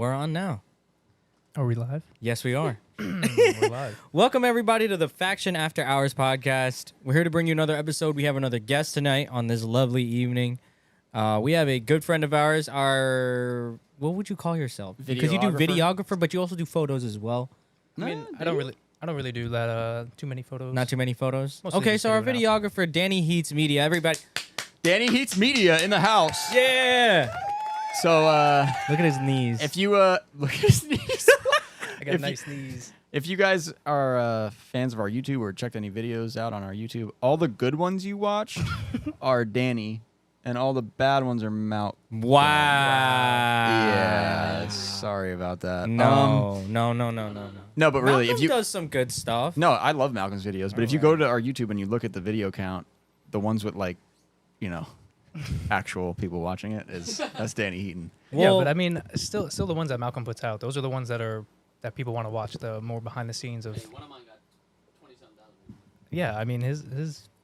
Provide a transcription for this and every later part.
We're on now. Are we live? Yes, we are. We're live. Welcome, everybody, to the Faction After Hours podcast. We're here to bring you another episode. We have another guest tonight on this lovely evening. We have a good friend of ours. What would you call yourself? Because you do videographer, but you also do photos as well. I mean, I don't really do that. Too many photos. Not too many photos. Mostly Okay, just so our video videographer, Danny Heatz Media. Everybody, Danny Heatz Media in the house. yeah. So, Look at his knees. if you look at his knees. I got if nice knees. If you guys are fans of our YouTube or checked any videos out on our YouTube, all the good ones you watch are Danny, and all the bad ones are Mount. Wow. Yeah, sorry about that. No. No, but really, Malcolm if you does some good stuff. no, I love Malcolm's videos, but if you go to our YouTube and you look at the video count, the ones with actual people watching it that's Danny Heaton. Well, Yeah, but I mean, still the ones that Malcolm puts out. Those are the ones that people want to watch. The more behind the scenes of. One of mine got 27,000. Yeah, I mean his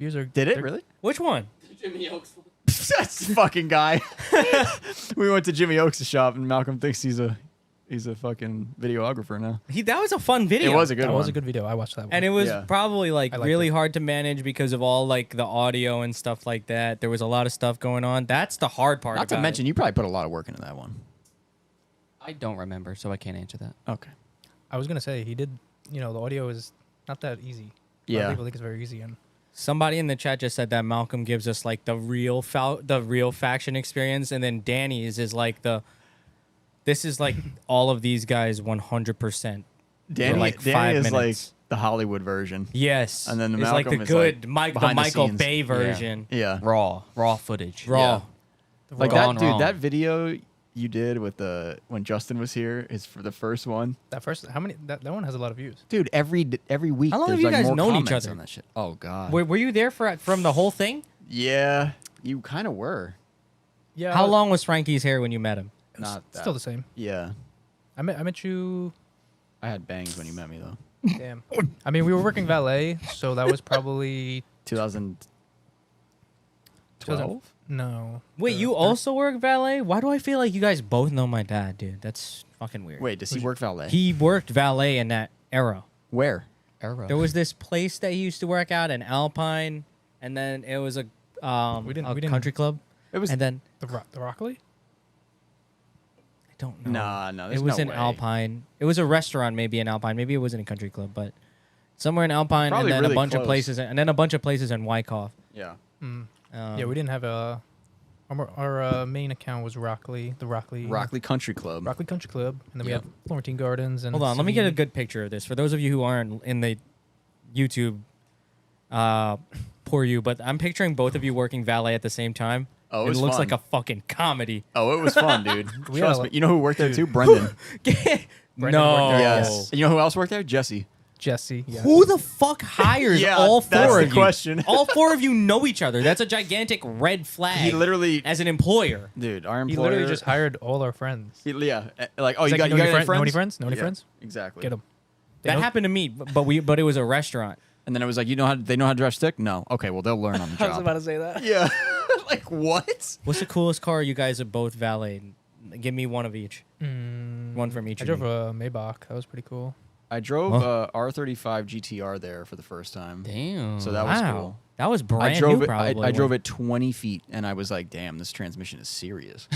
views are. Did it they're- really? which one? Jimmy Oaks one. That's the fucking guy. We went to Jimmy Oaks' shop, and Malcolm thinks he's a fucking videographer now. That was a fun video. It was a good That one. was a good video. I watched that one. And it was Yeah. probably I liked really it. hard to manage because of all the audio and stuff like that. There was a lot of stuff going on. That's the hard part. Not to about mention, it. you probably put a lot of work into that one. I don't remember, so I can't answer that. Okay. I was gonna say he did. The audio is not that easy. A lot of Yeah. people think it's very easy, and Somebody in the chat just said that Malcolm gives us the real faction experience, and then Danny's is this is all of these guys 100%. Danny, For 5 Danny is minutes. the Hollywood version. Yes, And then the it's Malcolm the is good the behind the Michael scenes. Bay version. Yeah. Raw footage. Raw. Yeah. Like Gone that, dude. wrong. That video you did with when Justin was here is for the first one. that first that one has a lot of views. Dude, every week. How long have there's you like guys more known each comments other? on that shit. Oh god. Were you there from the whole thing? Yeah, you kind of were. Yeah. How long was Frankie's hair when you met him? Not that. Still the same. Yeah. I met you. I had bangs when you met me though. Damn. I mean, we were working valet, so that was probably 2012. no. Wait, you also work valet? Why do I feel like you guys both know my dad, dude? That's fucking weird. Wait, does he work valet? He worked valet in that era. Where? Arrow. There was this place that he used to work out in Alpine, and then it was a We didn't- country club. It was. And then The broccoli. I don't know. No. It was no in way. Alpine. It was a restaurant, maybe in Alpine. Maybe it wasn't a country club, but somewhere in Alpine, Probably and then really a bunch of close. places, and then a bunch of places in Wyckoff. Yeah. Yeah, we didn't have a. Our main account was Rockley, the Rockley Country Club. Rockley Country Club, and then we Yep. have Florentine Gardens. And Hold on, let me get a Savini. good picture of this for those of you who aren't in the YouTube. Poor you, but I'm picturing both of you working valet at the same time. Oh, it it was looks fun. like a fucking comedy. Oh, it was fun, dude. We Trust had a- me. You know who worked there too? Brendan. Brendan no. worked there, Yes. You know who else worked there? Jesse. Jesse. Yeah. Who the fuck hires Yeah, all that's four the of you? question. All four of you know each other. That's a gigantic red flag. He literally, as an employer. dude, our He employer. literally just hired all our friends. Yeah. Like, oh, It's you like, got any friends? Know any friends? Know any Yeah, friends? Exactly. Get them. That happened to me, but it was a restaurant. And then it was like, they know how to drive stick? No. Okay, well they'll learn on the job. to say that. Yeah. Like what? What's the coolest car you guys are both valet? Give me one of each. One from each I of drove you. a Maybach. That was pretty cool. I drove Huh? R35 GTR there for the first time. Damn. So that was Wow. cool. That was I brand drove new, it. probably. I drove it 20 feet, and I was like, "Damn, this transmission is serious."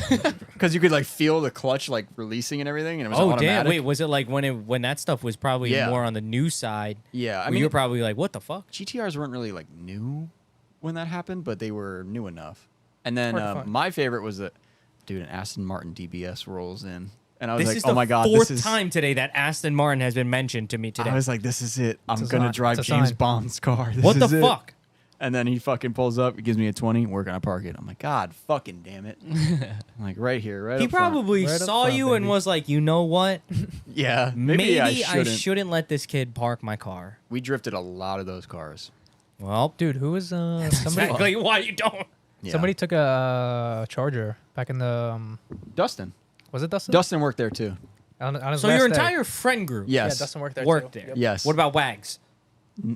Because you could like feel the clutch like releasing and everything, and it was Oh, automatic. damn. Wait, was it like when that stuff was probably Yeah. more on the new side? Yeah, I I mean, you were probably like, what the fuck? GTRs weren't really like new when that happened, but they were new enough. And then Hard to find. my favorite was an Aston Martin DBS rolls in, and I was This like, is "Oh the my god, fourth this is." time today that Aston Martin has been mentioned to me today. I was like, "This is it. I'm a gonna sign. drive It's a James sign. Bond's car." This what the is it. fuck? And then he fucking pulls up, he gives me a 20. We're gonna park it. I'm like, God, fucking damn it! I'm like right here, right. He up front. probably Right up saw front, you and baby. was like, you know what? Yeah, Maybe I I shouldn't. shouldn't let this kid park my car. We drifted a lot of those cars. Well, Dude, who was somebody? exactly why you don't. Yeah. Somebody took a Charger back in the. Dustin. Was it Dustin? Dustin worked there too. On his So last your day. entire friend group Yes. Yeah, Dustin worked there. worked too. there. Yep. Yes. What about Wags?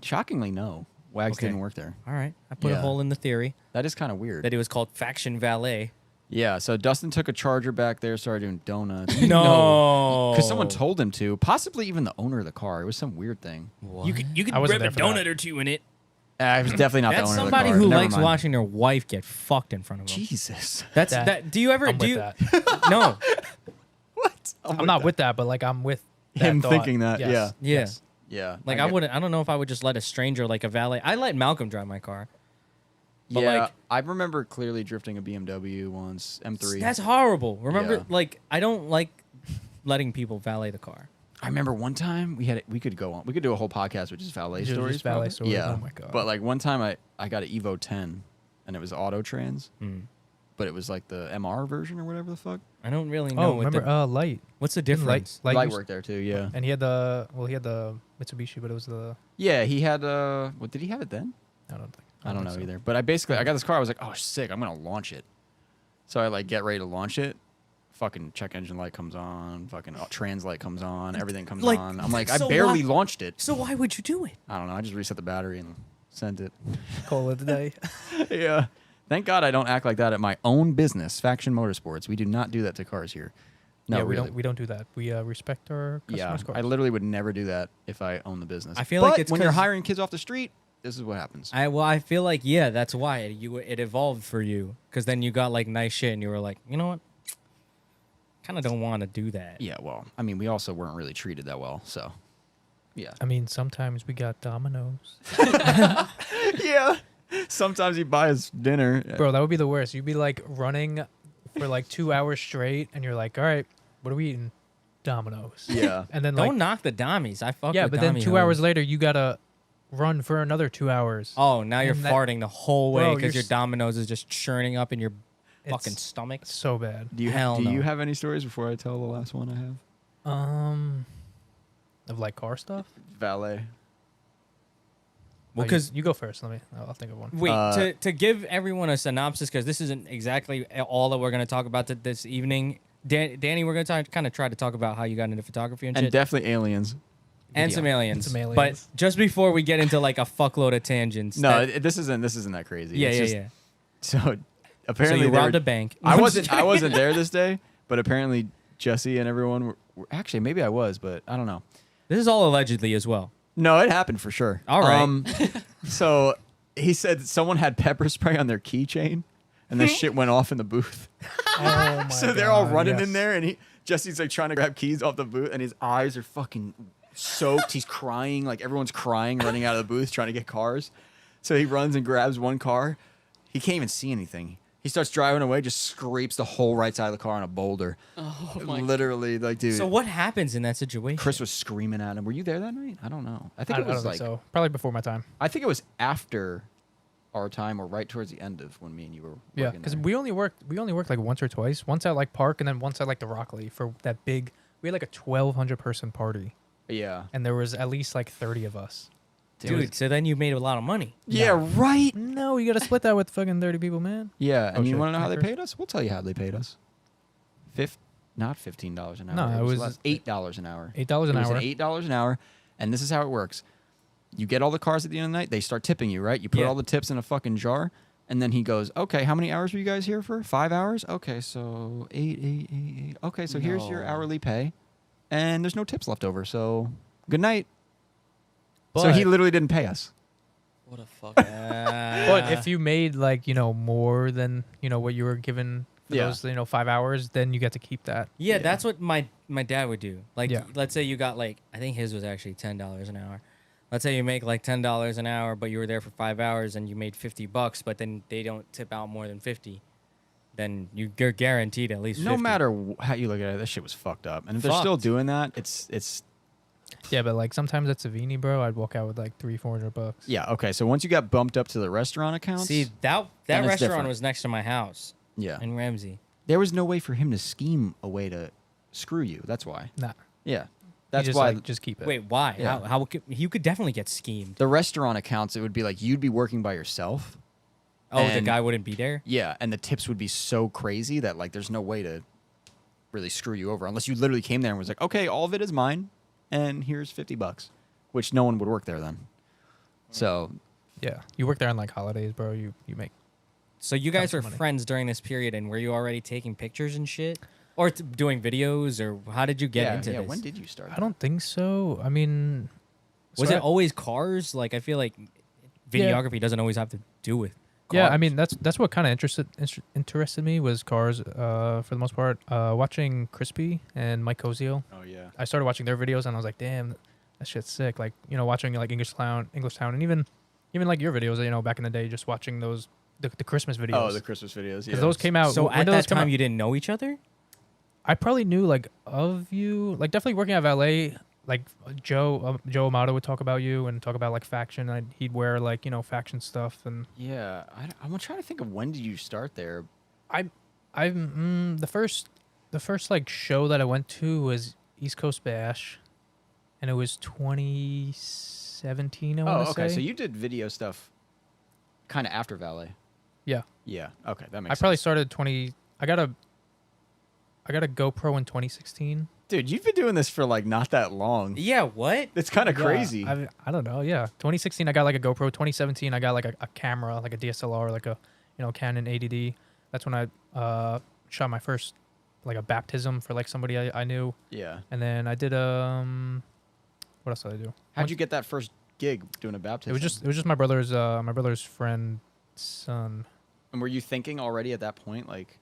Shockingly, no. Wags Okay. didn't work there. All right. I put a Yeah. hole in the theory That is kind of weird. that it was called Faction Valet. Yeah, so Dustin took a charger back there, started doing donuts. No. Because someone told him to, possibly even the owner of the car. It was some weird thing. What? You could I wasn't rip a there for donut that. or two in it. It was definitely not That's the owner somebody of the car. who Never likes mind. watching their wife get fucked in front of them. Jesus. That's That- that. Do you ever I'm do? with You, that. no. What? I'm not with that, but like I'm with that Him thought. thinking that, Yes. yeah. Yeah. Yes. Yeah. Like I wouldn't. I don't know if I would just let a stranger, like a valet. I let Malcolm drive my car. But Yeah, like, I remember clearly drifting a BMW once, M3. that's horrible. Remember, Yeah. like I don't like letting people valet the car. I remember one time we could go on. We could do a whole podcast with just valet Just stories. valet probably. stories, Yeah. oh my God. But like one time I got an Evo 10 and it was auto trans, Hmm. but it was like the MR version or whatever the fuck. I don't really know. Oh, what remember the, Light? what's the difference? Light used- worked there too, yeah. And he had the Mitsubishi, but it was the Yeah, he had what did he have it then? I don't think. I don't know think so. either. But I got this car, I was like, "Oh, sick. I'm going to launch it." So I like get ready to launch it. Fucking check engine light comes on, fucking trans light comes on, everything comes Like, on. I'm like, so I barely why- launched it. So why would you do it? I don't know. I just reset the battery and sent it. Call it a day. Yeah. Thank God I don't act like that at my own business, Faction Motorsports. We do not do that to cars here. No, yeah, we really. don't do that. We respect our Yeah, customers' cars. I literally would never do that if I own the business. I feel like But it's when you're 'cause- hiring kids off the street, this is what happens. I feel like that's why it evolved for you, because then you got like nice shit and you were like, you know what, kind of don't want to do that. Yeah, well, I mean, we also weren't really treated that well, so yeah. I mean, sometimes we got Domino's. Yeah. Sometimes you buy us dinner. Bro, that would be the worst. You'd be like running for like 2 hours straight, and you're like, all right, what are we eating? Domino's. Yeah. And then Don't like, knock the Dommies. I fuck yeah, with but then Dommy 2 hoes. hours later, you gotta run for another 2 hours. Oh, now you're And that- farting the whole way Bro, because you're your Domino's is just churning up in your It's fucking stomach. so bad. Do you Hell do no. you have any stories before I tell the last one I have? Of like car stuff. Valet. Well, Oh, because you go first. I'll think of one. wait, to give everyone a synopsis, because this isn't exactly all that we're going to talk about this evening. Danny, we're going to kind of try to talk about how you got into photography and And shit. definitely aliens. And video. some aliens. Some aliens. But just before we get into like a fuckload of tangents. No, that- this isn't that crazy. yeah, It's yeah, just- yeah. So So apparently you they robbed were- a bank. I I'm wasn't just I wasn't there this day, but apparently Jesse and everyone were actually maybe I was, but I don't know. This is all allegedly as well. No, it happened for sure. All right. So he said someone had pepper spray on their keychain, and the shit went off in the booth. Oh my So they're all God, running yes. in there, and Jesse's like trying to grab keys off the booth, and his eyes are fucking soaked. He's crying, like everyone's crying, running out of the booth trying to get cars. So he runs and grabs one car. He can't even see anything. He starts driving away, just scrapes the whole right side of the car on a boulder. Oh my. Literally, like, dude. So what happens in that situation? Chris was screaming at him. Were you there that night? I don't know. I think I it don't was think like so. Probably before my time. I think it was after our time or right towards the end of when me and you were Yeah, working because there. we only worked like once or twice. Once at like Park, and then once at like the Rockley for that big. We had like a 1,200 person party, Yeah. and there was at least like 30 of us. Dude, so then you made a lot of money. Yeah, right. No, you got to split that with fucking 30 people, man. Yeah, and Oh, you shit. want to know how they Hackers. paid us? We'll tell you how they paid us. Not $15 an hour. No, it it was was $8 an hour. $8 an It was hour. $8 an hour, and this is how it works. You get all the cars at the end of the night. They start tipping you, right? You put Yeah. all the tips in a fucking jar, and then he goes, "Okay, how many hours were you guys here for? 5 hours? Okay, so eight. Okay, so here's your No. hourly pay, and there's no tips left over. So good night." So he But- literally didn't pay us. What a fuck. But if you made like more than what you were given for Yeah. those 5 hours, then you get to keep that. Yeah, Yeah. that's what my dad would do. Like, Yeah. let's say you got like, I think his was actually $10 an hour. Let's say you make like $10 an hour, but you were there for 5 hours and you made $50, but then they don't tip out more than 50. Then you're guaranteed at least 50. No matter how you look at it, this shit was fucked up. And if they're still Fucked. doing that, it's Yeah, but like sometimes at Savini, bro, I'd walk out with like $300-400. yeah, okay. So once you got bumped up to the restaurant accounts, See, that Then it's restaurant different. was next to my house yeah, in Ramsey. there was no way for him to scheme a way to screw you. That's why. Nah, Yeah, you that's just, why like, just keep it. Wait, why? Yeah. How you could definitely get schemed. the restaurant accounts. It would be like you'd be working by yourself. Oh, the And- guy wouldn't be there? Yeah, and the tips would be so crazy that like there's no way to really screw you over unless you literally came there and was like, okay, all of it is mine, and here's $50, which no one would work there then. So Yeah, you work there on like holidays, bro. You make So you guys Tons of were money. friends during this period, and were you already taking pictures and shit, or doing videos, or how did you get into yeah. this? When did you start? I don't think so. I mean, Was so it always cars? Like I feel like videography doesn't always have to do with. Yeah, I cars. mean that's what kind of interested me was cars. For the most part, watching Crispy and Mike Cozio. Oh yeah. I started watching their videos and I was like, damn, that shit's sick. Like watching like English Town, and even like your videos. Back in the day, just watching those the Christmas videos. Oh, the Christmas videos. Yeah. Because those came out. So when at did that those come time, out? you didn't know each other. I probably knew like of you, like definitely working at Valet. Like Joe Amato would talk about you and talk about like faction. He'd wear like faction stuff and Yeah. I'm trying to think of when did you start there. the first like show that I went to was East Coast Bash, and it was 2017. I want Oh, to okay. say. So you did video stuff, kind of after Valet. Yeah. Yeah. Okay, that makes I sense. probably started 20. I got a GoPro in 2016. Dude, you've been doing this for like not that long. Yeah. What? It's kind of Yeah, crazy. I don't know. Yeah, 2016 I got like a GoPro. 2017 I got like a camera, like a DSLR, like a Canon 80D. That's when I shot my first like a baptism for like somebody I knew, Yeah. and then I did what else did I do? How'd you get that first gig doing a baptism? It was just my brother's friend's son. And were you thinking already at that point, like,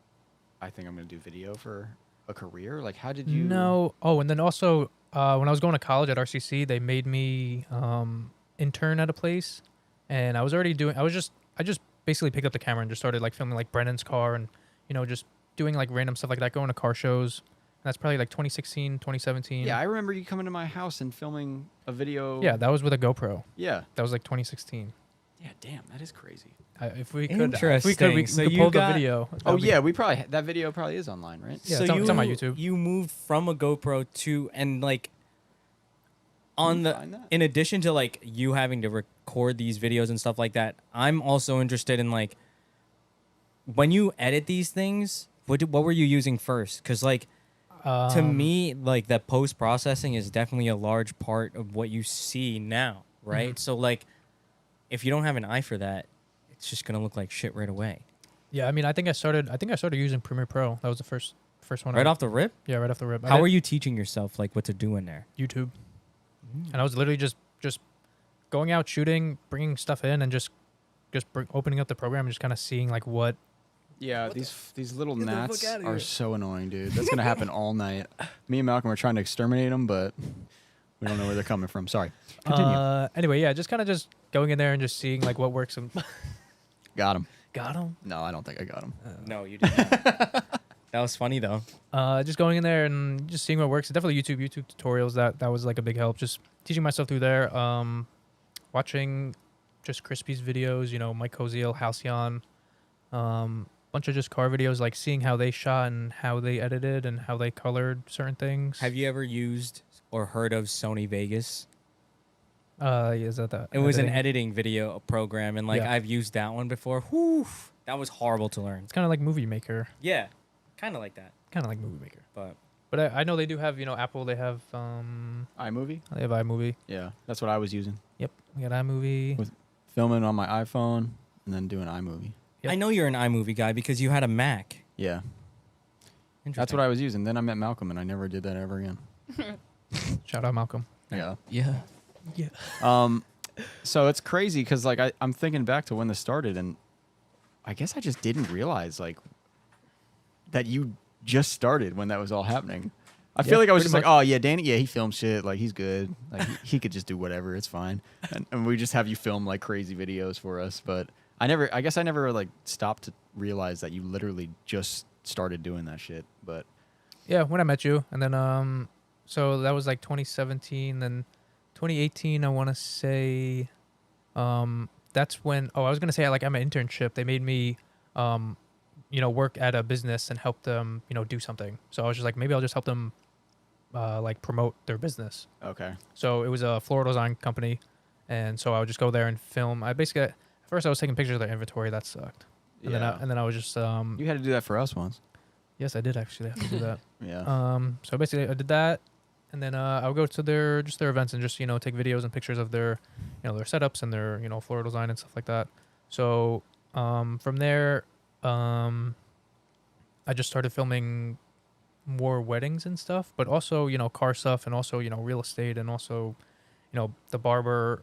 I think I'm gonna do video for a career? Like, how did you? No. Oh, and then also when I was going to college at RCC, they made me intern at a place, and I was already doing. I just basically picked up the camera and just started like filming like Brennan's car and just doing like random stuff like that, going to car shows. And that's probably like 2016, 2017. Yeah, I remember you coming to my house and filming a video. Yeah, that was with a GoPro. Yeah. That was like 2016. Yeah. Damn, that is crazy. If we could, we Interesting. could So pull you the got- video. Oh yeah, we probably that video probably is online, right? Yeah, so it's on you my YouTube. You moved from a GoPro to and like on you the find that? in addition to like you having to record these videos and stuff like that. I'm also interested in like when you edit these things. What were you using first? Because like to me, like that post processing is definitely a large part of what you see now, right? So like if you don't have an eye for that, it's just gonna look like shit right away. Yeah, I mean, I think I started using Premiere Pro. That was the first one. Right off the rip. Yeah, right off the rip. How are you teaching yourself like what to do in there? YouTube? And I was literally just going out shooting, bringing stuff in, and just opening up the program and just kind of seeing like what. Yeah, these little Get the fuck gnats outta are here. so annoying, dude. That's gonna happen all night. Me and Malcolm are trying to exterminate them, but we don't know where they're coming from. Sorry. Continue. Anyway, yeah, just kind of just going in there and just seeing like what works and Got him. got them. No, I don't think I got him. No, you didn't. That was funny though. Just going in there and just seeing what works. Definitely YouTube tutorials. That was like a big help. Just teaching myself through there. Watching just Crispy's videos. Mike Cozio, Halcyon. Bunch of just car videos, like seeing how they shot and how they edited and how they colored certain things. Have you ever used or heard of Sony Vegas? Yeah, is that? It was an editing video program, and like Yeah. I've used that one before. Whew, that was horrible to learn. It's kind of like Movie Maker. Yeah, kind of like that, Kind of like Movie Maker. but I know they do have, Apple. They have iMovie? iMovie. Yeah, that's what I was using. Yep, we got iMovie. With- Filming on my iPhone and then doing iMovie. Yep. I know you're an iMovie guy because you had a Mac. Yeah, Interesting. that's what I was using. Then I met Malcolm, and I never did that ever again. Shout out Malcolm. Yeah. Yeah. Yeah. So it's crazy because like I'm thinking back to when this started, and I guess I just didn't realize like that you just started when that was all happening. I feel Yeah, like I was pretty just like, much. oh yeah, Danny, yeah, he films shit, like he's good, like he could just do whatever, it's fine, and we just have you film like crazy videos for us. But I guess I never like stopped to realize that you literally just started doing that shit. But Yeah, when I met you, and then so that was like 2017. Then 2018, I want to say, that's when. Oh, I was gonna say like I'm an internship. They made me, work at a business and help them, do something. So I was just like, maybe I'll just help them, like promote their business. okay, So it was a floral design company, and so I would just go there and film. I basically at first I was taking pictures of their inventory. That sucked. And yeah, then I was just you had to do that for us once. yes, I did actually have to do that. Yeah, So basically I did that, and then I would go to their events and just take videos and pictures of their their setups and their floral design and stuff like that. So From there, I just started filming more weddings and stuff, but also, car stuff and also, real estate and also, the barber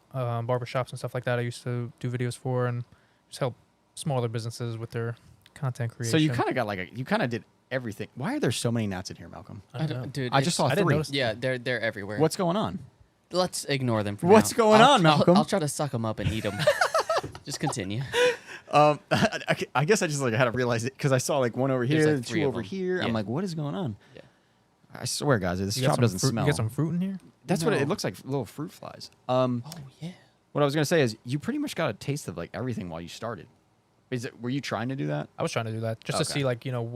shops and stuff like that. I used to do videos for and just help smaller businesses with their content creation. So you kind of got you kind of did everything. Why are there so many gnats in here, Malcolm? I don't know. Dude, I just saw I didn't 3. notice. Yeah, they're everywhere. What's going on? Let's ignore them for What's now. going on, Malcolm? I'll try to suck them up and eat them. Just continue. I guess I just had to realize it because I saw one over There's here, like 3 2 of over them. here. I'm Yeah. like, what is going on? Yeah. I swear, guys, this You got shop some doesn't fruit, smell. You got some fruit in here? That's what No. it looks like. Little fruit flies. Oh yeah. What I was gonna say is, you pretty much got a taste of everything while you started. Were you trying to do that? I was trying to do that just to Okay. see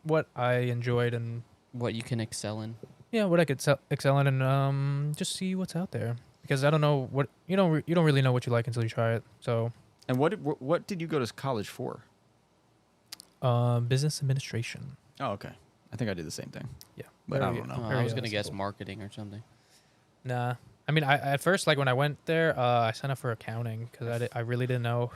what I enjoyed and What you can excel in. what I could excel in and just see what's out there because I don't know what you don't really know what you like until you try it. So And what did you go to college for? business administration. Oh, okay. I think I did the same thing. Yeah, But I very- don't know. Oh, very, I was gonna guess simple. marketing or something. Nah, I mean, I at first when I went there, I signed up for accounting because I really didn't know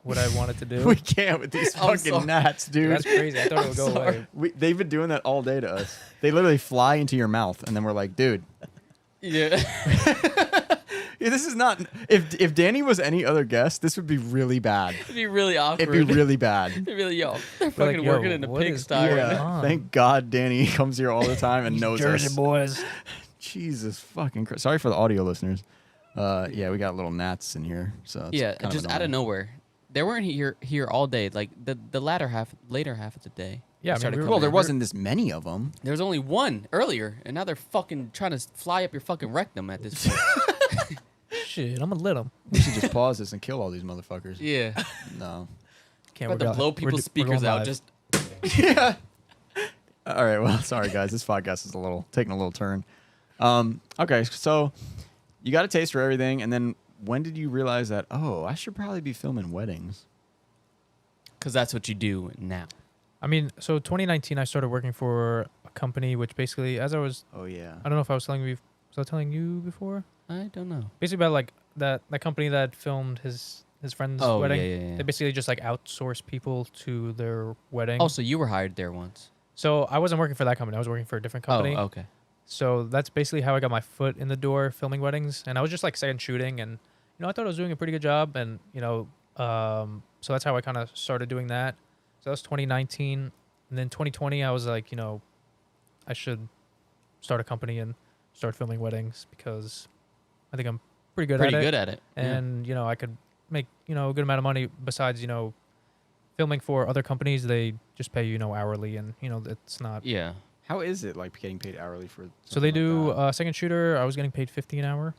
what I wanted to do. We can't with these I'm fucking sorry. gnats, dude. That's crazy. I thought it would go away. They've been doing that all day to us. They literally fly into your mouth, and then we're like, dude, Yeah. this is not. If Danny was any other guest, this would be really bad. It'd be really awkward. It'd be really bad. It'd be really they're like, fucking yo, working in a what is pigsty. going right Yeah. now. on? Thank God Danny comes here all the time and knows Jersey us. boys. Jesus fucking Christ. Sorry for the audio listeners. Yeah, we got little gnats in here. So it's Yeah, kind just out of annoying. nowhere. They weren't here all day. Like the later half of the day. Yeah, I mean, started we were- Well, coming there in. wasn't this many of them. There was only one earlier, and now they're fucking trying to fly up your fucking rectum at this point. Shit, I'm gonna let them. We should just pause this and kill all these motherfuckers. Yeah. No. Can't About to blow people's we're speakers going out. live. Just Yeah. All right. Well, sorry guys. This podcast is taking a little turn. Okay. So you got a taste for everything, and then when did you realize that? Oh, I should probably be filming weddings. because that's what you do now. I mean, so 2019, I started working for a company, which basically, as I Oh yeah. don't know if I was telling you, was I telling you before? I don't know. Basically about that company that filmed his friend's Oh, wedding. yeah. They basically just outsource people to their wedding. Oh, so you were hired there once. So I wasn't working for that company. I was working for a different company. Oh, okay. So that's basically how I got my foot in the door filming weddings. And I was just second shooting, and I thought I was doing a pretty good job. And so that's how I kind of started doing that. So that was 2019, and then 2020 I was like, I should start a company and start filming weddings because I think I'm pretty good Pretty at it. good at it. Yeah. And I could make a good amount of money. Besides filming for other companies, they just pay you hourly, and it's not. Yeah. How is it getting paid hourly for? So they something do like that? second shooter. I was getting paid $50 an hour.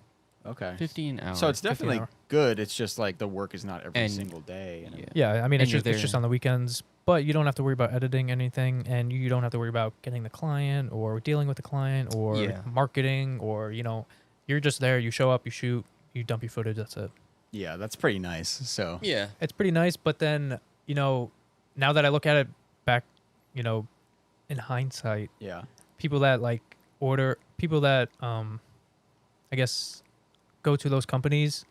Okay. 15 hours. So it's 15 definitely hour. good. It's just the work is not every And- single day. And yeah. Yeah, I mean And it's you're just there. on the weekends, but you don't have to worry about editing anything, and you don't have to worry about getting the client or dealing with the client or Yeah. marketing or you're just there. You show up, you shoot, you dump your footage. That's it. Yeah, that's pretty nice. So Yeah. It's pretty nice, but then now that I look at it back, in hindsight, yeah. people that people that I guess go to those companies,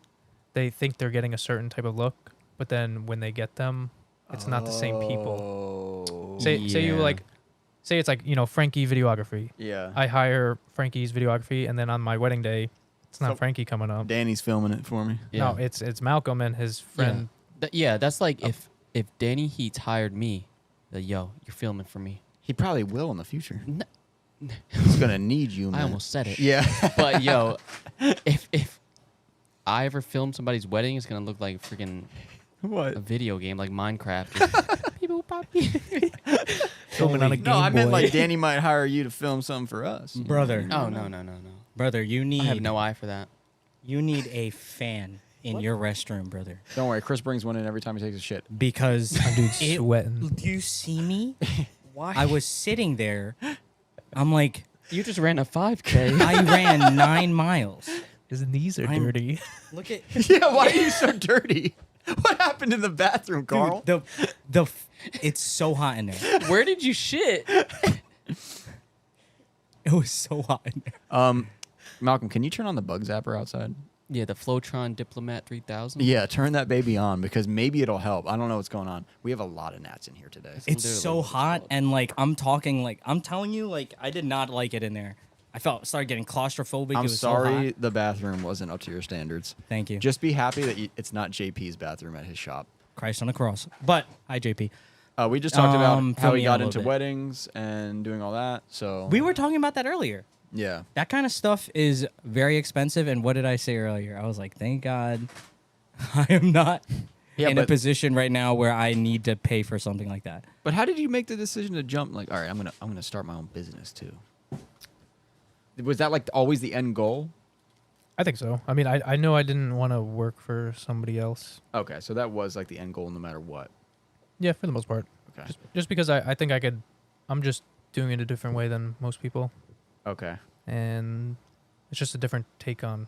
they think they're getting a certain type of look, but then when they get them, it's not the same people. Oh. Say you Yeah. say it's Frankie videography. Yeah. I hire Frankie's videography, and then on my wedding day, it's not So- Frankie coming up. Danny's filming it for me. Yeah. No, it's Malcolm and his friend. Yeah, that's like if Danny Heatz hired me, yo, you're filming for me. He probably will in the future. No, He's gonna need you, man. I almost said it. Yeah. But yo, if I ever film somebody's wedding, it's gonna look like freaking What? a video game like Minecraft. People pop. Filming on a No, I Game meant Boy. Danny might hire you to film something for us. you know? Brother. Oh no. Brother, you I have need no eye for that. you need a fan in your restroom, brother. Don't worry, Chris brings one in every time he takes a shit. Because Dude's it- sweating. do you see me? Why? I was sitting there. I'm like, You just ran a 5K. I ran 9 miles. His knees are I'm- dirty. Look at Yeah, why are you so dirty? What happened in the bathroom, Carl? dude, it's so hot in there. Where did you shit? It was so hot in there. Malcolm, can you turn on the bug zapper outside? Yeah, the Flowtron Diplomat 3000. Yeah, turn that baby on because maybe it'll help. I don't know what's going on. We have a lot of gnats in here today. It's literally so what it's hot, called. and like I'm telling you, like I did not like it in there. I started getting claustrophobic. I'm It was so sorry hot. the bathroom wasn't up to your standards. Thank you. Just be happy that it's not JP's bathroom at his shop. Christ on the cross. But hi, JP. We just talked about Fill how he me in a got little into bit. weddings and doing all that. So We were talking about that earlier. yeah. That kind of stuff is very expensive. And what did I say earlier? I was like, thank God I am not Yeah, in a but- position right now where I need to pay for something like that. But how did you make the decision to jump? Like, all right, I'm gonna start my own business too. Was that like always the end goal? I think so. I mean, I know I didn't want to work for somebody else. Okay, so that was like the end goal no matter what. Yeah, for the most part. Okay. Just because I think I could. I'm just doing it a different way than most people, Okay. and it's just a different take on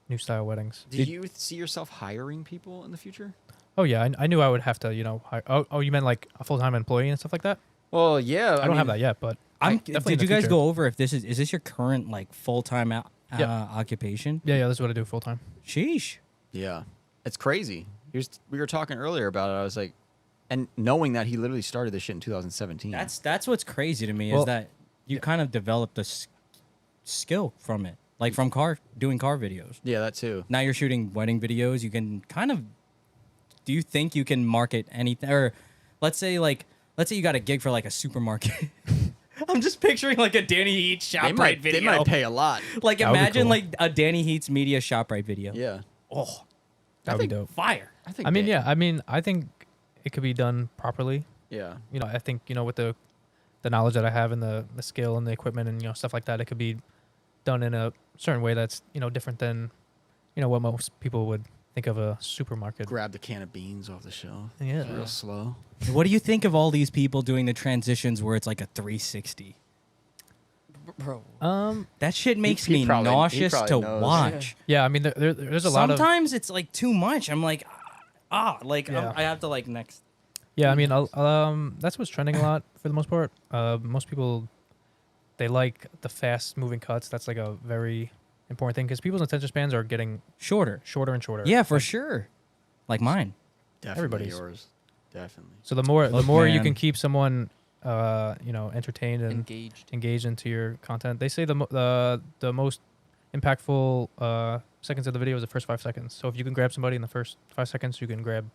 new style weddings. Did you see yourself hiring people in the future? Oh yeah, I knew I would have to, Oh, you meant like a full-time employee and stuff like that? Well, yeah. I don't have that yet, but definitely in Did the you guys future. go over if this is your current like full-time occupation? Yeah, that's what I do full-time. Sheesh. Yeah, it's crazy. We were talking earlier about it. I was like, and knowing that he literally started this shit in 2017. That's what's crazy to me Well, is that you kind of developed a skill from it, like from doing car videos. yeah, that too. Now you're shooting wedding videos. You can kind of. Do you think you can market anything? Or let's say you got a gig for like a supermarket. I'm just picturing like a Danny Heatz ShopRite video. They might pay a lot. Like That would be imagine cool. like a Danny Heatz media ShopRite video. Yeah, Oh, That would be think- dope. fire. I think. I mean, they- yeah, I think it could be done properly. yeah. I think, with the knowledge that I have and the skill and the equipment and, stuff like that, it could be done in a certain way that's, different than, what most people would think of a supermarket. Grab the can of beans off the shelf. Yeah. It's real slow. What do you think of all these people doing the transitions where it's like a 360? Bro. That shit makes he me probably- he nauseous probably to knows. watch. Yeah, I mean, there's a lot of... Sometimes it's like too much. I'm like, Yeah. I have to like next. Yeah, I mean, that's what's trending a lot for the most part. Most people, they like the fast-moving cuts. That's like a very important thing because people's attention spans are getting Shorter. shorter and shorter. Yeah, for sure. Like mine. Definitely Everybody's. yours. Definitely. So the more Look, you man. can keep someone, entertained and Engaged. engaged into your content. They say the most impactful seconds of the video is the first 5 seconds. So if you can grab somebody in the first 5 seconds, you can grab,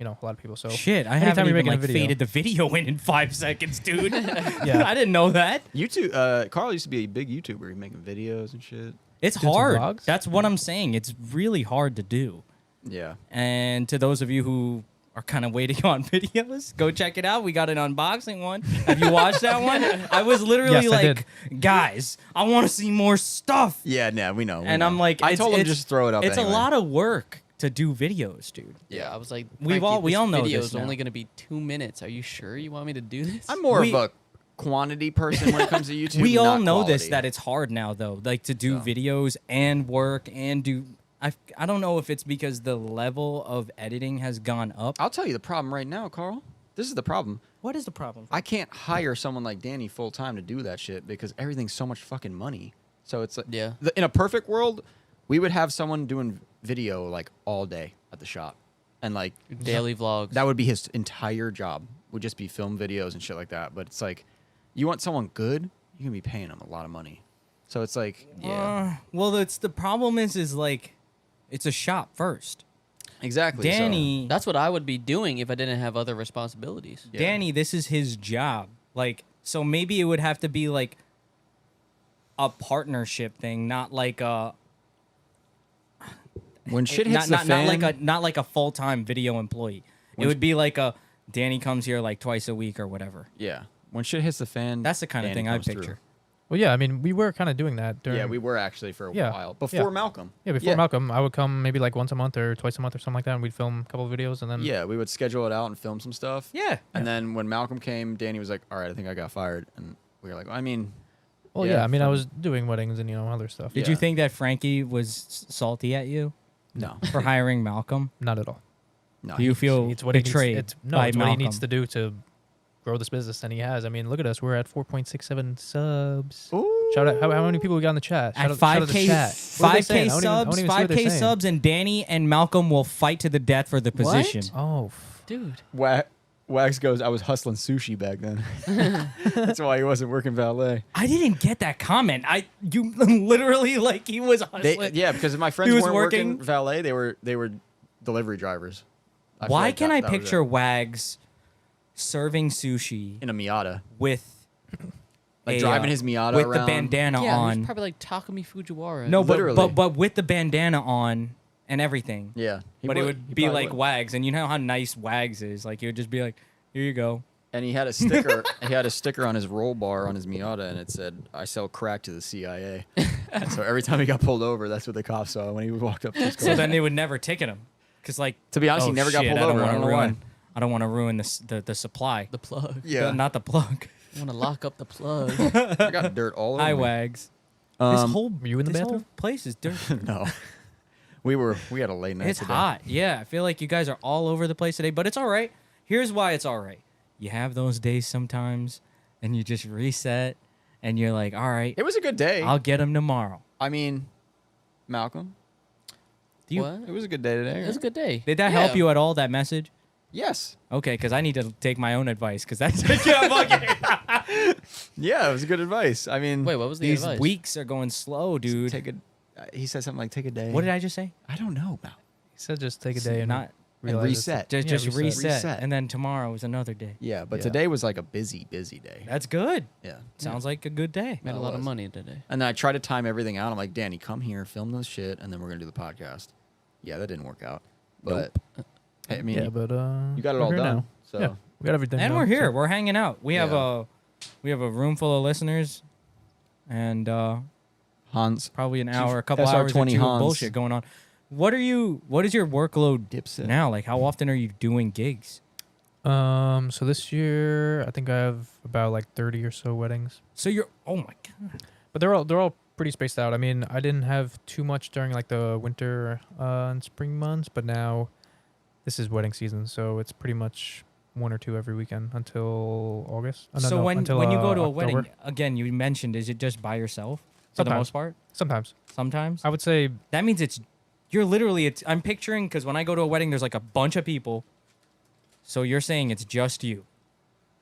a lot of people. So Shit, I anytime haven't you're even making a like video. faded the video in 5 seconds, dude. Yeah. I didn't know that. YouTube. Carl used to be a big YouTuber. He's making videos and shit. It's Did some hard. vlogs? That's what I'm saying. It's really hard to do. Yeah. And to those of you who are kind of waiting on videos, go check it out. We got an unboxing one. Have you watched that one? I was literally Yes, I like, guys, I want to see more stuff. Yeah. Nah, we know. And I'm like, I it's- told him it's- just throw it up. It's anyway. a lot of work to do videos, dude. Yeah, I was like, We Frankie, all this know video this is now. only going to be 2 minutes. Are you sure you want me to do this? I'm more We- of a quantity person when it comes to YouTube. We all not know this, quality. that it's hard now, though, like to do So. videos and work and do. I don't know if it's because the level of editing has gone up. I'll tell you the problem right now, Carl. This is the problem. What is the problem? I can't hire someone like Danny full time to do that shit because everything's so much fucking money. So it's like, Yeah. In a perfect world, we would have someone doing video like all day at the shop, and like Daily vlogs. that would be his entire job. Would just be film videos and shit like that. But it's like, you want someone good, you can be paying them a lot of money. So it's like, yeah, Well, it's the problem is like, it's a shop first. exactly. so- Danny, That's what I would be doing if I didn't have other responsibilities. Yeah. Danny, this is his job. Like, so maybe it would have to be like a partnership thing, not like a when shit hits the not fan, not like a full time video employee. It When- would be like a Danny comes here like twice a week or whatever. yeah, when shit hits the fan, That's the kind of Danny thing I comes through. picture. Well, yeah, I mean, we were kind of doing that during. Yeah, we were actually for a Yeah, while yeah. before Malcolm. Yeah, before Malcolm, I would come maybe like once a month or twice a month or something like that, and we'd film a couple of videos, and then Yeah, we would schedule it out and film some stuff. Yeah. And then when Malcolm came, Danny was like, "All right, I think I got fired," and we were like, "I mean, Well, Yeah, yeah, I mean, I from- was doing weddings and other stuff. Did Yeah. you think that Frankie was salty at you no, for hiring Malcolm? Not at all. no." Do you feel It's what he betrayed needs. It's by what Malcolm? he needs to do to grow this business, and he has. I mean, look at us. We're at 4.67 subs. Ooh, Shout out. How many people we got in the chat? At Shout out the 5K, chat. What are they saying? 5K I don't subs, even see what they're 5K saying. subs, and Danny and Malcolm will fight to the death for the What? position. Oh, Dude. Wax goes, I was hustling sushi back then. That's why he wasn't working valet. I didn't get that comment. You literally like he was hustling. Yeah, because my friends He was weren't working working- valet. They were delivery drivers. I feel Why like can that I was picture it. Wags serving sushi in a Miata, with like driving his Miata with around the bandana Yeah, on? he's probably like Takumi Fujiwara. No, Literally. but with the bandana on and everything. Yeah, But it would he be probably like would. Wags, and you know how nice Wags is. Like, it would just be like, here you go. And he had a sticker. He had a sticker on his roll bar on his Miata, and it said, "I sell crack to the CIA." And so every time he got pulled over, that's what the cops saw when he walked up to his car. So then they would never ticket him. Because, like, To be honest, oh, he never got shit, pulled I don't over. I wanna don't know why. I don't want to ruin the supply. The plug. Yeah, Not the plug. I want to lock up the plug. I got dirt all over Hi, me. Wags. This whole were you in the this bathroom? whole place is dirty. No, we had a late night. It's today. hot. Yeah, I feel like you guys are all over the place today, but it's all right. Here's why it's all right. You have those days sometimes, and you just reset, and you're like, all right, It was a good day. I'll get them tomorrow. I mean, Malcolm, Do you, What? it was a good day today. It was a good day. Did that Yeah. help you at all, that message? Yes. Okay, because I need to take my own advice, because that's Yeah, it was good advice. I mean, Wait, what was the these advice? weeks are going slow, dude. take a. He said something like, "Take a day." What did I just say? I don't know, Mal. He said just take a day and Not And realize it's- reset. just, Yeah, just reset. Reset. and then tomorrow is another day. Yeah, but Yeah. today was like a busy day. That's good. Yeah. Sounds like a good day. Made a It lot of was. money today. And then I tried to time everything out. I'm like, Danny, come here, film this shit, and then we're gonna do the podcast. Yeah, that didn't work out. But hey, I mean, Yeah, but you got it we're all here done. now. So Yeah, we got everything. And done, we're here. so- We're hanging out. We have Yeah. a room full of listeners, and Hans, probably an hour, a couple SR20 hours or two of Hans. bullshit going on. What is your workload Dipset. now? Like, how often are you doing gigs? So this year I think I have about like 30 or so weddings, So you're, oh my god. but they're all pretty spaced out. I mean, I didn't have too much during like the winter and spring months, but now this is wedding season, so it's pretty much one or two every weekend until August. No, So no, when until, you go to a October. wedding, again, you mentioned, is it just by yourself for the Sometimes. most part? Sometimes Sometimes. I would say That means you're literally, I'm picturing, because when I go to a wedding, there's like a bunch of people. So you're saying it's just you.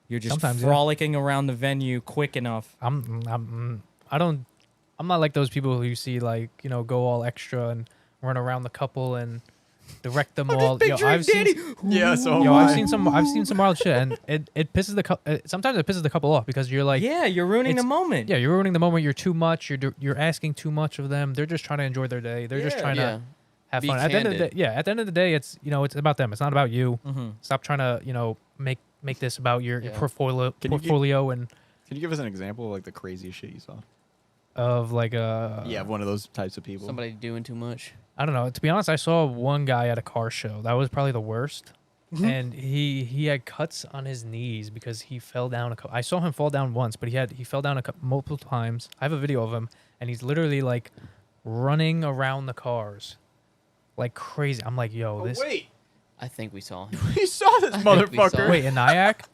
You're just Sometimes, yeah. frolicking around the venue quick enough. I'm not like those people who you see like, you know, go all extra and run around the couple and direct them all. I've seen yeah, so I've seen some wild shit, and it pisses sometimes it pisses the couple off because you're like, Yeah, you're ruining the moment. yeah, you're ruining the moment. You're too much. You're asking too much of them. They're just trying to enjoy their day. They're just Yeah. trying Yeah. to have Be fun. At the end of the day, candid. at the end of the day, it's it's about them. It's not about you. Mm-hmm. Stop trying to make this about your Yeah. portfolio Can you portfolio and Can you give us an example of like the craziest shit you saw? of like Yeah, one of those types of people. Somebody doing too much. I don't know. To be honest, I saw one guy at a car show. That was probably the worst. And he had cuts on his knees because he fell down. I saw him fall down once, but he fell down multiple times. I have a video of him, and he's literally like running around the cars, like crazy. I'm like, yo, this. wait, I think we saw him. we saw this I think we saw motherfucker. him. Wait, in Nyack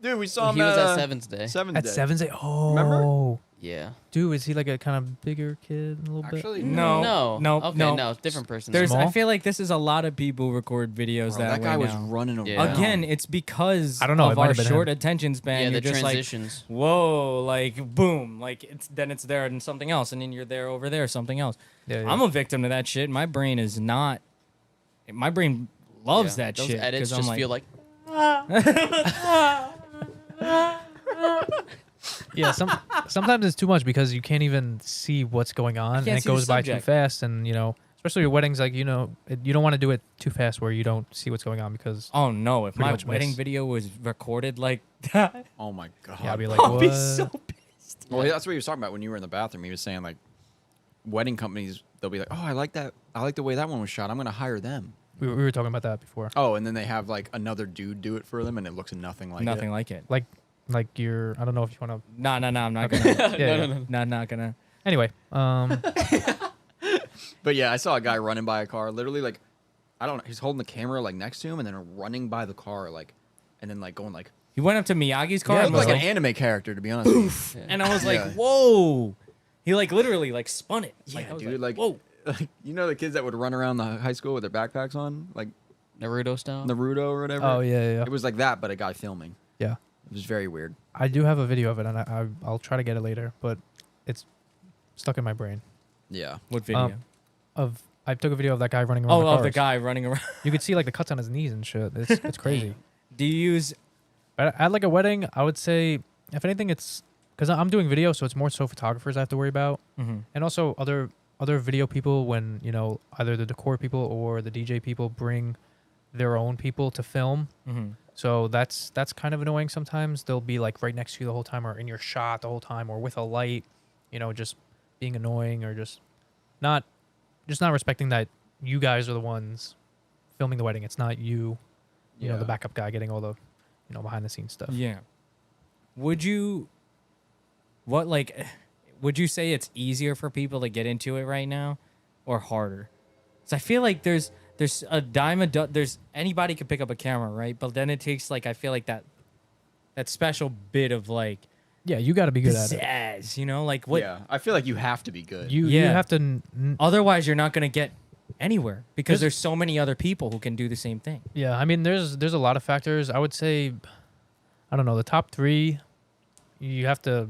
Dude, we saw him He was at Seven's Day. Seventh at Day. 7's Day. Oh, Remember? Yeah. dude, is he like a kind of bigger kid a little Actually, No. No. no, Okay, no. no. Different person. There's, I Small? feel like this is a lot of people record videos Bro, that that guy way was now. running around. Yeah. Again, it's because I don't know, of it might our have been short him. attention span. Yeah, You're the just transitions. like, whoa, like boom, like it's there and something else, and then you're there over there, something else. Yeah, yeah. I'm a victim to that shit. My brain is not. My brain loves Yeah. that Those shit. edits 'cause I'm just like, feel like Yeah, sometimes it's too much because you can't even see what's going on, and can't it see the goes by too subject. fast. And especially your weddings, like you don't want to do it too fast where you don't see what's going on because oh no, if Pretty my much wedding miss. video was recorded like that, Oh my god. yeah, I'll be like, I'll what? be so pissed. Well, that's what he was talking about when you were in the bathroom. He was saying like, wedding companies, they'll be like, oh, I like that. I like the way that one was shot. I'm gonna hire them. we were talking about that before. Oh, and then they have like another dude do it for them, and it looks nothing like Nothing it. like it. Like I don't know if you want to. No, I'm not Okay. gonna. Yeah, No, not gonna. Anyway, But yeah, I saw a guy running by a car, literally like, I don't know, he's holding the camera like next to him, and then running by the car like, and then like going like, He went up to Miyagi's car yeah, and looked was like an anime character to be honest. With you. and I was like, Yeah. whoa. He like literally like spun it. Yeah, I was dude. Like, whoa. like, you know the kids that would run around the high school with their backpacks on, like Naruto style. Naruto or whatever. Oh yeah. It was like that, but a guy filming. Yeah. It was very weird. I do have a video of it, and I'll try to get it later, but it's stuck in my brain. Yeah. What video? I took a video of that guy running around. Oh, the of the cars. guy running around. You could see like the cuts on his knees and shit. It's crazy. Do you use? But at like a wedding, I would say, if anything, it's because I'm doing video, so it's more so photographers I have to worry about, and also other video people when either the decor people or the DJ people bring their own people to film. So that's kind of annoying sometimes. They'll be like right next to you the whole time, or in your shot the whole time, or with a light, just being annoying, or just not respecting that you guys are the ones filming the wedding. It's not you, the backup guy getting all the, behind the scenes stuff. Yeah. Would you say it's easier for people to get into it right now or harder? So I feel like there's a dime a dozen. There's anybody could pick up a camera, right? But then it takes like, I feel like that special bit of like, Yeah, you got to be good at it. pizzazz, like what? Yeah. I feel like you have to be good. You Yeah. have to. Otherwise, you're not gonna get anywhere because there's so many other people who can do the same thing. Yeah, I mean, there's a lot of factors. I would say, I don't know, the top 3. You have to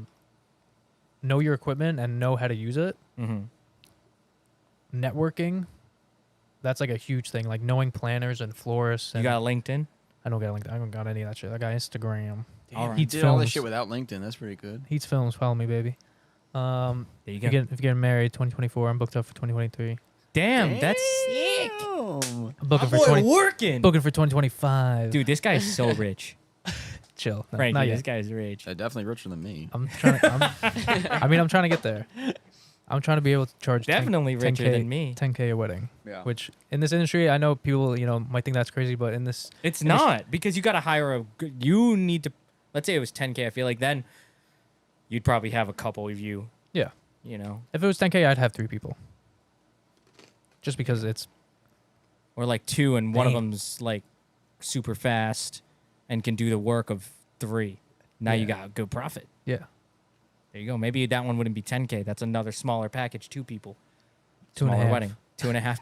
know your equipment and know how to use it. Networking, that's like a huge thing. Like knowing planners and florists. You And got LinkedIn? I don't got LinkedIn. I don't got any of that shit. I got Instagram. Damn, All right. you Heatz did all this Films. shit without LinkedIn. That's pretty good. Heatz Films, follow me, baby. There you If go. you're getting married, 2024. I'm booked up for 2023. Damn, that's sick. Damn. I'm booking for Boy, working. booking for 2025. Dude, this guy is so rich. Chill. No, Frankie, not this yet. guy is rich. They're definitely richer than me. I'm trying to. I'm trying to get there. I'm trying to be able to charge Definitely 10K, richer than me. 10K a wedding. Yeah. Which in this industry, I know people might think that's crazy, but in this, It's not because you got to hire a good. You need to. Let's say it was 10K. I feel like then you'd probably have a couple of you. yeah, if it was 10K, I'd have 3 people. Just because it's Or like 2, and one of Dang. them's like super fast and can do the work of 3. Now you Yeah. got good profit. yeah, There you go. Maybe that one wouldn't be 10K. That's another smaller package. 2 people. 2.5. Smaller wedding. 2.5.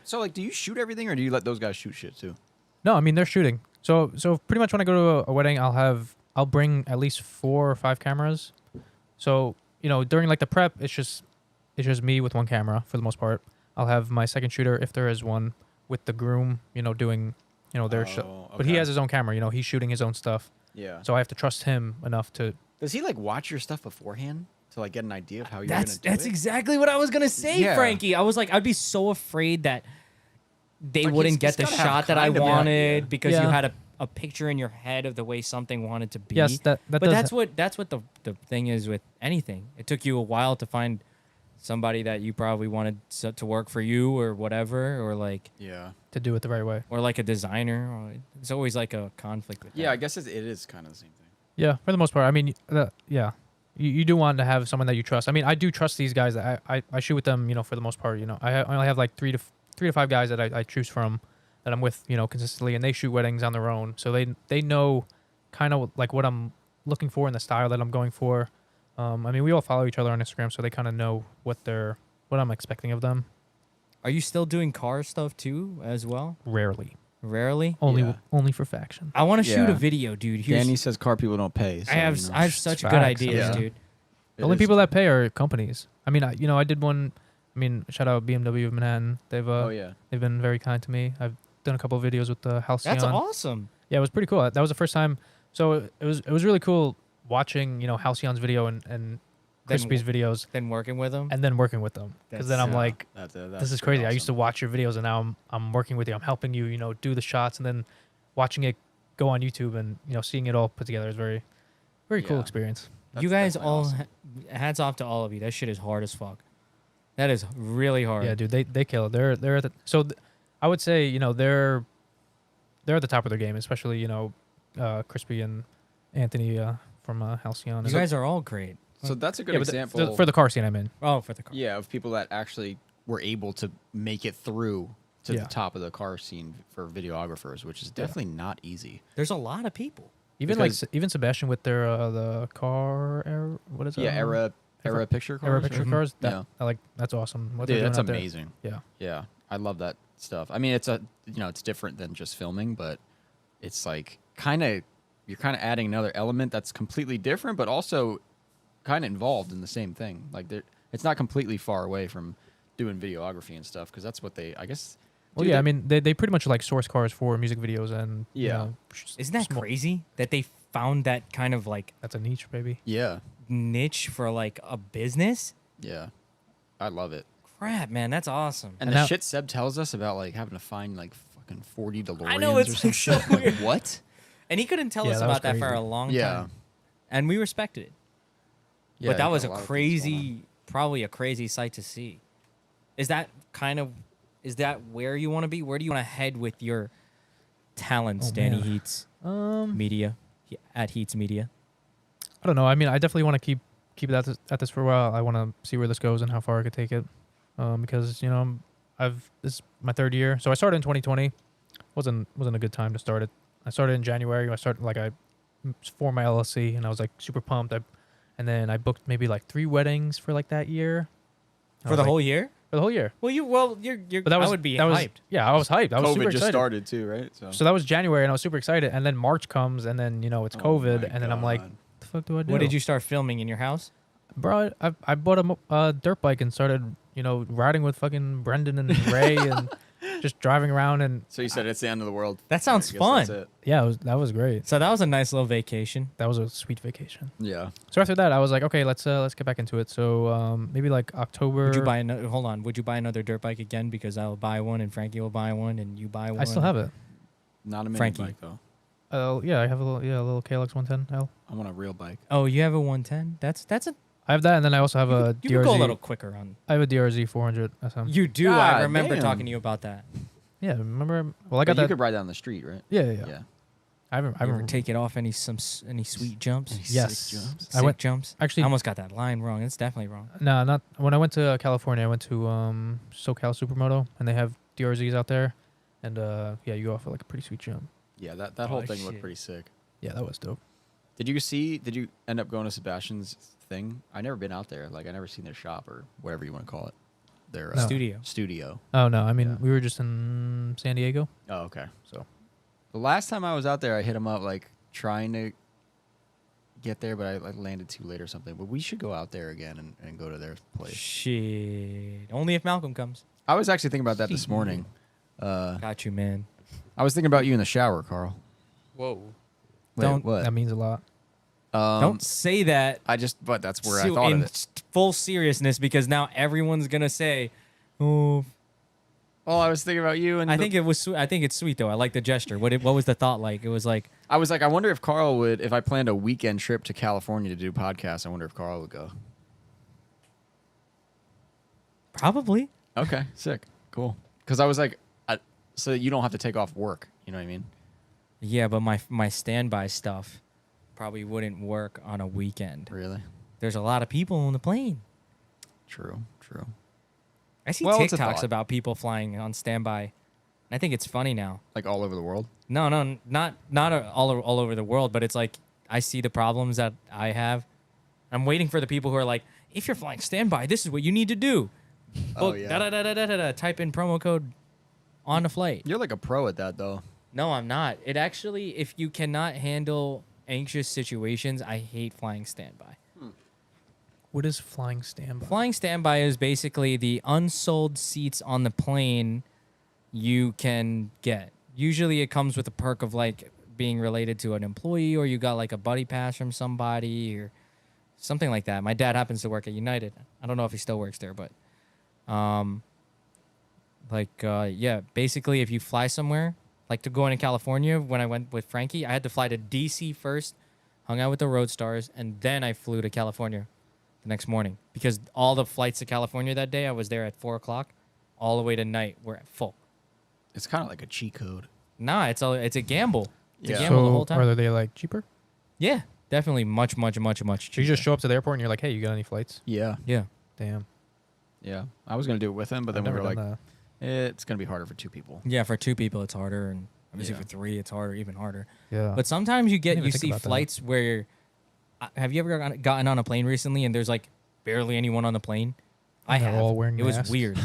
So like, do you shoot everything, or do you let those guys shoot shit too? No, I mean they're shooting. So pretty much when I go to a wedding, I'll bring at least 4 or 5 cameras. So during like the prep, it's just me with one camera for the most part. I'll have my second shooter if there is one with the groom, doing their show. But he okay. has his own camera. He's shooting his own stuff. Yeah. So I have to trust him enough to. Does he like watch your stuff beforehand to like get an idea of how you're That's gonna do it? exactly what I was gonna say, Yeah. Frankie. I was like, I'd be so afraid that they Like, wouldn't he's get the gotta have shot that I kind of an wanted idea. because you Yeah. had a picture in your head of the way something wanted to be. Yes, that but does that's what the thing is with anything. It took you a while to find somebody that you probably wanted to work for you or whatever, or like Yeah. to do it the right way. or like a designer. Or it's always like a conflict with Yeah, that. I guess it is kind of the same thing. Yeah, for the most part. I mean, yeah, you do want to have someone that you trust. I mean, I do trust these guys. I shoot with them. For the most part. I only have like 3 to 5 guys that I choose from that I'm with. Consistently, and they shoot weddings on their own, so they know kind of like what I'm looking for and the style that I'm going for. I mean, we all follow each other on Instagram, so they kind of know what I'm expecting of them. Are you still doing car stuff too as well? Rarely, Rarely. Yeah. only for faction. I want to shoot a Yeah. video, dude. Here's, Danny says car people don't pay. So, I have you know, I have it's such good facts, ideas, yeah. dude. The only people that pay are companies. I mean, I did one. I mean, shout out BMW of Manhattan. They've Oh yeah. they've been very kind to me. I've done a couple of videos with the Halcyon. That's awesome. Yeah, it was pretty cool. That was the first time. So it was really cool watching Halcyon's video and Then Crispy's videos Then working with them. and then working with them. Because then I'm Yeah. like, That's this is crazy. I used to watch your videos and now I'm working with you. I'm helping you, do the shots and then watching it go on YouTube and seeing it all put together is very, very cool Yeah. experience. You guys all hats off to all of you. That shit is hard as fuck. That is really hard. Yeah, dude, they kill it. They're at the, I would say they're at the top of their game, especially Crispy and Anthony from Halcyon. You guys are all great. So that's a good yeah, but example. for the car scene I'm in. Oh, for the car. Yeah, of people that actually were able to make it through to Yeah. the top of the car scene for videographers, which is definitely not easy. There's a lot of people. Even like Because- even Sebastian with their the car era, what is it? Yeah, era picture cars. Era picture right? cars. That, Yeah. I like that's awesome. What Dude, they're doing that's out there. amazing. Yeah. Yeah, I love that stuff. I mean, it's different than just filming, but it's like you're kind of adding another element that's completely different, but also kind of involved in the same thing. Like it's not completely far away from doing videography and stuff because that's what I guess. Well, dude, yeah, they- I mean they pretty much like source cars for music videos and you Yeah. know, Isn't that small- crazy that they found that kind of like That's a niche, baby. Yeah, niche for like a business? yeah, I love it. Crap, man, that's awesome. And And the now- shit Seb tells us about like having to find like fucking 40 DeLoreans know, or it's some so shit. weird. What? And he couldn't tell Yeah, us that was about that for crazy. a long Yeah. time. And we respected it. Yeah, but that you was got a lot of things going on. crazy, probably a crazy sight to see. Is that where you want to be? Where do you want to head with your talents, Oh, Danny man. Heatz Media, at Heatz Media? I don't know. I mean, I definitely want to keep it at this for a while. I want to see where this goes and how far I could take it. Because you know, this is my third year. So I started in 2020. wasn't a good time to start it. I started in January. I formed my LLC and I was like super pumped. And then I booked maybe like 3 weddings for like that year. I For was the like- whole year? For the whole year. Well, you're. But that was I would be that was, hyped. Yeah, I was hyped. I was super COVID just excited. started too, right? So that was January, and I was super excited. And then March comes, and then you know it's Oh COVID, my and then I'm like, God. "The fuck do I do?" What did you start filming in your house? bro? I bought a dirt bike and started riding with fucking Brendan and Ray and just driving around and So you said it's the end of the world. That sounds I guess fun. that's it. yeah, that was great. So that was a nice little vacation. That was a sweet vacation. Yeah. So after that, I was like, okay, let's get back into it. So maybe like October. Would you buy another? Hold on. Would you buy another dirt bike again? Because I'll buy one, and Frankie will buy one, and you buy one. I still have it. Not a mini Frankie. bike though. Yeah, I have a little KLX 110L. I want a real bike. Oh, you have a 110. That's a. I have that, and then I also have a You could go a DRZ. little quicker on. I have a DRZ 400 SM. You do. God I remember damn. talking to you about that. Yeah, remember? Well, I But got you that. could ride down the street, right? Yeah. Yeah. I haven't. I You ever remember. take it off any sweet jumps? Yes. Sick jumps. Sick I went- jumps. actually- I almost got that line wrong. It's definitely wrong. No, not when I went to California. I went to SoCal Supermoto, and they have DRZs out there, and yeah, you go off at like a pretty sweet jump. Yeah, that whole Oh, thing looked shit. pretty sick. Yeah, that was dope. Did you end up going to Sebastian's thing? I never been out there. Like I never seen their shop or whatever you want to call it. Their No. Studio. Oh no, I mean Yeah. we were just in San Diego, Oh, okay. so The last time I was out there, I hit him up like trying to get there, but I like, landed too late or something. But we should go out there again and go to their place. Shit. Only if Malcolm comes. I was actually thinking about that this morning. Got you, man. I was thinking about you in the shower, Carl. Whoa. Wait, Don't- what? that means a lot. Don't say that. But that's where I So thought in of it. full seriousness, because now everyone's gonna say, "Oh, Well, I was thinking about you, and I think it was. I think it's sweet though. I like the gesture. What was the thought like? It was like, I was like, I wonder if Carl would, if I planned a weekend trip to California to do podcasts. I wonder if Carl would go. probably. Okay, sick, cool. Because I was like, so you don't have to take off work. You know what I mean? Yeah, but my standby stuff probably wouldn't work on a weekend. Really? There's a lot of people on the plane. True. I see Well, it's a TikToks thought. about people flying on standby. And I think it's funny now. Like all over the world. No, not all over the world, but it's like I see the problems that I have. I'm waiting for the people who are like, if you're flying standby, this is what you need to do. Oh, Book yeah. da-da-da-da-da-da. Type in promo code on the flight. You're like a pro at that, though. No, I'm not. It actually, if you cannot handle anxious situations, I hate flying standby. What is flying standby? Flying standby is basically the unsold seats on the plane you can get. Usually it comes with a perk of like being related to an employee, or you got like a buddy pass from somebody or something like that. My dad happens to work at United. I don't know if he still works there, but yeah, basically if you fly somewhere, like to go into California, when I went with Frankie, I had to fly to DC first, hung out with the Roadstars, and then I flew to California the next morning, because all the flights to California that day, I was there at 4 o'clock, all the way to night, were at full. It's kind of like a cheat code. Nah, it's a gamble. It's Yeah. a gamble the whole So time. are they like cheaper? Yeah, definitely much So you just cheaper. show up to the airport and you're like, hey, you got any flights? Yeah. Yeah. Damn. I was gonna do it with him, but then I've we were never like, done that. it's gonna be harder for 2 people. Yeah, for 2 people it's harder, and Obviously, Yeah. for 3, it's harder, even harder. Yeah. But sometimes you even think see about that. flights where, have you ever gotten on a plane recently and there's like barely anyone on the plane? I And they're have. all wearing It was masks. weird.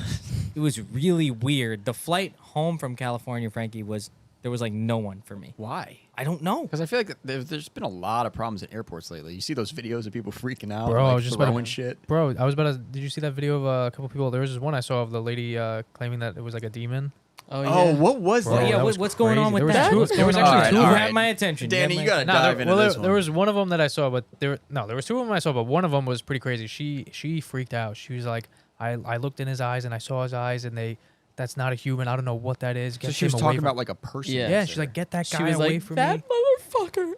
It was really weird. The flight home from California, Frankie, there was like no one for me. Why? I don't know. Because I feel like there's been a lot of problems at airports lately. You see those videos of people freaking out, Bro, I like was just about to- throwing shit. Bro, I was about to. Did you see that video of a couple people? There was this one I saw of the lady claiming that it was like a demon. Oh, yeah. Oh, what was Bro, Yeah, that? that was what's going on crazy. with There was that? two- What's there was going on? actually You two- have my attention. Danny, you gotta No, dive into this one. there was one of them that I saw, but there was two of them I saw, but one of them was pretty crazy. She freaked out. She was like, I looked in his eyes and I saw his eyes and that's not a human. I don't know what that is. So Get she was him away talking from-" about like a person. Yeah. Yeah, she's like, get that guy She was away like, from that me. motherfucker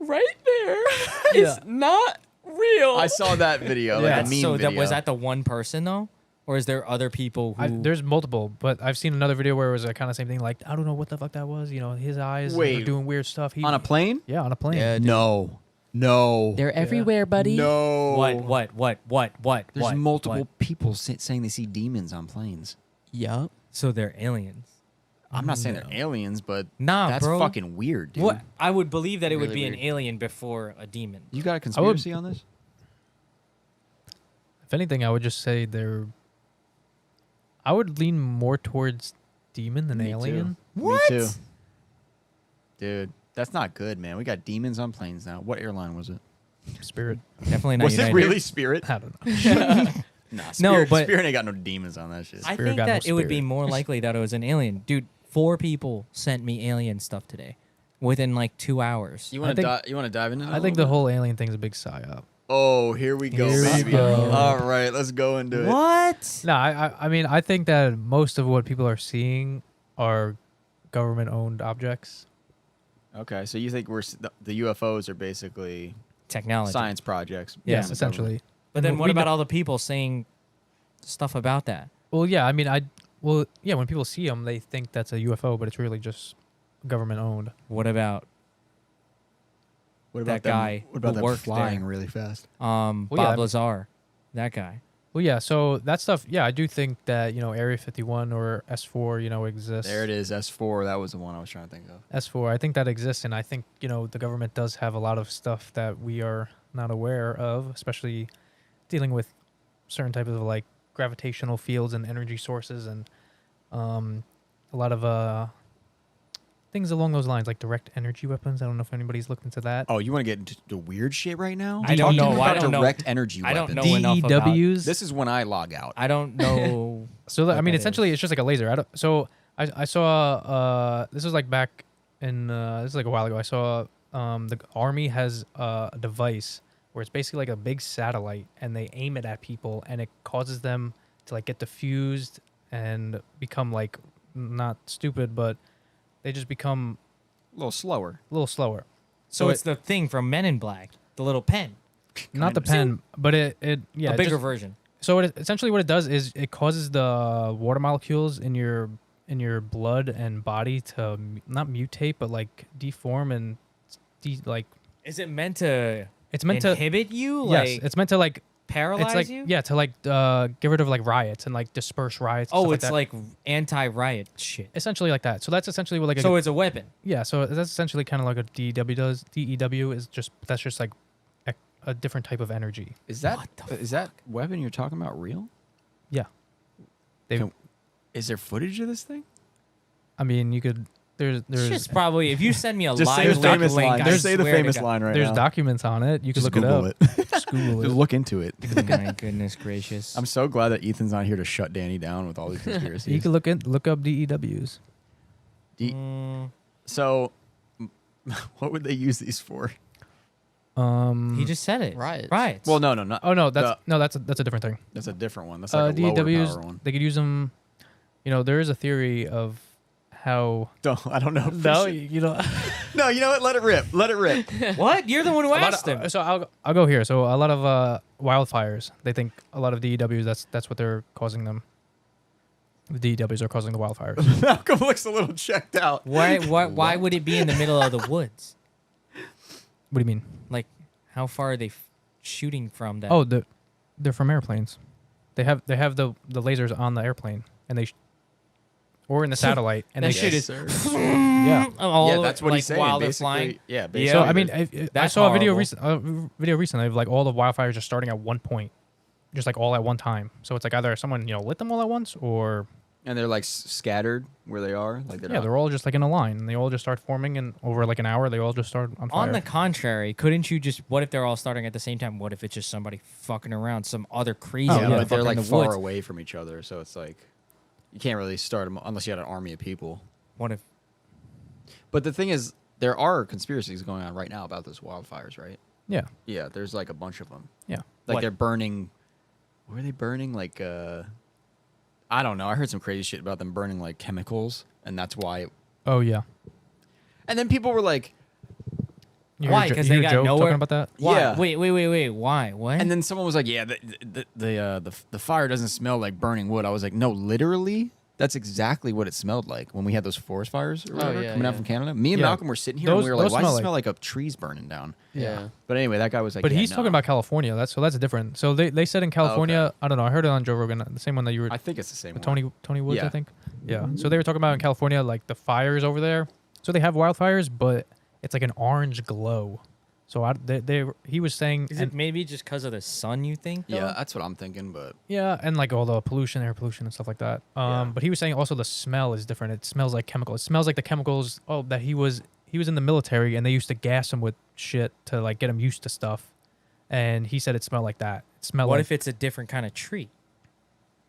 right there Yeah. is not real. I saw that video, Yeah. like a meme So video. was that the one person though, or is there other people who? There's multiple, but I've seen another video where it was a kind of same thing. Like, I don't know what the fuck that was. You know, his eyes were Wait. doing weird stuff. on a plane? Yeah, on a plane. Yeah, dude. No. They're everywhere, buddy. No. What? There's what, multiple what? people saying they see demons on planes. Yup. So they're aliens. I'm not saying they're aliens, but Nah, that's bro. fucking weird, dude. What? I would believe that it would Really be weird. an alien before a demon. You got a conspiracy on this? If anything, I would just say I would lean more towards demon than Me too. alien. What? Me too. Dude, that's not good, man. We got demons on planes now. What airline was it? Spirit. Definitely not Was United. it really Spirit? I don't know. Nah, No, Spirit, but- Spirit ain't got no demons on that shit. I Spirit think got no that it would be spirit. more likely that it was an alien. Dude, 4 people sent me alien stuff today within like 2 hours. you I want to think- you want to dive into that? I a think the little whole alien thing's a big psyop. bit? Oh, here we go, Here we baby. go. All right, let's go into it. What? No, I mean, I think that most of what people are seeing are government-owned objects. Okay, so you think the UFOs are basically Technology. science projects? Yeah, Yes, essentially. But then We what about know- all the people saying stuff about that? Well, yeah, I mean, when people see them, they think that's a UFO, but it's really just government-owned. What about What that them- guy What about who them worked flying there? really fast? Bob yeah. Lazar? That guy. Well, yeah, so that stuff, yeah, I do think that, Area 51 or S4, exists. There it is, S4. That was the one I was trying to think of. S4, I think that exists, and I think, the government does have a lot of stuff that we are not aware of, especially dealing with certain types of, like, gravitational fields and energy sources and a lot of things along those lines, like direct energy weapons. I don't know if anybody's looked into that. Oh, you want to get into the weird shit right now? I don't Talking know. I about don't know. direct energy I don't weapons. know enough about- DEWs. This is when I log out. I don't know. So what I mean, that essentially, is. it's just like a laser. I saw this was like back in this is like a while ago. I saw the army has a device where it's basically like a big satellite, and they aim it at people, and it causes them to like get diffused and become like not stupid, but they just become A little slower. a little slower. So it's the thing from Men in Black, the little pen, Not the pen, but it yeah, a it bigger just- version. So essentially what it does is it causes the water molecules in your blood and body to not mutate, but like deform and like Is it meant to it's meant to inhibit you? yes, Like it's meant to like paralyze it's like you? yeah to like get rid of like riots and like disperse riots. and Oh, stuff it's that. like anti-riot shit. essentially like that. So that's essentially what like So it's a weapon. yeah. So that's essentially kind of like a DEW does. DEW is just that's just like a different type of energy. Is that What the is that weapon you're talking about real? Yeah. They, Can- Is there footage of this thing? I mean, you could there's Shit's probably if you send me a Just say live the link, famous line. I Just say the swear to famous God. line right there's now. documents on it. You can Just look Google it up. Just Google Just it. look into it. My goodness gracious. I'm so glad that Ethan's not here to shut Danny down with all these You conspiracies. can look up DEWs. So, what would they use these for? He just said it. Riots. Riots. Well, no, not. Oh no, that's a different thing. That's a different one. That's like a lower DEWs power one. they could use them. There is a theory of how. I don't know. No, you know. No, you know what? Let it rip. Let it rip. What? You're the one who a lot asked of, him. so I'll go here. So a lot of wildfires. They think a lot of DEWs. That's what they're causing them. The DEWs are causing the wildfires. Malcolm looks a little checked out. Why would it be in the middle of the woods? What do you mean? Like, how far are they shooting from that? Oh, they're from airplanes. They have the lasers on the airplane, and or in the satellite, and That they shit is yeah. all Yeah, that's what like, he's saying. while they're Basically, flying. yeah, basically. So I mean, I That's saw a video horrible. recently of like all the wildfires just starting at one point, just like all at one time. So it's like either someone lit them all at once, or and they're like scattered where they are. Like they're yeah, not- they're all just like in a line, and they all just start forming, and over like an hour, they all just start on fire. On the contrary, couldn't you just? What if they're all starting at the same time? What if it's just somebody fucking around, some other crazy Oh, yeah, yeah. but they're motherfucker like in the far woods? away from each other, so it's like you can't really start them unless you had an army of people. What if? But the thing is, there are conspiracies going on right now about those wildfires, right? yeah, Yeah, there's like a bunch of them. yeah. Like What? they're burning. Were they burning like? I don't know. I heard some crazy shit about them burning like chemicals, and that's why. Oh yeah. And then people were like, You Why? hear Jo- 'Cause you they hear got Joe nowhere- talking about that. Why? Yeah. Wait. Why? What? and then someone was like, yeah, the fire doesn't smell like burning wood. I was like, no, literally. That's exactly what it smelled like when we had those forest fires or whatever yeah, coming out yeah. from Canada. Me and Yeah. Malcolm were sitting here and Those- we were like, those why does it smell smell like a tree's burning down? Yeah. But anyway, that guy was like, But yeah, he's no. talking about California. That's different. So they said in California, I don't know. I heard it on Joe Rogan, the same one that you were. I think it's the same with one. Tony Woods, Yeah. I think. Yeah. So they were talking about in California, like the fires over there. So they have wildfires, but it's like an orange glow. So he was saying, Is it maybe just because of the sun? You think? Yeah, though? that's what I'm thinking. But yeah, and like all the pollution, air pollution, and stuff like that. Yeah. But he was saying also the smell is different. It smells like chemicals. It smells like the chemicals. Oh, that he was in the military, and they used to gas him with shit to like get him used to stuff. And he said it smelled like that. It smelled What like if it's a different kind of tree?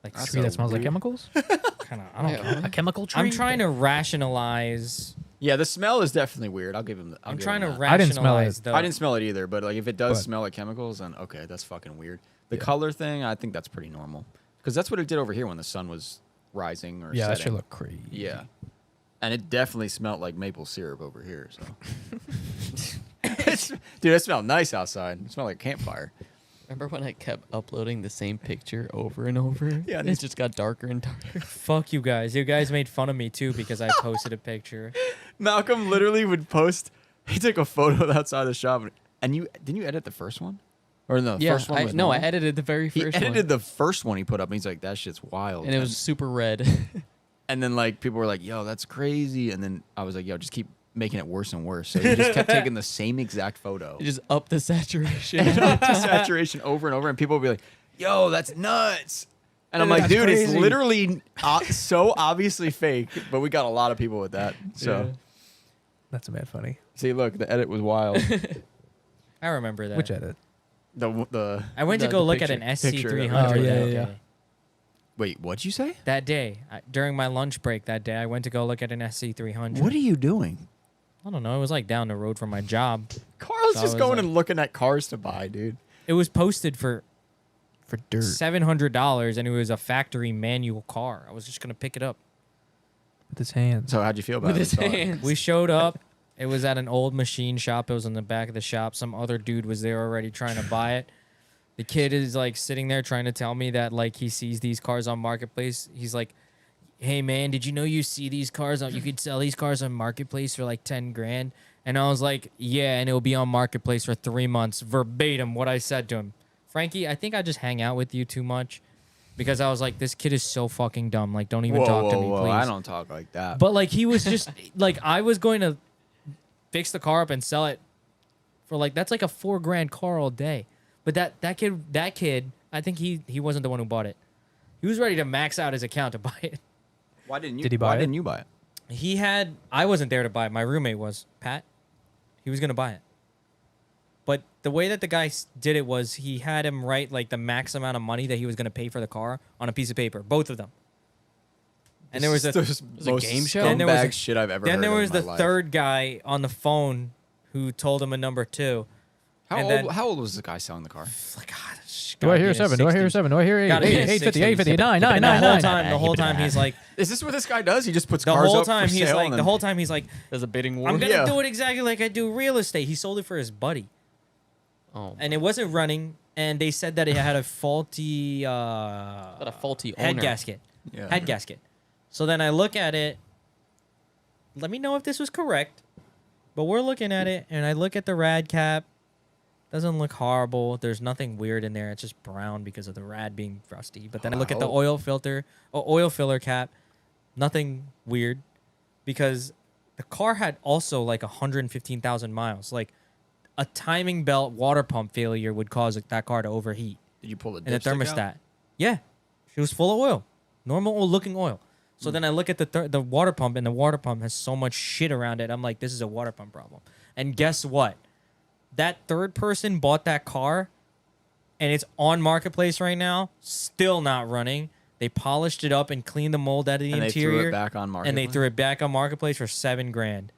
Like That's a tree that smells like weird. chemicals. kind of. I don't know. A chemical tree. I'm trying to rationalize. yeah, the smell is definitely weird. I'll give him. I'm trying to I didn't smell rationalize it. though. I didn't smell it either, but like if it does But- smell like chemicals, then okay, that's fucking weird. The Yeah. color thing, I think that's pretty normal because that's what it did over here when the sun was rising or Yeah, that setting. should look crazy. Yeah, and it definitely smelled like maple syrup over here. So, dude, it smelled nice outside. It smelled like campfire. Remember when I kept uploading the same picture over and over? Yeah, And it just got darker and darker. Fuck you guys. You guys made fun of me too because I posted a picture. Malcolm literally would post. He took a photo outside the shop, and didn't you edit the first one, or no? The Yeah, first one was I normal? edited the very He first edited one. the first one he put up, and he's like, "That shit's wild." And it was super red. and then like people were like, "Yo, that's crazy," and then I was like, "Yo, just keep making it worse and worse." So he just kept taking the same exact photo, You just up the saturation. to saturation over and over, and people would be like, "Yo, that's nuts." And I'm like, That's dude, it's crazy. literally so obviously fake, but we got a lot of people with that. So, That's mad funny. see, look, the edit was wild. I remember that. Which edit? the I went to The go look at picture- an picture that we SC300 took. Oh, yeah, that yeah, yeah. day. Wait, what'd you say? That day, during my lunch break that day, I went to go look at an SC300. What are you doing? I don't know. It was like down the road from my job. Carl's So I just was going like- and looking at cars to buy, dude. It was posted for For dirt. $700, and it was a factory manual car. I was just gonna pick it up. With his hands. So how'd you feel about With it? his when you saw it? hands. We showed up. It was at an old machine shop. It was in the back of the shop. Some other dude was there already trying to buy it. The kid is like sitting there trying to tell me that like he sees these cars on Marketplace. He's like, "Hey man, did you know you see these cars on? You could sell these cars on Marketplace for like 10 grand." And I was like, "Yeah, and it'll be on Marketplace for 3 months." Verbatim, what I said to him. Frankie, I think I just hang out with you too much, because I was like, this kid is so fucking dumb. Like, don't even talk to me, please. I don't talk like that. But like he was just like I was going to fix the car up and sell it for like that's like a $4 grand car all day. But that kid, I think he wasn't the one who bought it. He was ready to max out his account to buy it. why didn't you? Did he buy Why it? didn't you buy it? I wasn't there to buy it. My roommate was, Pat. He was gonna buy it. But the way that the guy did it was he had him write like the max amount of money that he was gonna pay for the car on a piece of paper, both of them. And there was a This is the a most game show? Then there was scumbag a- shit I've ever. then heard there of was in the my life. third guy on the phone who told him a number 2. How and old? then- how old was the guy selling the car? Like, God, this Do I gotta hear be in his 7? Do I hear 60s. 7? Do I hear 8? Gotta be in his 850, 60s. 850, 9, 9, And 9, the whole 9. time, the whole time he's like, Is this what this guy does? He just puts the cars whole up time for he's sale like, and the then- whole time he's like, There's a bidding war. I'm gonna Yeah. do it exactly like I do real estate. He sold it for his buddy, Oh, and it wasn't running. And they said that it had a faulty got a faulty head owner. gasket. Yeah. Head gasket. So then I look at it. Let me know if this was correct. But we're looking at it, and I look at the rad cap. Doesn't look horrible. There's nothing weird in there. It's just brown because of the rad being rusty. But then I look at the Oh. oil filler cap. Nothing weird, because the car had also like 115,000 miles. Like a timing belt water pump failure would cause that car to overheat. Did you pull the And the dipstick thermostat. out? Yeah, she was full of oil, normal oil looking oil. So then I look at the water pump, and the water pump has so much shit around it. I'm like, this is a water pump problem. And guess what? That third person bought that car, and it's on Marketplace right now, still not running. They polished it up and cleaned the mold out of the And interior. they threw it back on Marketplace? And they threw it back on Marketplace for $7,000.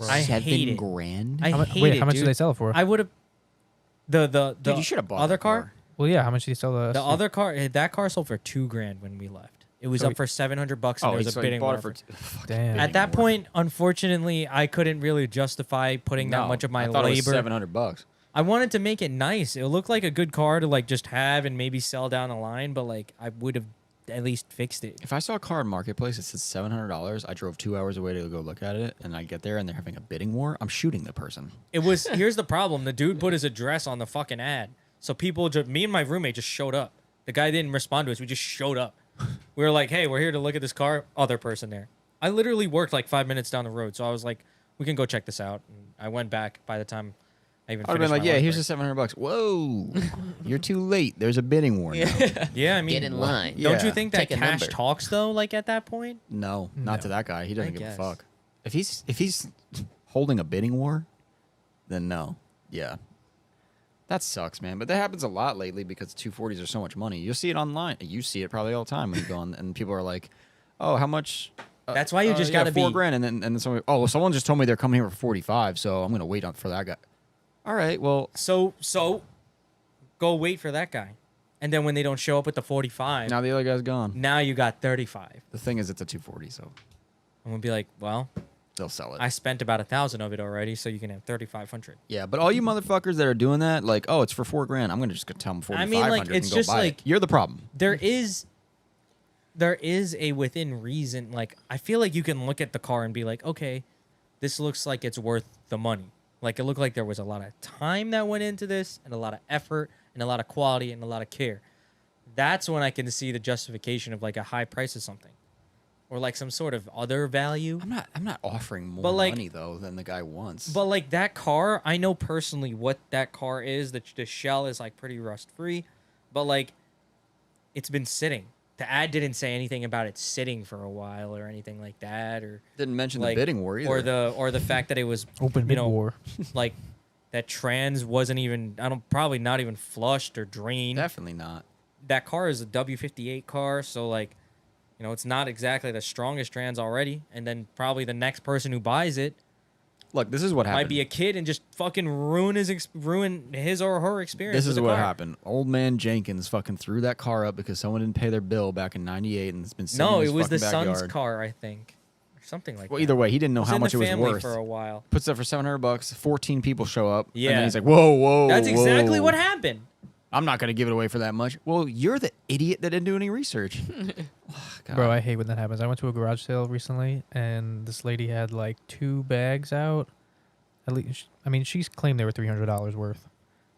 I hate it. $7,000? I How mu- hate wait, it, how much dude. did they sell it for? I would have. The Dude, you should have bought other that car. Well, yeah, how much did you sell the? The other car, that car sold for $2,000 when we left. It was So up for $700, and Oh, there was so a you bidding bought war. it for... Damn. At that bidding war. point, unfortunately, I couldn't really justify putting that No, much of my I thought labor. It was $700. I wanted to make it nice. It looked like a good car to like just have and maybe sell down the line, but like I would have at least fixed it. If I saw a car in Marketplace that said $700, I drove 2 hours away to go look at it, and I get there and they're having a bidding war, I'm shooting the person. It was here's the problem: the dude put his address on the fucking ad, so people just me and my roommate just showed up. The guy didn't respond to us. We just showed up. We were like, "Hey, we're here to look at this car." Other person there. I literally worked like 5 minutes down the road, so I was like, "We can go check this out." And I went back. By the time I even I'd have been finished like, my yeah, lunch here's break. the $700. Whoa, you're too late. There's a bidding war now. Yeah, I mean, Get in line. Yeah. don't you think that Take a cash number. talks though? Like at that point, No, not to that guy. He doesn't give guess. a fuck. If he's holding a bidding war, then no. Yeah. That sucks, man. But that happens a lot lately because 240s are so much money. You'll see it online. You see it probably all the time when you go on, and people are like, "Oh, how much?" That's why you just gotta be- $4,000, and then somebody, oh, well, someone just told me they're coming here for 45, so I'm gonna wait for that guy. All right, well, so go wait for that guy, and then when they don't show up with the 45, now the other guy's gone. now you got 35. The thing is, it's a 240, so I'm gonna be like, well, they'll sell it. I spent about 1,000 of it already, so you can have 3,500. Yeah, but all you motherfuckers that are doing that, like, oh, it's for $4,000. I'm gonna just go tell them 4,500 like, it's and go just buy like- it. You're the problem. There is a within reason. Like I feel like you can look at the car and be like, okay, this looks like it's worth the money. Like it looked like there was a lot of time that went into this, and a lot of effort, and a lot of quality, and a lot of care. That's when I can see the justification of like a high price of something, or like some sort of other value. I'm not offering more But, like- money though than the guy wants. But like that car, I know personally what that car is. The shell is like pretty rust free, but like it's been sitting. The ad didn't say anything about it sitting for a while or anything like that, or didn't mention like the bidding war either. or the fact that it was Open you bid know, war. like that trans wasn't even probably not even flushed or drained. Definitely not. That car is a W58 car, so like it's not exactly the strongest trans already, and then probably the next person who buys it Look, this is what happened. might be a kid and just fucking ruin his or her experience. This with is the what car. happened. Old man Jenkins fucking threw that car up because someone didn't pay their bill back in '98, and it's been sitting No, in it his was the fucking son's backyard. car, I think, or something like Well, that. either way, he didn't know It was how in much the it was family worth. for a while. Puts it for $700. 14 people show up. And Yeah. then he's like, whoa. That's exactly whoa. what happened. I'm not gonna give it away for that much. Well, you're the idiot that didn't do any research. God. Bro, I hate when that happens. I went to a garage sale recently, and this lady had like 2 bags out. At least, I mean, she's claimed they were $300 worth,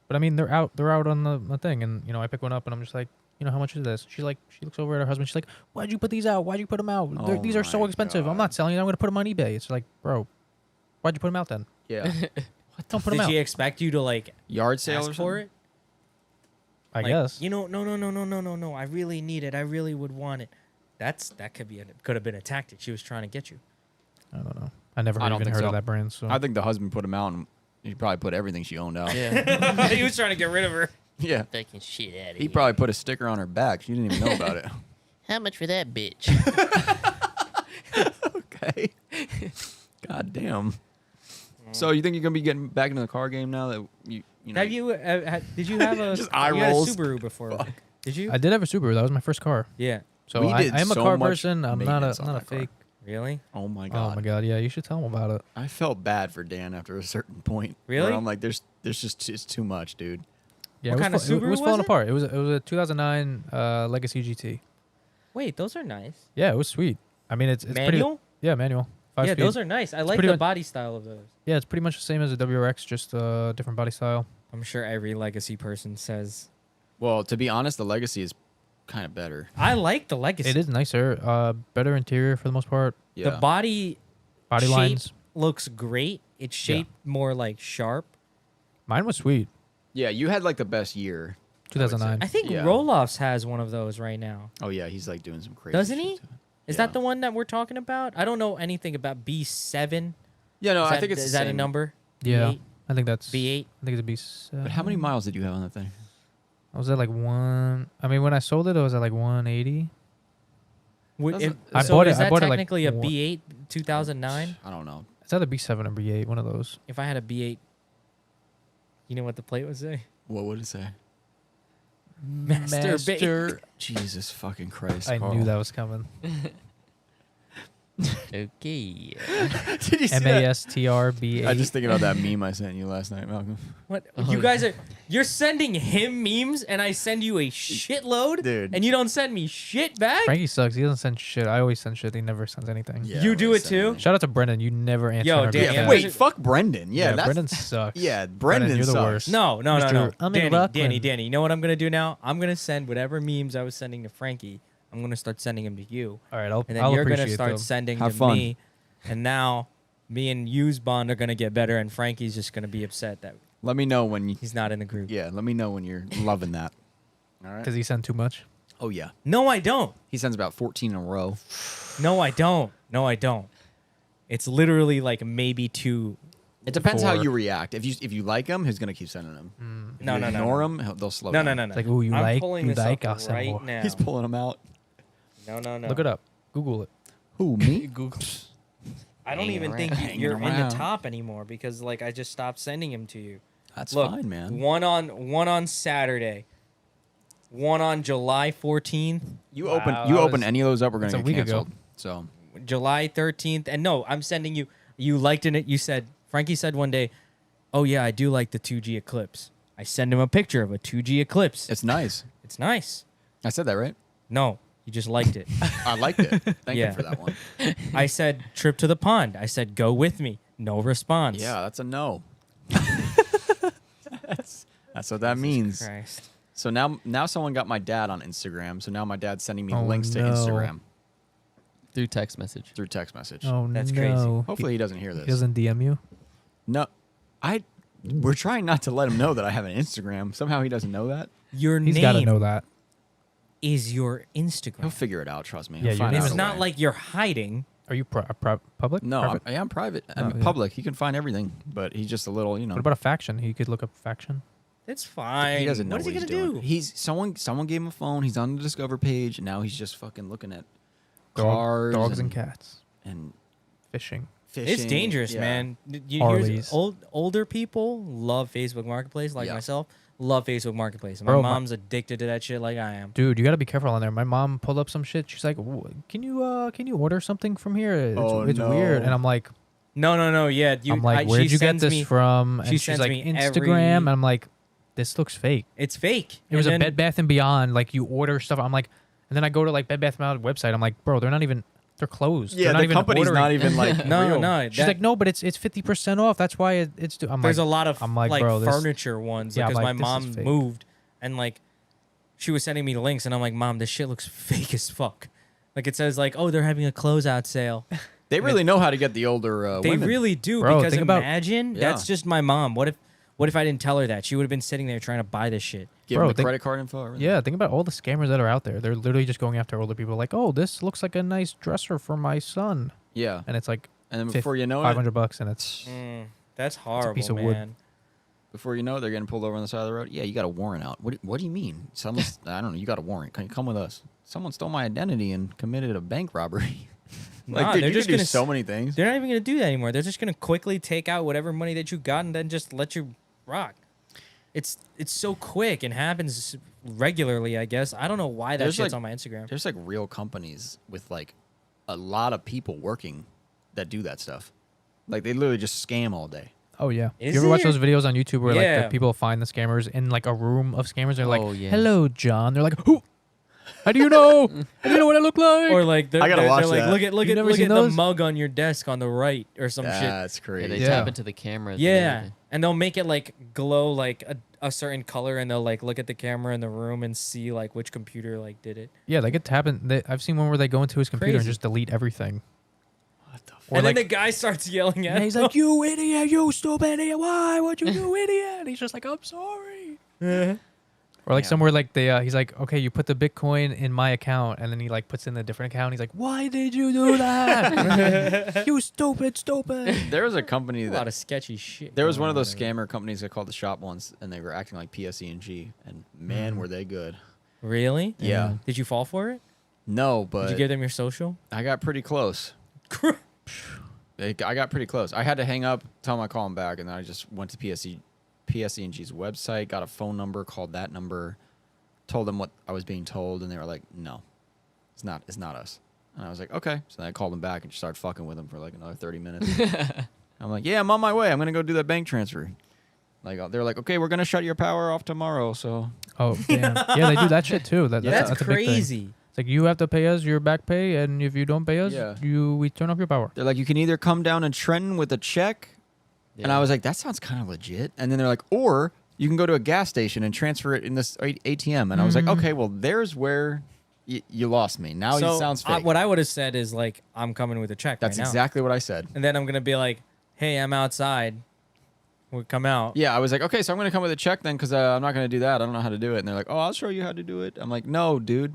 but I mean, they're out on the thing, and I pick one up, and I'm just like, how much is this? She looks over at her husband. She's like, why'd you put these out? Why'd you put them out? Oh These are so my expensive. I'm God. not selling it. I'm gonna put them on eBay. It's like, bro, why'd you put them out then? Yeah. Don't put them Did out. she expect you to like Yard sale ask or for something? it? I Like, guess. No. I really need it. I really would want it. That could have been a tactic. She was trying to get you. I don't know. I never I don't even think heard so. of that brand. So I think the husband put him out, and he probably put everything she owned out. Yeah. He was trying to get rid of her. Yeah. Taking shit out of He probably put a sticker on her back. She didn't even know about it. How much for that bitch? Okay. God damn. So you think you're gonna be getting back into the car game now that you know? Have you? Did you have a? Just eye you had a rolls. Subaru before? Fuck. Did you? I did have a Subaru. That was my first car. Yeah. So We I did am a so car much person. I'm not maintenance on a that car. fake. Really? Oh my Oh god. my god, yeah, you should tell him about it. I felt bad for Dan after a certain point. where Really? I'm like, there's just it's too much, dude. Yeah, What it was kind of it Subaru was was falling it? apart. It was a 2009 Legacy GT. Wait, those are nice. Yeah, it was sweet. I mean, it's Manual? pretty. Yeah, manual. 5 Yeah, speed. those are nice. I like pretty the much- body style of those. Yeah, it's pretty much the same as a WRX, just a different body style. I'm sure every legacy person says. Well, to be honest, the Legacy is kind of better. I like the Legacy. It is nicer. Better interior for the most part. Yeah. The body Body shape lines. looks great. It's shaped more like sharp. Mine was sweet. Yeah, you had like the best year. 2009. I think Yeah. Roloffs has one of those right now. Oh yeah, he's like doing some crazy. Doesn't shit he? to it. Is Yeah. that the one that we're talking about? I don't know anything about B7. Yeah, no, Is I that- think it's is the that a same. number? Yeah. B8? I think that's B8? I think it's a B7. But how many miles did you have on that thing? I was at like one. I mean, when I sold it, I was at like 180. Doesn't- I So bought it- is I that bought it, like, technically a one- B8 2009? I don't know. It's either B7 or B8, one of those. If I had a B8, you know what the plate would say? What would it say? Master. Jesus fucking Christ! I Carl. knew that was coming. Okay. Did you see that? MASTRBA. I was just thinking about that meme I sent you last night, Malcolm. What? Oh, You guys you're sending him memes and I send you a shitload? Dude. And you don't send me shit back? Frankie sucks. He doesn't send shit. I always send shit. He never sends anything. Yeah, You do what it is too? that? Shout out to Brendan. You never answer. Yo, our Danny, group Yeah, I'm chat. wait, fuck Brendan. Yeah, that's Brendan sucks. yeah, Brendan you're the sucks. worst. No. Mr. I'm in Rockland. Danny. You know what I'm going to do now? I'm going to send whatever memes I was sending to Frankie. I'm going to start sending them to you. All right, And then I'll you're going to appreciate start them. sending Have to fun. me. And now me and You's bond are going to get better and Frankie's just going to be upset that Let me know when you. he's not in the group. Yeah, let me know when you're loving that. All right. Does he send too much? Oh yeah, No, I don't. he sends about 14 in a row. No, I don't. It's literally like maybe 2. It depends how 4. you react. If you like him, he's gonna keep sending them. If No, you no, no, ignore no. him, they'll slow No. down. It's like, ooh, you I'm like, pulling you this like, up I'll send right more. now. He's pulling them out. No. Look it up. Google it. Who, me? Google. I don't Hanging even around. think Hanging you're in around. the top anymore because like I just stopped sending him to you. That's Look, fine, man. one on Saturday, one on July 14th, You Wow, open that was- any of those up, we're gonna that's a get week ago. canceled. So July 13th, and no, I'm sending you. You liked it. You said Frankie said one day, "Oh yeah, I do like the 2G eclipse." I send him a picture of a 2G eclipse. it's nice. It's nice. I said that right. No, you just liked it. I liked it. Thank Yeah. you for that one. I said trip to the pond. I said go with me. No response. Yeah, that's a no. That's what that means. Christ. So now someone got my dad on Instagram. So now my dad's sending me Oh, links to no. Instagram Through text message. through text message. Oh That's no. crazy. Hopefully he doesn't hear He this. doesn't DM you. No, we're trying not to let him know that I have an Instagram. Somehow he doesn't know that. Your He's got to name know that. is your He'll Instagram. figure it out. Trust me. Yeah, He'll your find name out It's a not way. like you're hiding. Are you public? No, Private? I'm private. I'm Oh, yeah. public. He can find everything, but he's just a little, What about a faction? He could look up faction. It's fine. He doesn't know What is he he's gonna doing. do? He's someone gave him a phone. He's on the Discover page, and now he's just fucking looking at Dog- cars, dogs and cats. and Fishing. fishing. It's dangerous, Yeah. man. Harleys. Older people love Facebook Marketplace, like Yeah. myself. Love Facebook Marketplace. My Bro, my- mom's addicted to that shit, like I am. Dude, you gotta be careful on there. My mom pulled up some shit. She's like, Can you order something from here? It's, Oh, it's no. weird." And I'm like, No. Yeah, I'm like, "Where'd you get this from?" And she she's sends like, me "Instagram." every- And I'm like, "This looks fake." It's fake. It was And a then- Bed Bath and Beyond. Like you order stuff. I'm like, and then I go to like Bed Bath and Beyond website. I'm like, bro, they're not even. They're closed. Yeah, they're not the even company's ordering. not even like No, real. no. She's like, no, but it's 50% off. That's why it's. I'm There's like, a lot of I'm like, like bro, this- furniture ones Yeah, I'm because like, my this is mom fake. moved and like she was sending me links and I'm like, Mom, this shit looks fake as fuck. Like it says like, oh, they're having a closeout sale. They really know how to get the older They women. really do Bro, because think about- imagine Yeah. that's just my mom. What if I didn't tell her that? She would have been sitting there trying to buy this shit. give Bro, them the think- credit card info. Everything. Yeah, think about all the scammers that are out there. They're literally just going after older people. Like, oh, this looks like a nice dresser for my son, Yeah. and it's like And then before you know it, $500, and it's That's horrible, piece of man. wood. before you know it, they're getting pulled over on the side of the road. Yeah, you got a warrant out. What do you mean? Someone's I don't know. You got a warrant. Can you come with us? Someone stole my identity and committed a bank robbery. Nah, dude, they're you just can do gonna so many things. They're not even gonna do that anymore. They're just gonna quickly take out whatever money that you got and then just let you rock. It's so quick and happens regularly. I guess I don't know why that There's, shit's like- on my Instagram. There's like real companies with like a lot of people working that do that stuff. Like they literally just scam all day. oh yeah. Is You ever watch there? those videos on YouTube where like Yeah. the people find the scammers in like a room of scammers? They're like, Oh, yeah. "Hello, John." They're like, "Who? How do you know? How do you know what I look like?" Or like they're, I gotta they're, watch they're like, that. look You've at never look seen at the those? mug on your desk on the right or some shit. That's Yeah, crazy. they Yeah. tap into the cameras. and Yeah, everything. and they'll make it like glow like a a certain color and they'll like look at the camera in the room and see like which computer like did it. Yeah, they get tapping. I've seen one where they go into his computer and Crazy. just delete everything. What the fuck? Or And like, then the guy starts yelling at and he's him. like, "You idiot! You stupid idiot! Why would you do idiot?" And he's just like, "I'm sorry." Or like Yeah. somewhere like he's like, "Okay, you put the Bitcoin in my account," and then he like puts in a different account. He's like, "Why did you do that? You stupid." There was a company a lot that of sketchy shit. there was one of going those on there. scammer companies that called the shop once, and they were acting like PSE&G, and man, were they good. Really? Yeah. Did you fall for it? No, Did but you give them your social? I got pretty close. I got pretty close. I had to hang up, tell them I call them back, and then I just went to PSE&G's website, got a phone number, called that number, told them what I was being told, and they were like, "No, it's not us." And I was like, "Okay." So then I called them back and just started fucking with them for like another 30 minutes. I'm like, "Yeah, I'm on my way. I'm gonna go do that bank transfer." Like they're like, "Okay, we're gonna shut your power off tomorrow." So Oh damn! Yeah, they do that shit too. Yeah. That's a big thing. crazy. It's like you have to pay us your back pay, and if you don't pay us, Yeah. we turn off your power. they're like, "You can either come down in Trenton with a check," and I was like, "That sounds kind of legit." And then they're like, "Or you can go to a gas station and transfer it in this ATM." And I was like, "Okay, well, there's where you lost me. Now So it sounds fake." what I would have said is like, I'm coming with a check That's right now. exactly what I said. And then I'm gonna be like, hey, I'm outside. We'll come out. Yeah, I was like, "Okay, so I'm going to come with a check then because I'm not going to do that. I don't know how to do it." And they're like, "Oh, I'll show you how to do it." I'm like, "No, dude.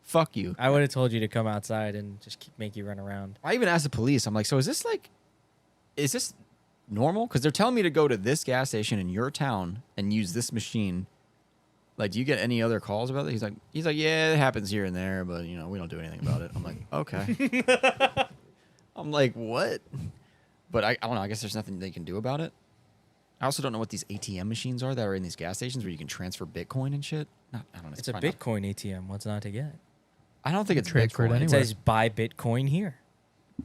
Fuck you." I would have told you to come outside and just make you run around. I even asked the police. I'm like, "So is this normal? Because they're telling me to go to this gas station in your town and use this machine. Like, do you get any other calls about it?" He's like, "Yeah, it happens here and there, but we don't do anything about it." I'm like, "Okay." I'm like, "What?" But I don't know. I guess there's nothing they can do about it. I also don't know what these ATM machines are that are in these gas stations where you can transfer Bitcoin and shit. I don't know. It's a probably not- Bitcoin ATM. What's not to get? I don't think it's Transfer it Bitcoin. It anywhere. says buy Bitcoin here.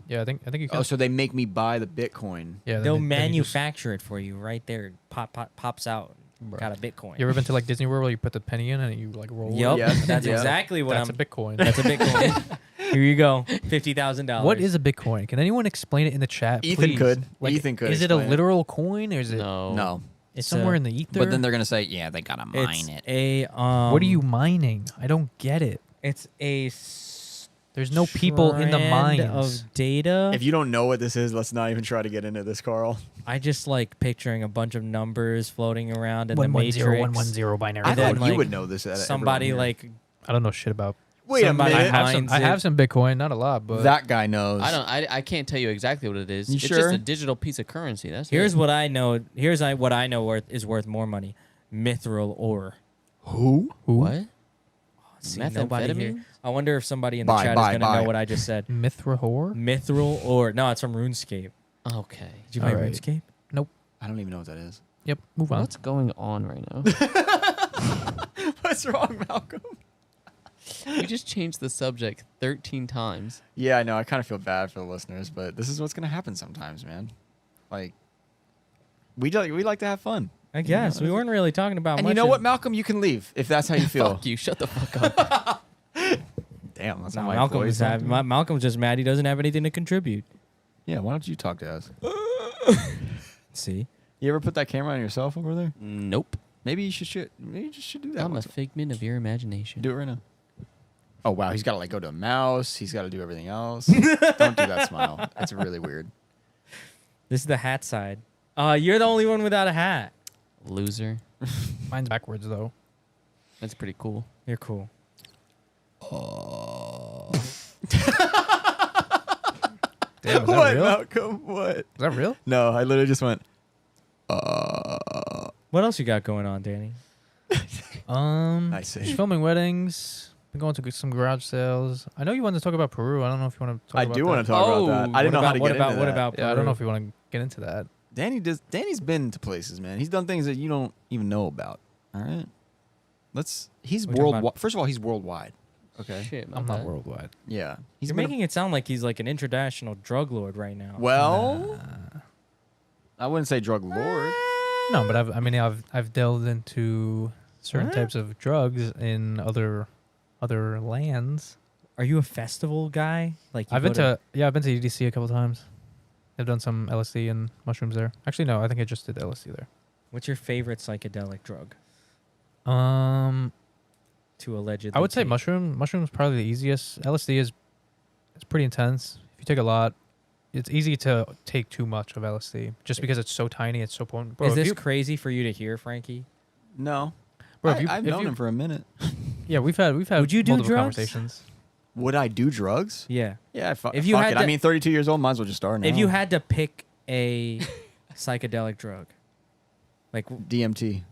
Yeah, I think you can. Oh, so they make me buy the Bitcoin. yeah, They'll then you just- manufacture it for you right there. Pops out. Bro. Got a Bitcoin. You ever been to like Disney World where you put the penny in and you like roll Yup, it? Yeah. that's Yeah. exactly what That's I'm. a Bitcoin. That's a Bitcoin. Here you go, $50,000. What is a Bitcoin? Can anyone explain it in the chat? Ethan please? could. Like, Ethan could Is it a explain it. literal coin or is it No. No. It's somewhere a- in the ether? But then they're going to say, "Yeah, they got to It's mine it." a what are you mining? I don't get it. It's a. There's no people in the strand mines. of data. If you don't know what this is, let's not even try to get into this, Carl. I just like picturing a bunch of numbers floating around in the 110 matrix. 110 binary. I And then, thought like, you would know this. Somebody like I don't know shit about. Wait a somebody minute. mines I it. have some Bitcoin, not a lot, but That guy knows. I can't tell you exactly what it is. You It's sure? just a digital piece of currency. That's Here's it. what I know. What I know is worth more money. Mithril ore. Who? What? See, nobody here. Methamphetamine? I wonder if somebody in the Buy, chat buy, is gonna buy. know what I just said. Mithrahor? Mithril ore. No, it's from RuneScape. Okay. Did you play Alright. RuneScape? I don't even know what that is. Yep, move on. What's going on right now? What's wrong, Malcolm? We just changed the subject 13 times. Yeah, I know. I kind of feel bad for the listeners, but this is what's going to happen sometimes, man. Like, we like to have fun. I guess we weren't really talking about. And much you know of- what, Malcolm? You can leave if that's how you feel. Fuck you. Shut the fuck up. Damn, that's No, not my Malcolm voice. is Malcolm's just mad he doesn't have anything to contribute. Yeah, why don't you talk to us? See, You ever put that camera on yourself over there? Nope. Maybe you should. Maybe you just should do that. I'm a once. figment of your imagination. Do it right now. Oh wow, he's got to like go to a mouse. He's got to do everything else. Don't do that smile. That's really weird. this is the hat side. You're the only one without a hat. Loser. Mine's backwards though. That's pretty cool. You're cool. Damn, is that What, real? Malcolm? What? Is that real? No, I literally just went. What else you got going on, Danny? Nice save. Just filming weddings. Been going to some garage sales. I know you wanted to talk about Peru. I don't know if you want to talk I about do that. want to talk about that. I didn't know how to get into that. What about? Yeah, I don't know if Peru? you want to get into that. Danny's been to places, man. He's done things that you don't even know about. All right. He's We're talking worldwide. about- First of all, he's worldwide. Okay. Shit, I'm not worldwide. Yeah. He's You're been making it sound like he's like an international drug lord right now. well. I wouldn't say drug lord. No, but I've delved into certain What? types of drugs in other lands. Are you a festival guy? Like you I've been go I've been to EDC a couple times. I've done some LSD and mushrooms there. Actually, no, I think I just did LSD there. What's your favorite psychedelic drug? To allegedly. I would say take? Mushroom's probably the easiest. LSD is it's pretty intense. If you take a lot, it's easy to take too much of LSD just because it's so tiny. It's so potent. Bro, Is if this you, crazy for you to hear, Frankie? No. bro, if you, I've if known you- him for a minute. Yeah, we've had Would you do multiple drugs? conversations. Would I do drugs? Yeah. Yeah, If you fuck had it. to- I mean, 32 years old, might as well just start now. If you had to pick a psychedelic drug, like, DMT.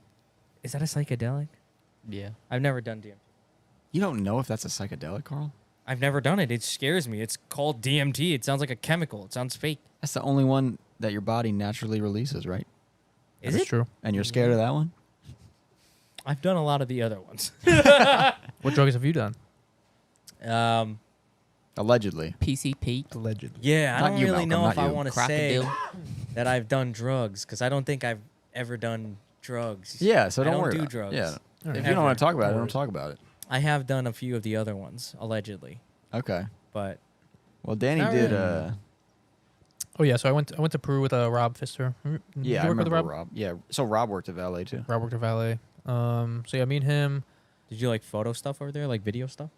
is that a psychedelic? Yeah. I've never done DMT. You don't know if that's a psychedelic, Carl? I've never done it. It scares me. It's called DMT. It sounds like a chemical. It sounds fake. That's the only one that your body naturally releases, right? Is That's it? true. And you're scared of that one? I've done a lot of the other ones. What drugs have you done? Allegedly. PCP. Allegedly. Yeah, I Not don't you, really Malcolm, know not if I you. want to say Crocodile. that I've done drugs because I don't think I've ever done drugs. Yeah, so I don't don't worry do about it. drugs. Yeah. Alright. If you Ever. don't want to talk about it, No don't worries. talk about it. I have done a few of the other ones, allegedly. Okay. But Well, Danny Not did. really. Oh yeah, so I went to Peru with Rob Pfister. Did Yeah, I you work with remember Rob. Yeah, so Rob worked at Valet too. Rob worked at Valet. So yeah, me and him. did you like photo stuff over there, like video stuff?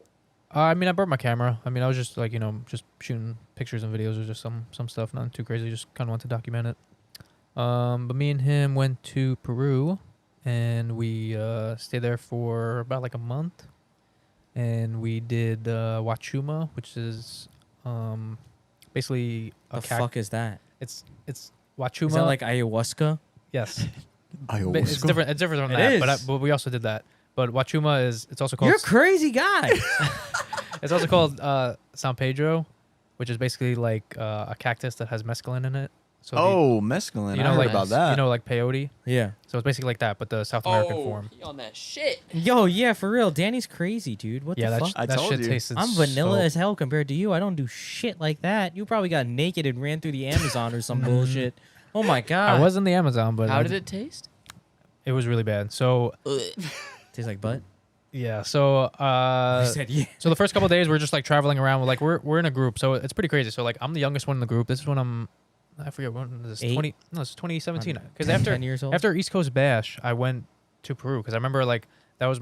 I mean, I brought my camera. I mean, I was just like, just shooting pictures and videos or just some stuff, nothing too crazy. Just kind of want to document it. But me and him went to Peru, and we stayed there for about like a month, and we did Wachuma, which is basically a The fuck is that? It's Wachuma. Is that like ayahuasca? yes, Ayahuasca. But it's different. It's different from It that. is. But we also did that. But Wachuma it's also called You're a crazy guy. it's also called San Pedro, which is basically like a cactus that has mescaline in it. So Oh, mescaline. you I know, heard like about that. like peyote. yeah. So it's basically like that, but the South American form. he on that shit. Yo, yeah, for real. Danny's crazy, dude. What Yeah, the that, fuck? sh- I that told shit you. tasted. I'm vanilla so- as hell compared to you. I don't do shit like that. You probably got naked and ran through the Amazon or some bullshit. Oh my god. I was in the Amazon, but How did it taste? It was really bad. So Tastes like butt. yeah, so I said yeah. so the first couple of days we're just like traveling around. We're in a group, so it's pretty crazy. So like I'm the youngest one in the group. This is when I forget when this is 8? it's 2017. Because 10 after 10 years old. after East Coast Bash, I went to Peru because I remember like that was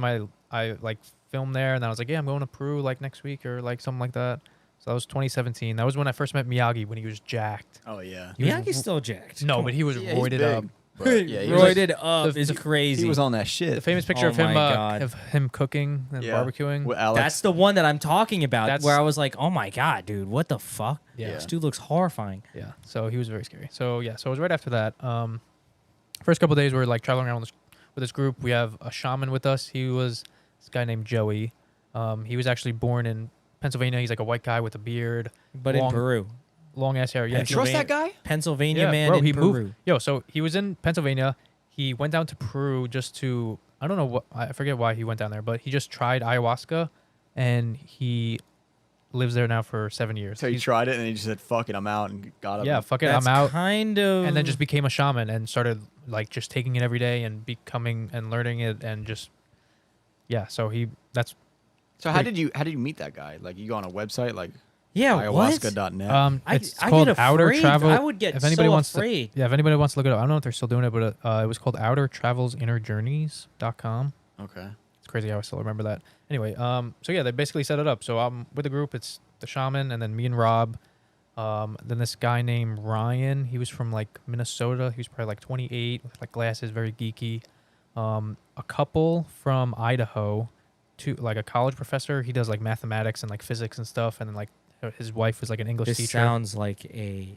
I like filmed there, and I was like, yeah, I'm going to Peru like next week or like something like that. So that was 2017. That was when I first met Miyagi when he was jacked. Oh yeah. He was- Miyagi's still jacked. No, Come but he was Yeah, he's roided big. up. But, yeah, he was, roided up the- is the- crazy. he was on that The shit. famous picture Oh of him my God. of him cooking and Yeah. barbecuing. With Alex. That's the one that I'm talking about. That's- Where I was like, oh my god, dude, what the fuck? Yeah. This dude looks horrifying. Yeah. So he was very scary. So yeah. So it was right after that. First couple of days we were like traveling around with this group. We have a shaman with us. He was this guy named Joey. He was actually born in Pennsylvania. He's like a white guy with a beard, But Long- in Peru, long ass hair. Yeah. And he- Trust that guy? Pennsylvania yeah, man bro, in he Peru. moved. Yo, so he was in Pennsylvania. He went down to Peru just to I don't know what I forget why he went down there, but he just tried ayahuasca, and he lives there now for 7 years. So he He's- tried it and he just said, "Fuck it, I'm out," and got up. yeah, fuck it, That's I'm out. kind of. And then just became a shaman and started like just taking it every day and becoming and learning it and just yeah. So that's So how did you meet that guy? Like you go on a website like yeah. What? ayahuasca.net. it's I called get Outer afraid. Travel. I would get if anybody so wants afraid. To, yeah, if anybody wants to look it up, I don't know if they're still doing it, but it was called outertravelsinnerjourneys.com. Okay. It's crazy how I still remember that. Anyway, so yeah, they basically set it up. So I'm with the group. It's the shaman, and then me and Rob. Then this guy named Ryan. He was from like Minnesota. He was probably like 28 with like glasses, very geeky. A couple from Idaho, like a college professor. He does like mathematics and like physics and stuff. And then like his wife was like an English This teacher. sounds like a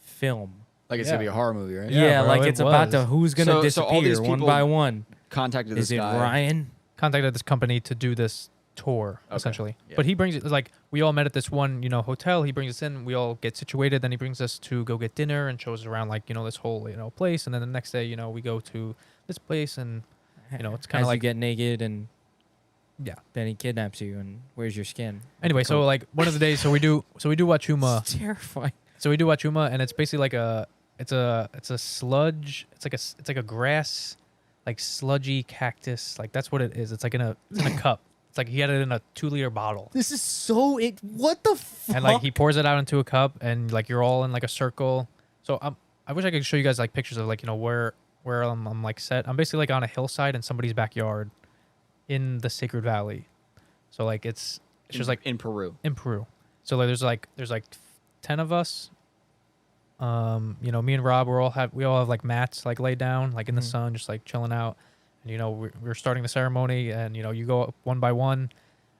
film. Like it's Yeah. gonna be a horror movie, right? Yeah, Yeah, bro, like it it's about was. to who's gonna So disappear all these one people by one. Contacted this Is it guy. Ryan? Contacted this company to do this tour Okay. essentially. Yeah. But he brings it like we all met at this one, hotel. He brings us in, we all get situated, then he brings us to go get dinner and shows us around like, this whole, place, and then the next day, we go to this place and it's kind As of like you get naked and yeah. then he kidnaps you and where's your skin? Anyway, so like one of the days, so we do Wachuma. It's terrifying. So we do Wachuma, and it's basically like it's a sludge. It's like a grass, like sludgy cactus. Like that's what it is. It's like in a cup. It's like he had it in a 2-liter bottle. This is so what the fuck? And like he pours it out into a cup, and like you're all in like a circle. So I wish I could show you guys like pictures of like where I'm like set. I'm basically like on a hillside in somebody's backyard, in the Sacred Valley. So like it's just like in Peru. in Peru. So like there's like 10 of us. You know, me and Rob, we all have like mats like laid down like in the sun, just like chilling out. And you know, we're starting the ceremony, and you know, you go up one by one,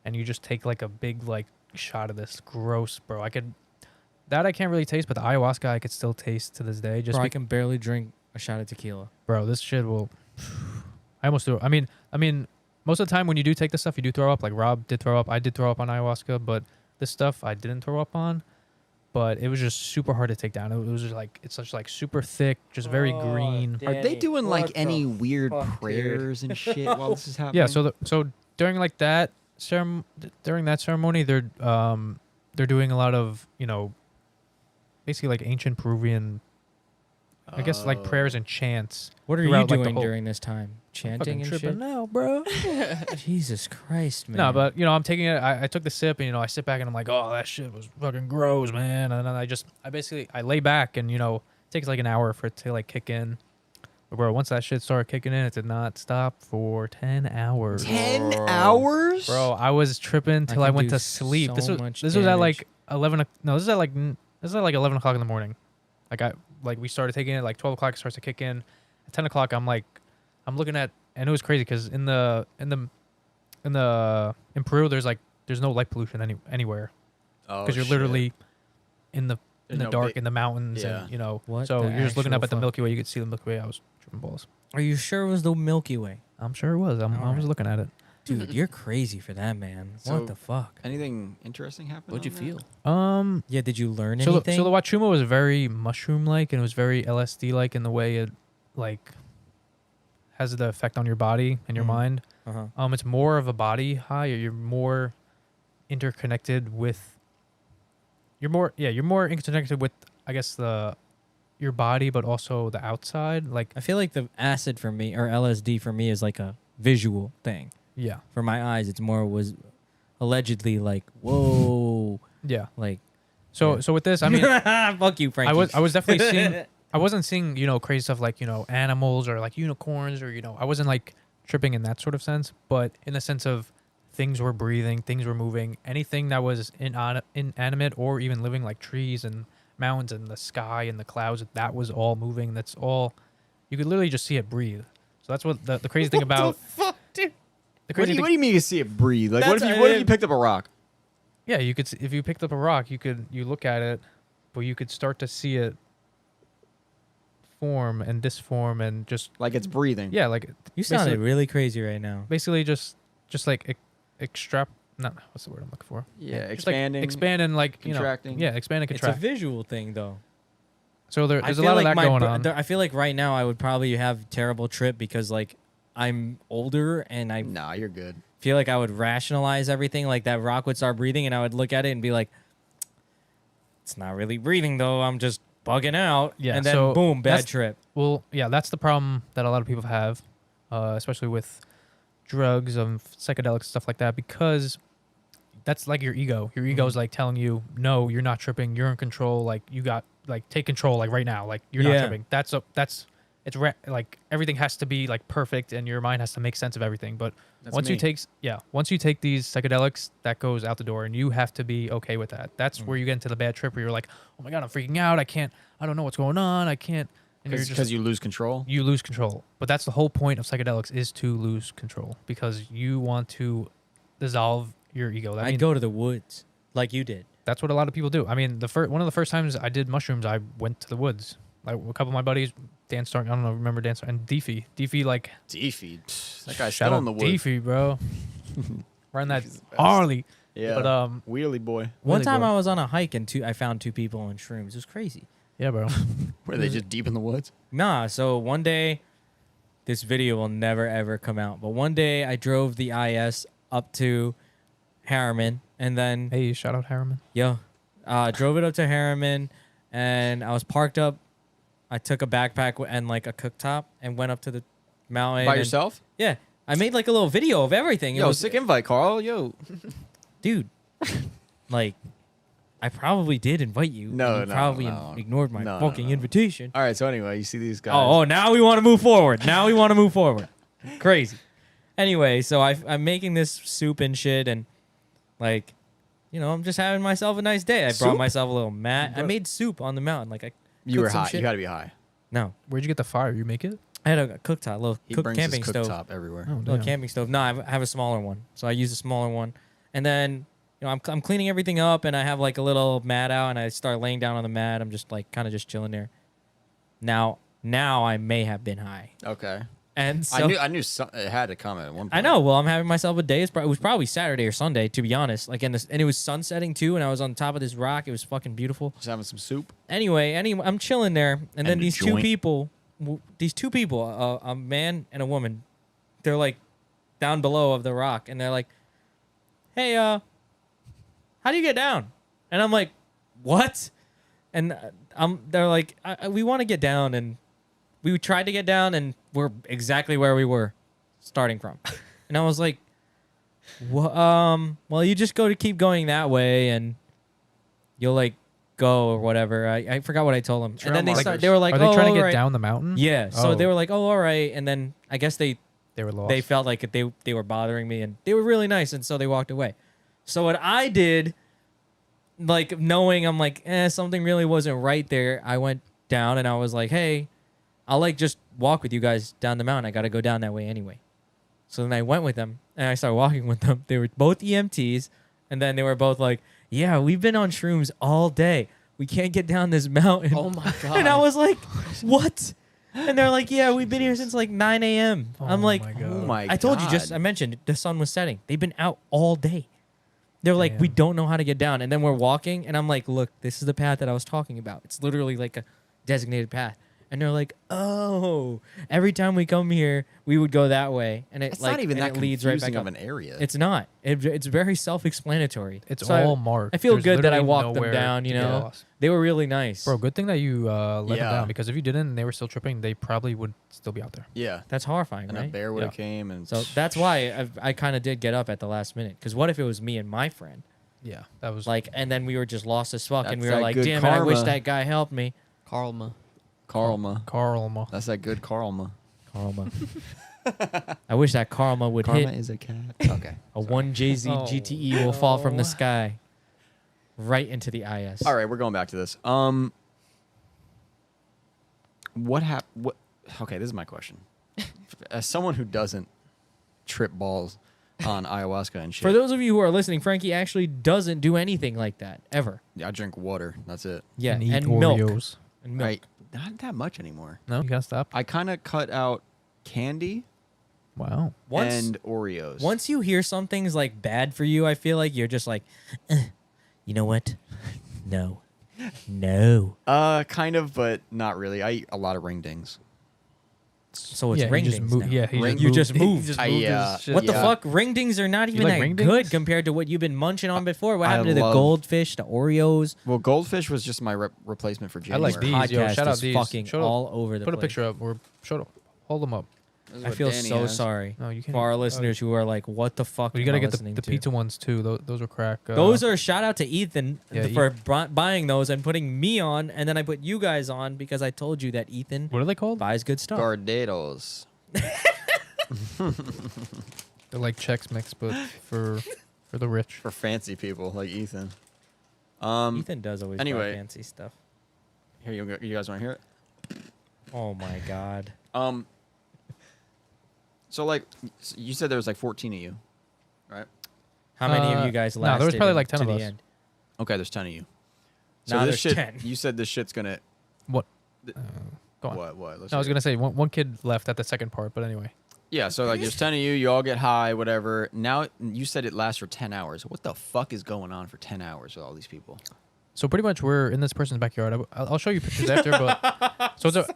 and you just take like a big like shot of this. Gross, bro. I can't really taste, but the ayahuasca I could still taste to this day. Just Bro, I can barely drink a shot of tequila. bro, this shit will. I almost do it. I mean, most of the time when you do take this stuff, you do throw up. Like Rob did throw up. I did throw up on ayahuasca, but this stuff I didn't throw up on. But it was just super hard to take down. It was just like it's such like super thick, just very green. Are they doing like any weird prayers and shit while this is happening? Yeah. So during like that during that ceremony, they're doing a lot of, you know, basically like ancient Peruvian, I guess like prayers and chants. What are you throughout, like, the doing whole- during this time? Chanting and shit? now, bro. Jesus Christ, man. No, but you know, I'm taking it. I took the sip, and you know, I sit back and I'm like, oh, that shit was fucking gross, man. And then I lay back, and you know, it takes like an hour for it to like kick in. But bro, once that shit started kicking in, it did not stop for 10 hours. 10 hours? Bro, I was tripping till I can went do to sleep. so This was much at like damage. this is at like 11 o'clock in the morning. Like we started taking it like 12 o'clock. It starts to kick in. At 10 o'clock, I'm looking at, and it was crazy because in Peru there's no light pollution anywhere because you're literally in the dark in the mountains, Yeah. and you know, What so the you're just looking up actual at the fuck? Milky Way. You could see the Milky Way. I was tripping balls. Are you sure it was the Milky Way? I'm sure it was. I was Alright. looking at it. Dude, you're crazy for that, man. So- What the fuck? Anything interesting happened? What'd you on that? feel? Yeah, did you learn So anything? the Wachuma was very mushroom-like, and it was very LSD-like in the way it like has the effect on your body and your Mhm. mind. uh-huh. It's more of a body high. You're more interconnected with. You're more interconnected with, I guess, your body, but also the outside. Like I feel like the acid for me, or LSD for me, is like a visual thing. yeah, For my eyes, it's more was allegedly like, whoa. yeah. Like, So yeah. with this, I mean, fuck you, Frankie. I was definitely seeing. I wasn't seeing, you know, crazy stuff like, you know, animals or like unicorns, or, you know, I wasn't like tripping in that sort of sense, but in the sense of things were breathing, things were moving, anything that was inanimate or even living, like trees and mountains and the sky and the clouds, that was all moving. That's all. You could literally just see it breathe. So that's what the crazy thing about. Fuck, dude. The What crazy do thing, you mean you see it breathe? Like, what That's- if you picked up a rock? yeah, you could if you picked up a rock, you look at it, but you could start to see it form and disform and just Like it's breathing. yeah, like You sounded basically- really crazy right now. basically just like not what's the word I'm looking for? Yeah, Just like expanding. expand and like contracting. You know, yeah, expand and It's a contract. visual thing, though. So there's a feel lot like of that my going br- on. I feel like right now I would probably have terrible trip because like I'm older and I Nah, you're good. feel like I would rationalize everything. Like that rock would start breathing and I would look at it and be like, it's not really breathing though. I'm just bugging out. Yeah, And then so boom, bad that's- trip. Well, yeah, that's the problem that a lot of people have, especially with drugs and psychedelics, stuff like that, because that's like your ego. Your ego is like telling you, no, you're not tripping. You're in control. Like you got like take control. Like right now, like you're not Yeah. tripping. Like everything has to be like perfect, and your mind has to make sense of everything. But That's once me. you take these psychedelics, that goes out the door, and you have to be okay with that. That's where you get into the bad trip, where you're like, oh my god, I'm freaking out. I don't know what's going on. I can't. And you're just Because you lose control. you lose control. But that's the whole point of psychedelics, is to lose control, because you want to dissolve your ego. I I'd mean, go to the woods like you did. that's what a lot of people do. I mean, one of the first times I did mushrooms, I went to the woods. Like a couple of my buddies, Dan Stark, I don't know, remember Dan Stark, and Deefy, like Defeat. That guy's shout still out in the woods. Deefy, bro. Riding that Deefy's the best. Harley. Yeah. But Wheelie boy. One Really time cool. I was on a hike and I found two people on shrooms. It was crazy. Yeah, bro. Were they just deep in the woods? Nah, so one day, this video will never ever come out, but one day I drove the IS up to Harriman and then, Hey, shout out Harriman. drove it up to Harriman and I was parked up. I took a backpack and like a cooktop and went up to the mountain. By and- yourself? Yeah. I made like a little video of everything. It Yo, was, sick invite, Carl. Yo. dude, like, I probably did invite you. and No, you no, probably no. ignored my No, fucking no. invitation. All right, so anyway, you see these guys. Oh, now we want to move forward. Crazy. Anyway, so I'm making this soup and shit, and like, I'm just having myself a nice day. I brought Soup? myself a little mat. I made soup on the mountain. Like You were cooked some high. shit. You got to be high. No, Where'd you get the fire? You make it? I had a cooktop, little He cook brings camping his stove. cooktop everywhere. Oh, Little damn. camping stove. No, I have a smaller one, so I use a smaller one. And then I'm cleaning everything up, and I have like a little mat out, and I start laying down on the mat. I'm just like kind of just chilling there. Now I may have been high, Okay. and so I knew it had to come at one point. I know. Well, I'm having myself a day. It was probably Saturday or Sunday, to be honest. Like and it was sunsetting too, and I was on top of this rock. It was fucking beautiful. Just having some soup. Anyway, I'm chilling there, and then a these joint. two people, a man and a woman, they're like down below of the rock, and they're like, "Hey, how do you get down?" And I'm like, "What?" And they're like, "We want to get down," and we tried to get down, and we're exactly where we were starting from. And I was like, well, you just keep going that way, and you'll like go or whatever. I forgot what I told them. And then they were like, Are they oh, trying to all get right. down the mountain? Yeah. So Oh. they were like, oh, all right. And then I guess they They were lost. they felt like they were bothering me, and they were really nice, and so they walked away. So what I did, like knowing I'm like, something really wasn't right there, I went down and I was like, hey, I'll like just walk with you guys down the mountain. I got to go down that way anyway. So then I went with them and I started walking with them. They were both EMTs, and then they were both like, yeah, we've been on shrooms all day. We can't get down this mountain. Oh my god. And I was like, what? And they're like, yeah, we've been here since like 9 a.m. I'm like, my God. Oh my I told you I mentioned the sun was setting. They've been out all day. They're like, we Damn. don't know how to get down. And then we're walking, and I'm like, look, this is the path that I was talking about. It's literally like a designated path. And they're like, oh, every time we come here, we would go that way. And it It's like not even and that it leads right back confusing up. of an area. It's not. It's very self-explanatory. It's So all marked. I feel There's good that I literally walked them nowhere down, to you get know? lost. They were really nice. Bro, good thing that you let them Yeah. down, because if you didn't and they were still tripping, they probably would still be out there. yeah. That's horrifying, And right? a bear would have Yeah. came and So that's why I kind of did get up at the last minute. Because what if it was me and my friend? Yeah, that was Like, and then we were just lost as fuck, and we That's were that like, good damn it, I wish karma. that guy helped me. Karma. Karma. Karma. That's that good karma. Karma. I wish that karma would Karma hit. is a cat. Okay. A 1 JZ Oh, GTE will fall from the no. sky right into the IS. All right, we're going back to this. What happened? What? Okay, this is my question. As someone who doesn't trip balls on ayahuasca and shit, For those of you who are listening, Frankie actually doesn't do anything like that ever. I drink water. That's it. Yeah, and eat and milk. Oreos. And milk. Right. Not that much anymore. No, you gotta stop. I kind of cut out candy Wow. and Oreos. Once you hear something's like bad for you, I feel like you're just like, you know what? No. No. Kind of, but not really. I eat a lot of ring dings. So it's Yeah, he ring just dings moved- now. yeah, he Ring- just you moved- just he moved. just I, moved his yeah. shit. What the Yeah. fuck? Ring dings are not even like that ring good dings? compared to what you've been munching on before. What I happened to the love- goldfish, the Oreos? Well, goldfish was just my replacement for I January. like This these, yo. podcast Shout out is these. fucking Show- all over the Put a place. picture up or hold them up. This is I what feel Danny so has. sorry No, you can't. for our oh, listeners who are like, "What the fuck?" You am gotta I get listening the to? pizza ones too. Those are crack. Those are shout out to Ethan Yeah, for buying those and putting me on, and then I put you guys on because I told you that Ethan What are they called? buys good stuff. Gardados. They're like Chex Mix, but for the rich. For fancy people like Ethan. Ethan does always anyway. buy fancy stuff. Here, you guys want to hear it? Oh my god. So like, you said there was like 14 of you, right? How many of you guys no, lasted? there was probably like 10 to of the us. end? Okay, there's 10 of you. So Nah, this there's shit, 10. you said this shit's gonna. What? Th- Go on. What? Let's No, I was hear it. gonna say one kid left at the second part, but anyway. Yeah, so like there's 10 of you. You all get high, whatever. Now you said it lasts for 10 hours. What the fuck is going on for 10 hours with all these people? So pretty much we're in this person's backyard. I'll show you pictures after, but so it's a.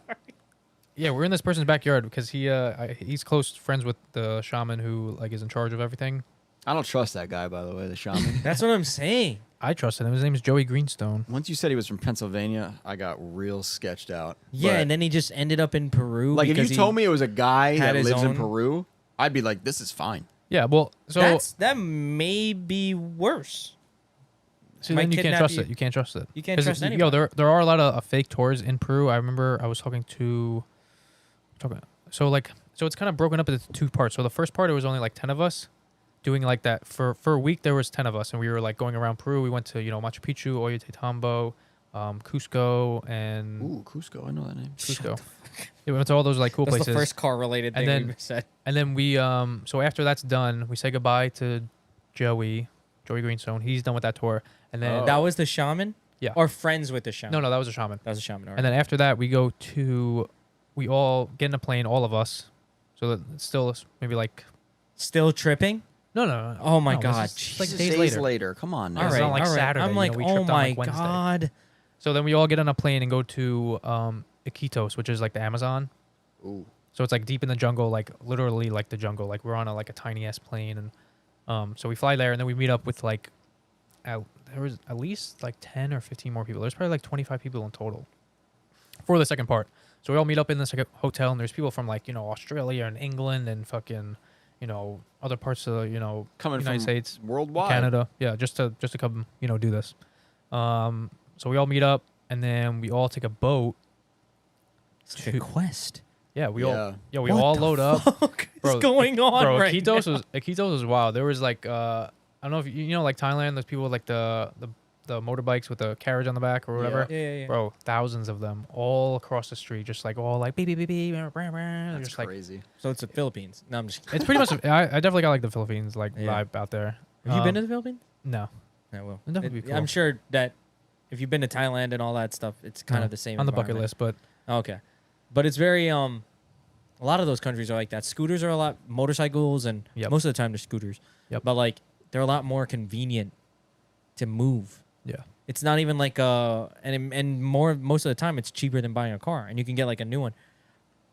Yeah, we're in this person's backyard because he's close friends with the shaman who like is in charge of everything. I don't trust that guy, by the way, the shaman. That's what I'm saying. I trusted him. His name is Joey Greenstone. Once you said he was from Pennsylvania, I got real sketched out. Yeah, But, and then he just ended up in Peru. like if because you told me it was a guy had that his lives in own- Peru, I'd be like, this is fine. Yeah, well, so that may be worse. see, might then you can't kidnap trust you. it. You can't trust it. You can't 'Cause trust Yo, anybody. there are a lot of fake tours in Peru. I remember I was talking to So it's kind of broken up into two parts. So the first part, it was only like 10 of us doing like that. For a week, there was 10 of us, and we were like going around Peru. We went to, Machu Picchu, Ollantaytambo, Cusco, and Ooh, Cusco. I know that name. Cusco. Yeah, we went to all those like cool That's places. the first car-related thing And we then- said. And then we so after that's done, we say goodbye to Joey Greenstone. He's done with that tour. And then Oh. That was the shaman? Yeah. Or friends with the shaman? no, that was a shaman. That was a shaman. All right. And then after that, we all get in a plane, all of us. So that it's still maybe like Still tripping? no. Oh my No, this God. is Jesus. like Days days later. later. Come on. Now. All it's right. not like all right. Saturday, I'm you know, like, we oh tripped on, my like, Wednesday. God. So then we all get on a plane and go to Iquitos, which is like the Amazon. Ooh. So it's like deep in the jungle, like literally like the jungle. Like we're on a tiny ass plane, and so we fly there, and then we meet up with like there was at least like 10 or 15 more people. There's probably like 25 people in total for the second part. So we all meet up in this like hotel, and there's people from like Australia and England and fucking other parts of the Coming United from States, worldwide. Canada. Yeah, just to come do this. So we all meet up, and then we all take a boat. It's like a quest. Yeah, we Yeah. we all load up. Fuck is Bro, going on Bro, right Iquitos was wild. There was like I don't know if like Thailand. There's people with like the motorbikes with the carriage on the back or whatever. Yeah. Bro, thousands of them all across the street, just like all like beep beep beep beep. That's Just like crazy. So it's the Philippines. No, I'm just kidding. it's pretty much. I definitely got like the Philippines like Yeah. vibe out there. Have you been to the Philippines? No, I will. That'd definitely be I'm cool. sure that if you've been to Thailand and all that stuff, it's kind No, of the same on the bucket environment. list, but Okay. But it's very a lot of those countries are like that. Scooters are a lot motorcycles and Yep. most of the time they're scooters. Yep. But like they're a lot more convenient to move. yeah. It's not even like most of the time it's cheaper than buying a car and you can get like a new one.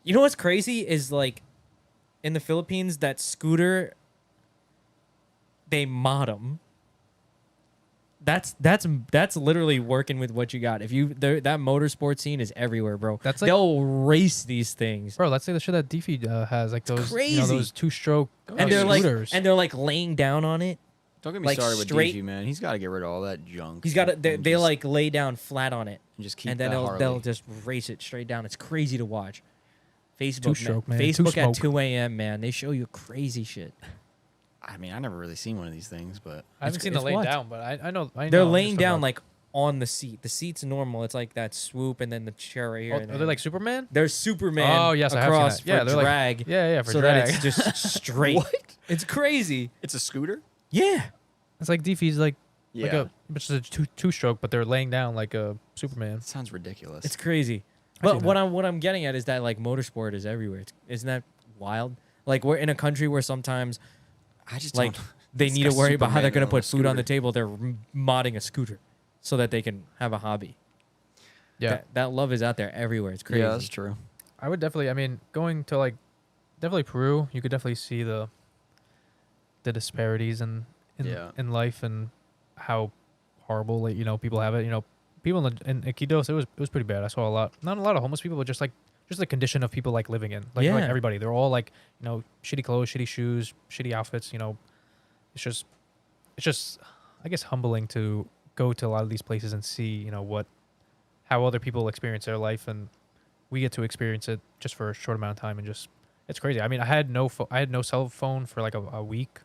You know what's crazy is like in the Philippines that scooter they mod them. That's literally working with what you got. If you that motorsport scene is everywhere, bro. That's like- they'll race these things. Bro, let's say the shit that Deefy has, like those, crazy. those two-stroke And they're scooters. like like laying down on it. Don't get me Like started with straight- DG, man. He's got to get rid of all that junk. He's got and they just- like lay down flat on it. and just keep And then that they'll Harley. just race it straight down. It's crazy to watch. Facebook, Two-stroke, man. Facebook at Two-smoke. 2 a.m. man. They show you crazy shit. I mean, I never really seen one of these things, but I haven't it's- seen the it's laying what? down, but I know. They're I'm laying just down about- like on the seat. The seat's normal. It's like that swoop and then the chair right here. Oh, and are then they like Superman? They're Superman Oh, yes, I have seen across that. Yeah, for they're like- drag. Yeah, for so drag. that it's just straight. What? It's crazy. it's a scooter. Yeah. It's like Deefy's like Yeah, which is a two-stroke, but they're laying down like a Superman. it sounds ridiculous. It's crazy. I've But seen what that. I'm getting at is that like motorsport is everywhere. Isn't that wild? Like we're in a country where sometimes I just like don't. they It's need to got worry about how they're Superman going to on put a food on the scooter. table. They're modding a scooter so that they can have a hobby. Yeah, That love is out there everywhere. It's crazy. Yeah, that's true. I would definitely. I mean, going to like definitely Peru, you could definitely see the disparities in Yeah. in life and how horrible like, people have it. People in Iquitos, it was pretty bad. I saw not a lot of homeless people, but just the condition of people like living in like Yeah. everybody. They're all like shitty clothes, shitty shoes, shitty outfits. It's just I guess humbling to go to a lot of these places and see how other people experience their life, and we get to experience it just for a short amount of time, and just it's crazy. I mean, I had no cell phone for like a week.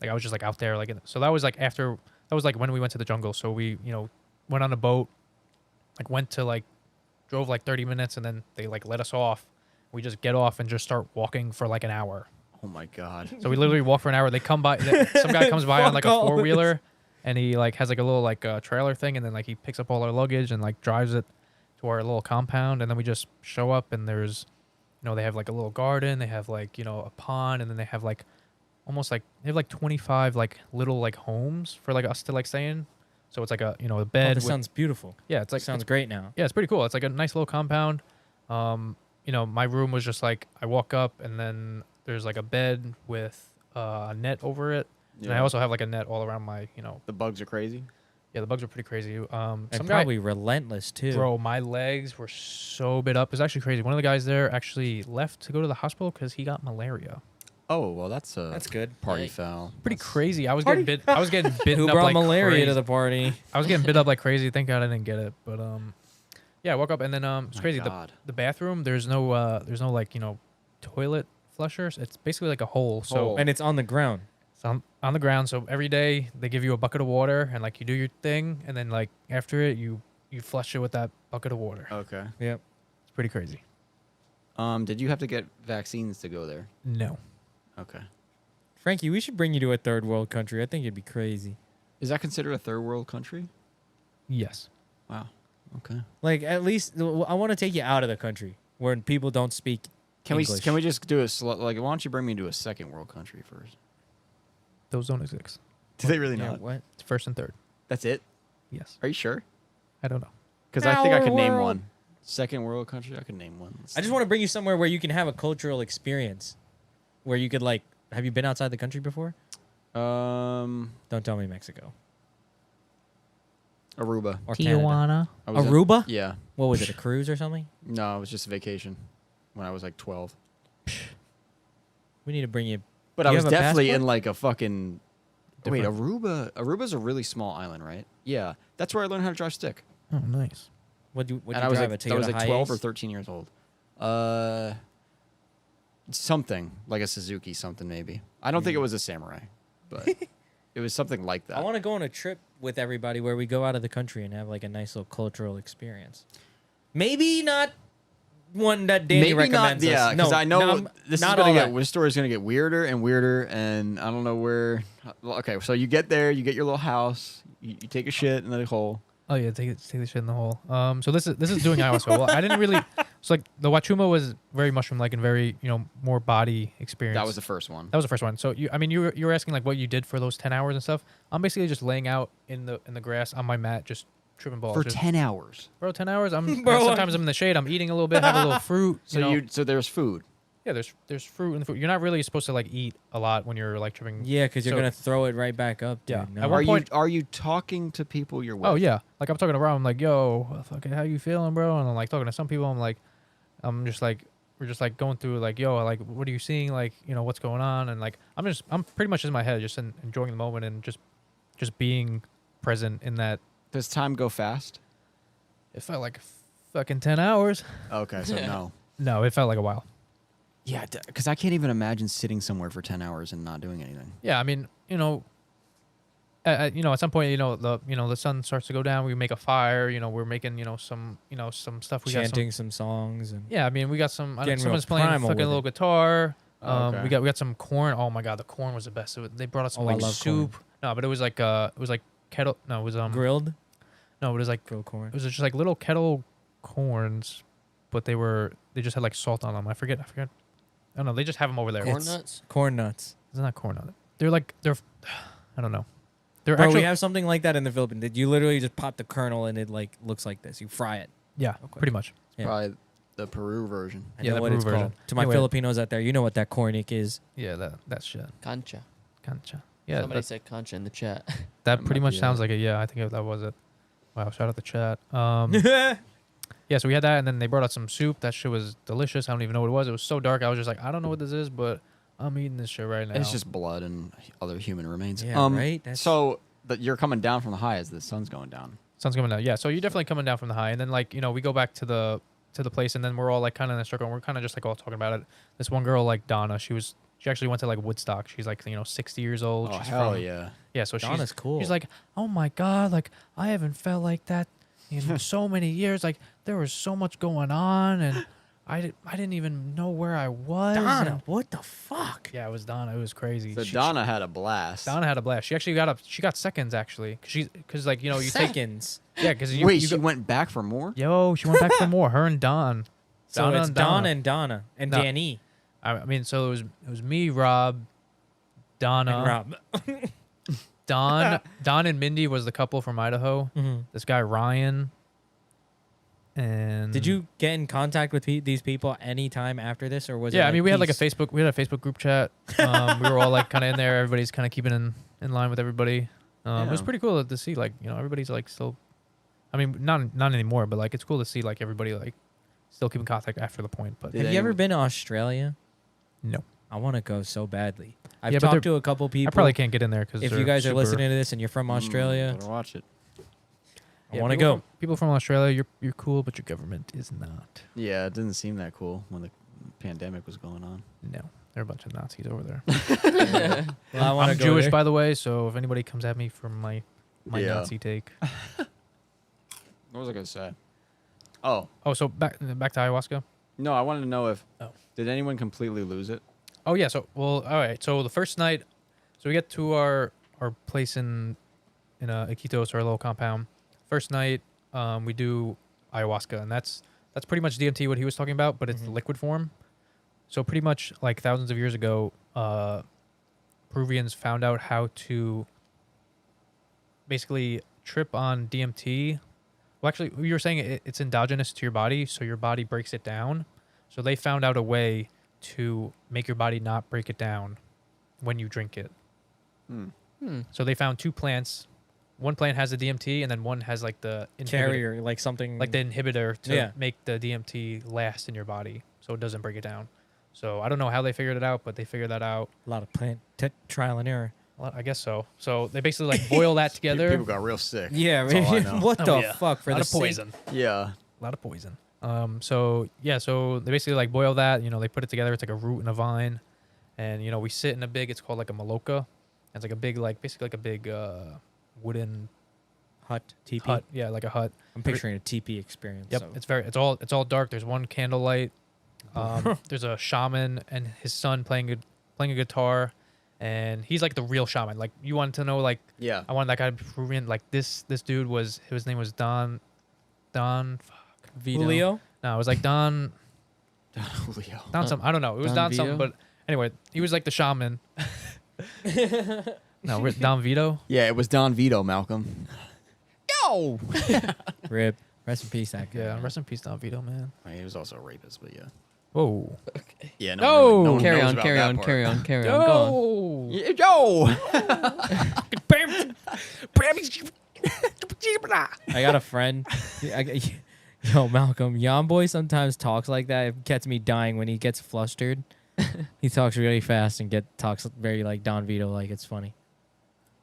Like I was just like out there so that was like after that was like when we went to the jungle. So we went on a boat, like went to like drove like 30 minutes, and then they like let us off. We just get off and just start walking for like an hour. Oh my god. So we literally walk for an hour. They come by. Some guy comes by on like a Fuck all 4-wheeler, and he like has like a little like trailer thing, and then like he picks up all our luggage and like drives it to our little compound, and then we just show up, and there's, they have like a little garden, they have like a pond, and then they have like almost like they have like 25 like little like homes for like us to like stay in. So it's like a a Oh, bed. this with, sounds beautiful. yeah, it's like Sounds great now. yeah, it's pretty cool. It's like a nice little compound. My room was just like I walk up, and then there's like a bed with a net over it. And I Yeah. also have like a net all around my, The bugs are crazy. yeah, the bugs are pretty crazy. And Some probably relentless too. guy, bro, my legs were so bit up. It's actually crazy. One of the guys there actually left to go to the hospital because he got malaria. Oh well, that's a That's good. party Yikes. foul. Pretty That's- crazy. I was getting bitten Who up brought like malaria crazy. to the party? I was getting bit up like crazy. Thank God I didn't get it. But yeah, I woke up, and then it's My crazy. God. The bathroom, there's no like toilet flushers. It's basically like a hole. So Hole. And it's on the ground. it's on the ground. So every day they give you a bucket of water and like you do your thing, and then like after it you flush it with that bucket of water. Okay. Yep. It's pretty crazy. Did you have to get vaccines to go there? No. Okay. Frankie, we should bring you to a third world country. I think it'd be crazy. Is that considered a third world country? Yes. Wow. Okay. Like, at least I want to take you out of the country where people don't speak English. Can we just do a why don't you bring me to a second world country first? Those don't exist. Do they really Yeah, not? what? It's first and third. That's it? Yes. Are you sure? I don't know. Because I think I Our could name world. one. Second world country, I could name one. I just want to bring you somewhere where you can have a cultural experience, where you could like. Have you been outside the country before? Don't Don't tell me Mexico Aruba. or Canada. I was Aruba? Yeah. What was it? A cruise or something? No, it was just a vacation when I was like 12. We need to bring you. But Do I you was have a definitely passport? in like a fucking. Wait, Different. Aruba. Aruba's a really small island, right? Yeah, that's where I learned how to drive stick. Oh, nice. What you And I was drive? like, a I was Toyota like 12 or Hiace? 13 years old. Something like a Suzuki, something maybe. I don't think it was a Samurai, but it was something like that. I want to go on a trip with everybody where we go out of the country and have like a nice little cultural experience. Maybe not one that Danny Maybe not, recommends us. yeah, because No, I know not- this not is gonna all get that. this story is gonna get weirder and weirder, and I don't know where. Okay, so you get there, you get your little house, you take a shit in the hole. Oh yeah, take the shit in the hole. So this is doing ayahuasca. Well, I didn't really. It's like the Wachuma was very mushroom like and very more body experience. That was the first one. That was the first one. So you were asking like what you did for those 10 hours and stuff. I'm basically just laying out in the grass on my mat, just tripping balls. For Just- 10 hours. Bro, 10 hours. Bro, Sometimes I'm in the shade. I'm eating a little bit, have a little fruit. So there's food. Yeah, there's fruit in the food. You're not really supposed to like eat a lot when you're like tripping. Yeah, because you're So- gonna throw it right back up. Dude. Yeah. No. At one point- Are you talking to people you're with? Oh yeah, like I'm talking to Rob. I'm like, yo, fucking, how you feeling, bro? And I'm like talking to some people. I'm just like, we're just like going through like, yo, like, what are you seeing? Like, what's going on? And like, I'm pretty much in my head, just enjoying the moment and just being present in that. Does time go fast? It felt like fucking 10 hours. Okay, so no. No, it felt like a while. Yeah, because I can't even imagine sitting somewhere for 10 hours and not doing anything. Yeah, I mean, at some point, the sun starts to go down. We make a fire. We're making, some stuff. We chanting some songs and Yeah, I mean, we got some. Getting real Someone's playing primal fucking with little it. guitar. Oh, okay. We got some corn. Oh my god, the corn was the best. They brought us some Oh, I like love soup. No, but it was like kettle. No, it was grilled No, it was like grilled corn. it was just like little kettle corns, but they just had like salt on them. I forget. I don't know. They just have them over there. Corn It's nuts? Corn nuts. not corn on it. They're I don't know. They're Bro, actually we have something like that in the Philippines. That you literally just pop the kernel and it like looks like this. You fry it. yeah, Okay. pretty much. Yeah. Probably the Peru version. I Yeah, know the what Peru it's version. called. To my Anyway. Filipinos out there, you know what that cornic is. Yeah, that shit. Concha. Cancha. Yeah, Somebody said concha in the chat. that That pretty might much be sounds it. like it. Yeah, I think that was it. Wow, shout out the chat. Yeah, so we had that, and then they brought out some soup. That shit was delicious. I don't even know what it was. It was so dark. I was just like, I don't know what this is, but I'm eating this shit right now. It's just blood and other human remains. Yeah, right? That's- So you're coming down from the high as the sun's going down. sun's coming down. Yeah, so you're definitely coming down from the high, and then like we go back to the place, and then we're all like kind of in a circle, and we're kind of just like all talking about it. This one girl, like Donna, she actually went to like Woodstock. She's like 60 years old. Oh, She's hell from, yeah. Yeah, so Donna's cool. She's like, oh my god, like I haven't felt like that in so many years. Like there was so much going on, and I didn't even know where I was. Donna, and- what the fuck? yeah, it was Donna. It was crazy. So She- Donna had a blast. Donna had a blast. She actually got seconds actually, because like you take Seconds. yeah, because Wait, she went back for more? yo, she went back for more. Her and Don. So Donna it's and Don Donna. and Donna and No. Danny I mean, so it was me, Rob, Donna, and Rob. Don and Mindy was the couple from Idaho. Mhm. This guy Ryan. And Did you get in contact with these people anytime after this, or was it? Yeah, I mean, we had like a peace? Facebook group chat. We were all like kind of in there. Everybody's kind of keeping in line with everybody. It was Yeah. pretty cool to see like everybody's like still. I mean, not anymore, but like it's cool to see like everybody like still keeping contact after the point. But Did Have you ever anyone- been to Australia? no, I want to go so badly. I've Yeah, but talked they're- to a couple people. I probably can't get in there because If you guys are listening to this and you're from Australia, Better watch it. I want to go. People from Australia, you're cool, but your government is not. Yeah, it didn't seem that cool when pandemic was going on. No, there are a bunch of Nazis over there. Well, I want I'm to go Jewish, there. by the way, so if anybody comes at me for my Yeah. Nazi take. What was I gonna say? Oh Oh, so back to ayahuasca. no, I wanted to know if Oh. did anyone completely lose it? Oh yeah, so all right. So the first night, so we get to our place in Iquitos, our little compound. First night, we do ayahuasca, and that's pretty much DMT, what he was talking about, but it's the liquid form. So pretty much like thousands of years ago, Peruvians found out how to basically trip on DMT. Well, actually, you were saying it's endogenous to your body, so your body breaks it down. So they found out a way to make your body not break it down when you drink it. So they found two plants. One plant has the DMT, and then one has like the inhibitor, Carrier, like something. like the inhibitor to Yeah. make the DMT last in your body, so it doesn't break it down. So I don't know how they figured it out, but they figured that out. a lot of plant trial and error. Well, I guess so. So they basically like boil that together. People got real sick. Yeah, That's all I know. what Oh, the yeah. fuck for a lot the of sake- poison. Yeah. A lot of poison. So yeah, so they basically like boil that. You know, they put it together. It's like a root and a vine, and you know we sit in a big. It's called like a maloca. It's like a big, like basically like a big wooden Hut, teepee. hut. Yeah, like a hut. I'm picturing a teepee experience. Yep. so- It's all dark. There's one candlelight. There's a shaman and his son playing a guitar, and he's like the real shaman. Like you wanted to know, like Yeah. I wanted that guy to be Peruvian. Like this dude was, his name was Don. Vito. Julio. No, it was like Don. Julio. Don some. I don't know. It was Don Don something, Vito? but anyway, he was like the shaman. No, we're Don Vito. Yeah, it was Don Vito, Malcolm. Yo. Rip. Rest in peace, that guy. Yeah, rest in peace, Don Vito, man. I mean, he was also a rapist, but yeah. Whoa. Yeah. No! No one Carry knows on, about carry that on, part. carry on, carry on. Go on. Yo. Yo. I got a friend. Yo, Malcolm, Yon Boy sometimes talks like that. It gets me dying when he gets flustered. He talks really fast and talks very like Don Vito, like it's funny.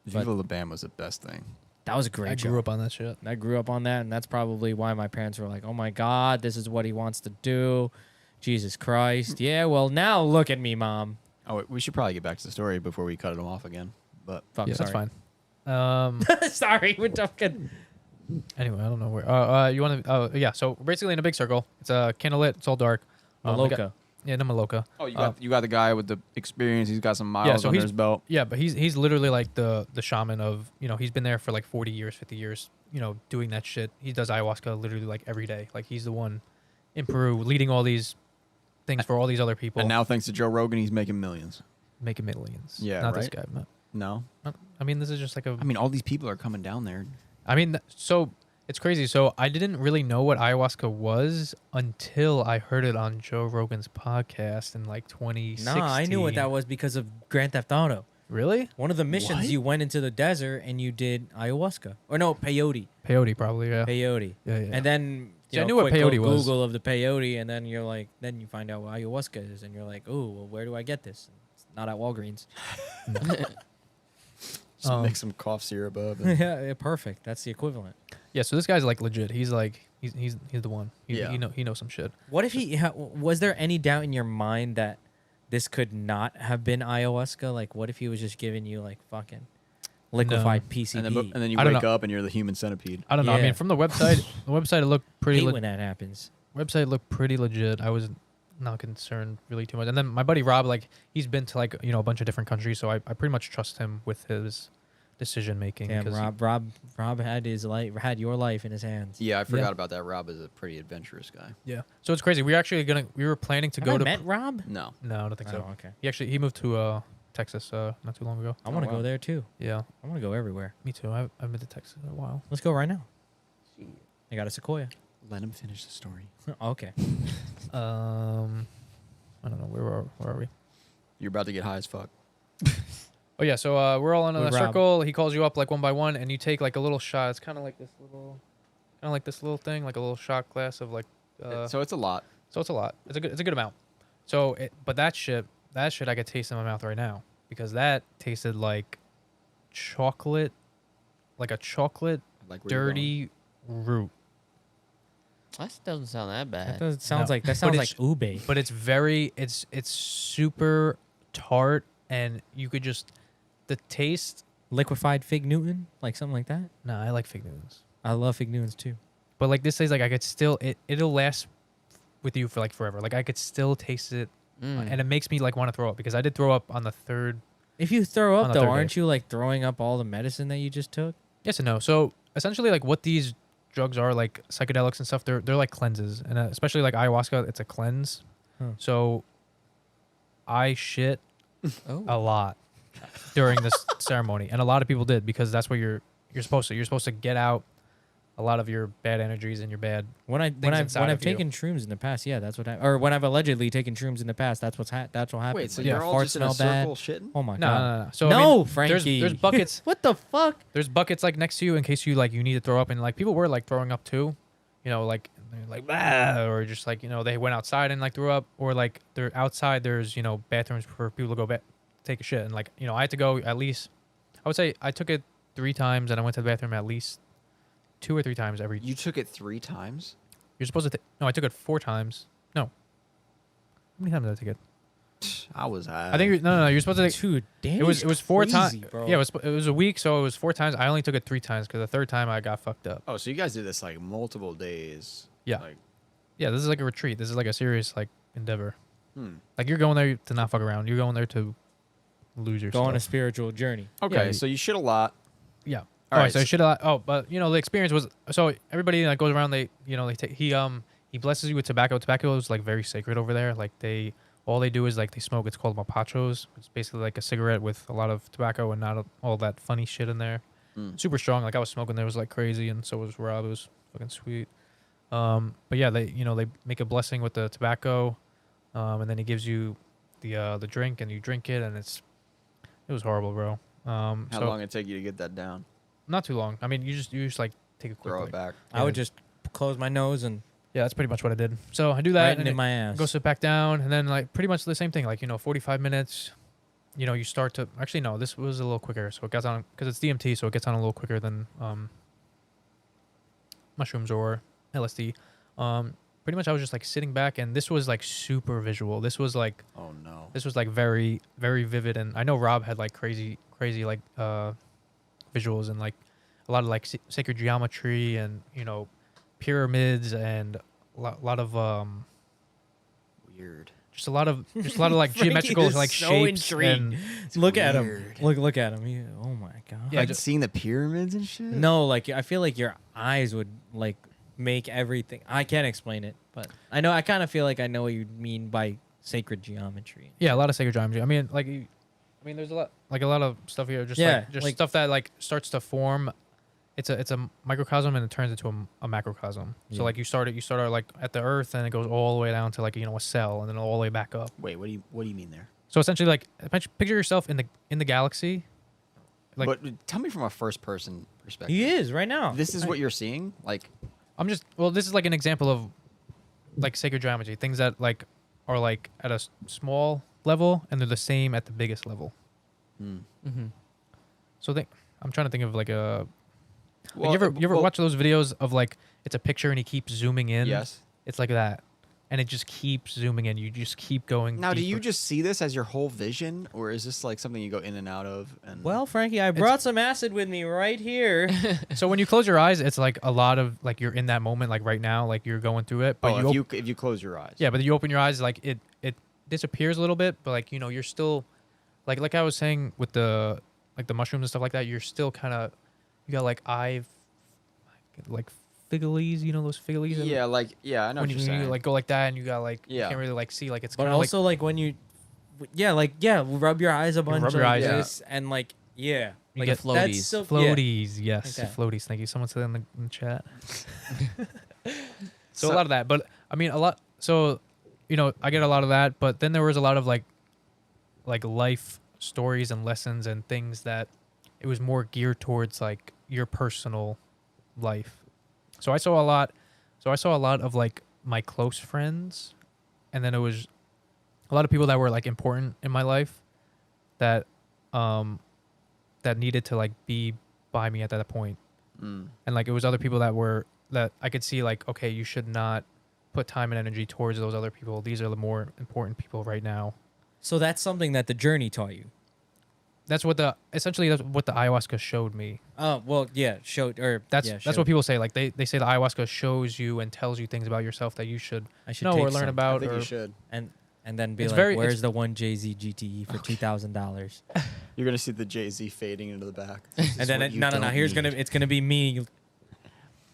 Viva La Bam was the best thing. That was a great I show. grew up on that shit. I grew up on that, and that's probably why my parents were like, "Oh my God, this is what he wants to do." Jesus Christ. Yeah, well, now look at me, Mom. Oh, wait, we should probably get back to the story before we cut it off again. But Fuck, Yeah, sorry. that's fine. Sorry, we're talking. Anyway, I don't know where. You want to? Oh, yeah. So we're basically in a big circle. It's a candlelit. It's all dark. We got- Maloka. Yeah, the Maloka. oh, you got the guy with the experience. He's got some miles Yeah, so under he's- his belt. Yeah, but he's literally like the shaman of, you know, he's been there for like 40 years, 50 years, you know, doing that shit. He does ayahuasca literally like every day. Like he's the one in Peru leading all these things for all these other people. And now, thanks to Joe Rogan, he's making millions. making millions. Yeah, not this right? guy. No, I mean, this is just like a. I mean all these people are coming down there. I mean, so it's crazy. So I didn't really know what ayahuasca was until I heard it on Joe Rogan's podcast in like 2016. Nah, I knew what that was because of Grand Theft Auto. Really? One of the missions, What? you went into the desert and you did ayahuasca. Or no, peyote. Peyote, probably. Yeah. Peyote. Yeah, yeah. And then See, I you knew what quick peyote was. Google of the peyote, and then you're like, then you find out what ayahuasca is, and you're like, oh, well, where do I get this? It's not at Walgreens. So mix some cough syrup up. And Yeah, perfect. That's the equivalent. Yeah. So this guy's like legit. He's like he's the one. Yeah. He knows some shit. What if was there any doubt in your mind that this could not have been ayahuasca? Like, what if he was just giving you like fucking liquefied PCB? and then you I don't wake know. up and you're the human centipede. I don't know. I Yeah. mean, from the website, it looked pretty. hate when that happens. Website looked pretty legit. I was not concerned really too much. And then my buddy Rob, like he's been to like, you know, a bunch of different countries, so I pretty much trust him with his decision making. Damn, Rob had had your life in his hands. Yeah, I forgot Yeah. about that. Rob is a pretty adventurous guy. Yeah. So it's crazy. We were planning to Have go I to. met Rob? No. No, I don't think so. Oh, okay. He moved to Texas not too long ago. I want to wow. go there too. Yeah, I want to go everywhere. me too. I've been to Texas in a while. Let's go right now. I got a Sequoia. Let him finish the story. Okay. I don't know where are we? You're about to get high as fuck. Oh yeah, so we're all in a With Rob. circle. He calls you up like one by one, and you take like a little shot. It's kind of like this little thing, like a little shot glass of like. So it's a lot. So it's a lot. It's a good amount. So, but that shit I could taste in my mouth right now because that tasted like chocolate, like a chocolate Like where you're dirty root. That doesn't sound that bad. Sounds No. like that But sounds like it's- ube. But it's super tart, and you could just the taste. Liquefied fig Newton, like something like that. No, I like fig Newtons. I love fig Newtons too. But like this tastes like I could still it'll last with you for like forever. Like I could still taste it, and it makes me like want to throw up because I did throw up on the third. If you throw On up the though, third aren't day. you like throwing up all the medicine that you just took? Yes and no. So essentially, like what these drugs are, like psychedelics and stuff, they're like cleanses, and especially like ayahuasca, it's a cleanse. Huh. So I shit Oh. a lot during this ceremony, and a lot of people did because that's what you're supposed to. You're supposed to get out a lot of your bad energies and your bad. When Things inside I've of you. taken shrooms in the past, yeah, that's what or when I've allegedly taken shrooms in the past, that's what happens. Wait, so Yeah, you're all farts just in a smell bad. circle shitting? Oh my No, god. no, no. So no, I mean, Frankie. there's buckets. What the fuck? There's buckets like next to you in case you like you need to throw up, and like people were like throwing up too, you know, like they're like bah, or just like they went outside and like threw up, or like they're outside. There's bathrooms for people to go take a shit, and like I had to go at least. I would say I took it 3 times, and I went to the bathroom at least 2 or 3 times every. You took it 3 times? You're supposed to. No, I took it 4 times. No. How many times did I take it? I was high. I think no. You're supposed to take. Dude, damn. It was 4 times. bro. Yeah, it was a week, so it was 4 times. I only took it 3 times because the third time I got fucked up. Oh, so you guys did this like multiple days. Yeah. Like, Yeah, this is like a retreat. This is like a serious like endeavor. hmm. Like you're going there to not fuck around. You're going there to lose Go on a yourself. spiritual journey. Okay, Yeah, so you shit a lot. Yeah. All All right. right, So I so- should have. Oh, but the experience was so everybody that goes around. They take he blesses you with tobacco. Tobacco is like very sacred over there. Like all they do is like they smoke. It's called mapachos. It's basically like a cigarette with a lot of tobacco and not all that funny shit in there. Mm. Super strong. Like I was smoking there was like crazy, and so was Rob. It was fucking sweet. But yeah, they make a blessing with the tobacco, and then he gives you the drink, and you drink it, and it was horrible, bro. How So long it take you to get that down? not too long. I mean, you just like take a quick Throw like- it back. I would just close my nose and Yeah, that's pretty much what I did. So I do that, right and in my ass. go sit back down, and then like pretty much the same thing. Like 45 minutes. You start to actually no. This was a little quicker, so it gets on because it's DMT, so it gets on a little quicker than mushrooms or LSD. Pretty much I was just like sitting back, and this was like super visual. This was like Oh no. very very vivid, and I know Rob had like crazy like visuals and like a lot of like sacred geometry and pyramids and a lot of Weird. just a lot of like Frankie geometrical is like so shapes intrigued. and Look at him. weird. Look at him. Oh my god. Yeah, Like just- seeing the pyramids and shit? No, like I feel like your eyes would like make everything. I can't explain it, but I know. I kind of feel like I know what you mean by sacred geometry. yeah, a lot of sacred geometry. I mean, there's a lot of stuff here. Just Yeah, just like- stuff that like starts to form. It's a microcosm and it turns into a macrocosm. Yeah. So like you start out like at the earth and it goes all the way down to like a cell and then all the way back up. Wait, what do you mean there? So essentially, like picture yourself in the galaxy. Like But tell me from a first person perspective. He is right now. This is what you're seeing? Like, this is like an example of like sacred geometry, things that like are like at a small level and they're the same at the biggest level. Mm-hmm. So I'm trying to think of like a. well, you ever well, watch those videos of like it's a picture and he keeps zooming in? Yes. It's like that, and it just keeps zooming in. You just keep going. Now, do you deeper. just see this as your whole vision, or is this like something you go in and out of? And Well, Frankie, I brought some acid with me right here. So when you close your eyes, it's like a lot of like you're in that moment, like right now, like you're going through it. But if you close your eyes. yeah, but you open your eyes, like it disappears a little bit, but like you're still, like I was saying with the mushrooms and stuff like that, you're still kind of, you got like like figglies, those figglies. and Yeah, like I know when what you, you're saying. you like go like that, and you got like you Yeah. can't really like see like it's But kind of also like when you, rub your eyes a bunch. rub your like eyes, yeah. this, and like You Like get a- floaties. that's so floaties. Yes, Like that. floaties. Thank you. Someone said in the chat. So So- a lot of that, but I mean a lot. So I get a lot of that, but then there was a lot of like life stories and lessons and things that it was more geared towards like your personal life. So I saw a lot. So I saw a lot of like my close friends, and then it was a lot of people that were like important in my life that that needed to like be by me at that point. Mm. And like it was other people that that I could see like, okay, you should not put time and energy towards those other people. These are the more important people right now. So that's something that the journey taught you. That's what essentially that's what the ayahuasca showed me. Oh, well, yeah, showed or That's yeah, that's showed. what people say. Like they say the ayahuasca shows you and tells you things about yourself that you should I should know take or learn some. I about. think Or you should. and then be It's like, very- where's it's- the one Jay-Z GTE for $2,000? You're gonna see the Jay-Z fading into the back. And then no. It's gonna be me,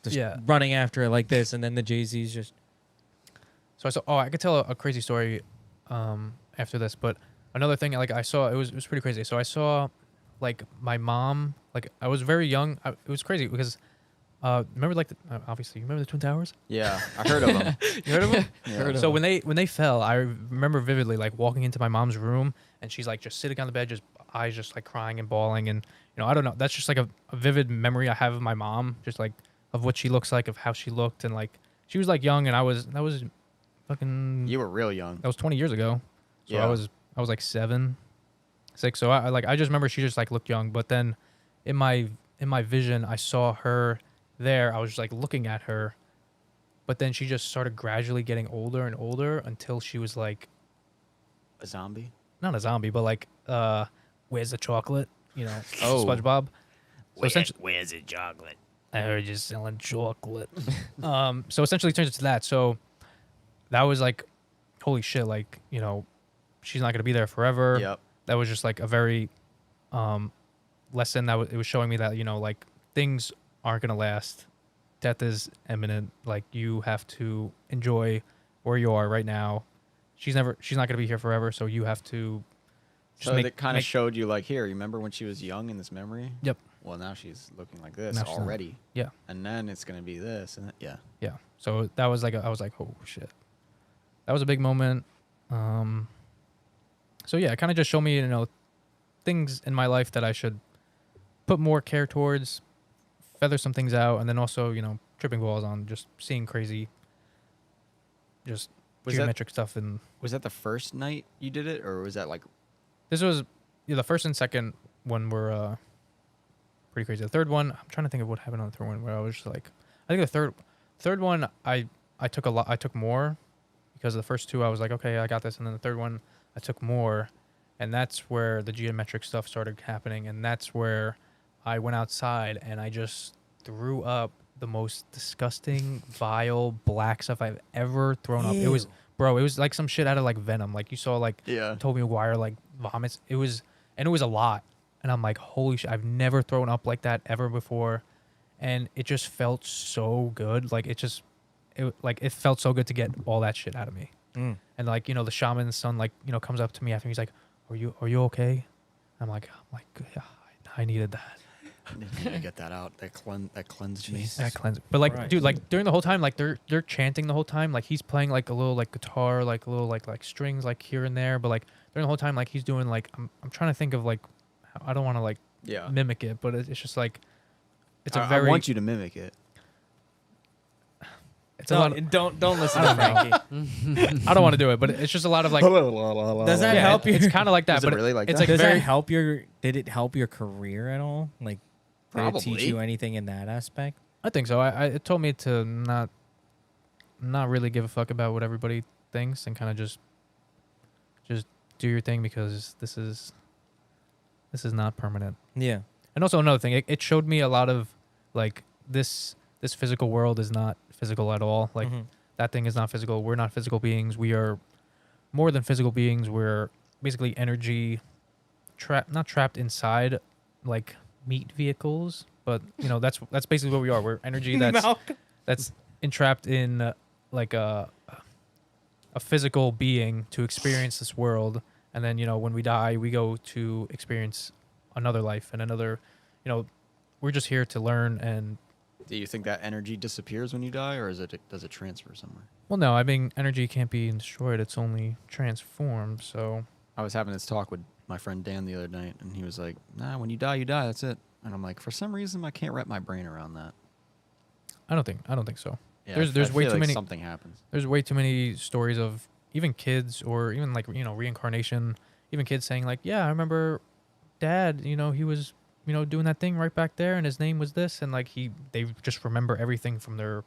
just Yeah. running after it like this, and then the Jay-Z's just. So I saw. Oh, I could tell a crazy story after this, but another thing like I saw it was pretty crazy. So I saw like my mom. Like I was very young. It was crazy because remember like obviously you remember the Twin Towers. Yeah, I heard of him. You heard of them? Yeah. So when they fell, I remember vividly like walking into my mom's room and she's like just sitting on the bed, just eyes just like crying and bawling, and I don't know. That's just like a vivid memory I have of my mom, just like of what she looks like, of how she looked, and like she was like young, and that was fucking. You were real young. That was 20 years ago. So Yeah. I was like 7, 6. So I just remember she just like looked young, but then in my vision I saw her there. I was just like looking at her, but then she just started gradually getting older and older until she was like A zombie. not a zombie, but like where's the chocolate? Oh. SpongeBob. So essentially, Where's the chocolate? I heard you selling chocolate. So essentially it turns into that. So that was like, holy shit, like, she's not gonna be there forever. Yep. That was just like a very lesson that it was showing me that, like things aren't gonna last. Death is imminent. Like you have to enjoy where you are right now. She's not gonna be here forever, so you have to So it kind of showed you like, here, remember when she was young in this memory? Yep. Well, now she's looking like this Now she's not. already. Yeah. And then it's gonna be this, and yeah. Yeah. So that was like I was like, oh shit. That was a big moment. So yeah, it kind of just showed me, things in my life that I should put more care towards, feather some things out, and then also, tripping balls on just seeing crazy, just Was that- geometric stuff. And Was that the first night you did it, or was that like? this was the first and second one were pretty crazy. The third one, I'm trying to think of what happened on the third one, where I was just like, I think the third one I took a lot. I took more because the first two I was like, okay, I got this, and then the third one I took more, and that's where the geometric stuff started happening, and that's where I went outside and I just threw up the most disgusting, vile, black stuff I've ever thrown up. It was, bro, it was like some shit out of like Venom. Like you saw like Yeah. Tobey Maguire like vomits. It was a lot, and I'm like, holy shit, I've never thrown up like that ever before, and it just felt so good. Like it felt so good to get all that shit out of me. And like, the shaman's son, like, comes up to me after, he's like, are you okay? I'm like, yeah, I needed that. I need to get that out. That cleansed me. That cleanse. But like, Christ. dude, like during the whole time, like they're chanting the whole time. Like he's playing like a little like guitar, like a little like strings like here and there. But like during the whole time, like he's doing like, I'm trying to think of like, I don't want to like Yeah. mimic it, but it's just like, it's a I very, want you to mimic it. it's a lot of, Don't listen I to don't know. Frankie. I don't want to do it, but it's just a lot of like, Does that yeah, help you? It's kind of like that, Is it but really like it's that? like Does very, that help your? Did it help your career at all? Like, did it teach Probably. you anything in that aspect? I think so. It told me to not really give a fuck about what everybody thinks and kind of just do your thing, because this is not permanent. Yeah. And also another thing, it showed me a lot of like this physical world is not physical at all. Like Mhm. that thing is not physical. We're not physical beings. We are more than physical beings. We're basically energy not trapped inside like meat vehicles, but that's basically what we are. We're energy that's entrapped in like a physical being to experience this world, and then when we die we go to experience another life and another, we're just here to learn. And Do you think that energy disappears when you die, or does it transfer somewhere? well, no, I mean energy can't be destroyed, it's only transformed. So I was having this talk with my friend Dan the other night, and he was like, "Nah, when you die, you die. That's it." And I'm like, for some reason, I can't wrap my brain around that. I don't think so. Yeah, There's I way feel too like many Something happens. There's way too many stories of even kids, or even like reincarnation, even kids saying like, yeah, I remember dad, he was doing that thing right back there, and his name was this, and like they just remember everything from their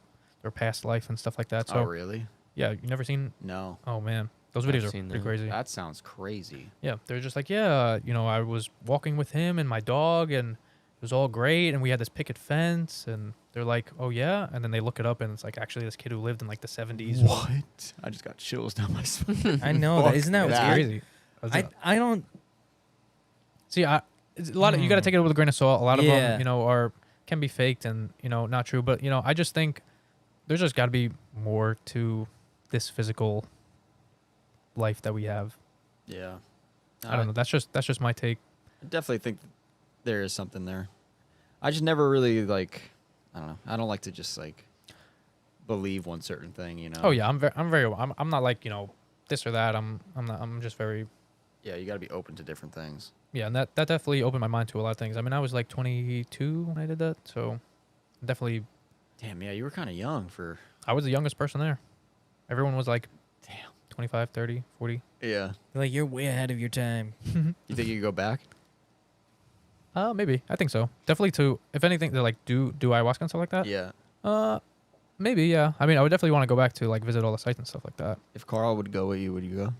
past life and stuff like that. So Oh, really? yeah, you never seen? No. Oh man, those videos are pretty crazy. That sounds crazy. Yeah, they're just like, yeah, I was walking with him and my dog, and it was all great, and we had this picket fence, and they're like, oh yeah, and then they look it up, and it's like actually this kid who lived in like the 70s. What? I just got chills down my spine. I know that. Isn't that It's weird? crazy. I don't. See, it's a lot of, you got to take it with a grain of salt. A lot of Yeah. them, can be faked and not true. But I just think there's just got to be more to this physical life that we have. Yeah. I don't know. That's just my take. I definitely think there is something there. I just never really I don't know. I don't like to just believe one certain thing. Oh yeah, I'm not like this or that. I'm just very. Yeah, you got to be open to different things. Yeah, and that definitely opened my mind to a lot of things. I mean, I was like 22 when I did that, so definitely. Damn, yeah, you were kind of young for. I was the youngest person there. Everyone was like, Damn. 25, 30, 40. Yeah. Like you're way ahead of your time. You think you could go back? Maybe. I think so. Definitely to, if anything, they're like, do ayahuasca and stuff like that? Yeah. Maybe, yeah. I mean, I would definitely want to go back to like visit all the sites and stuff like that. If Carl would go with you, would you go?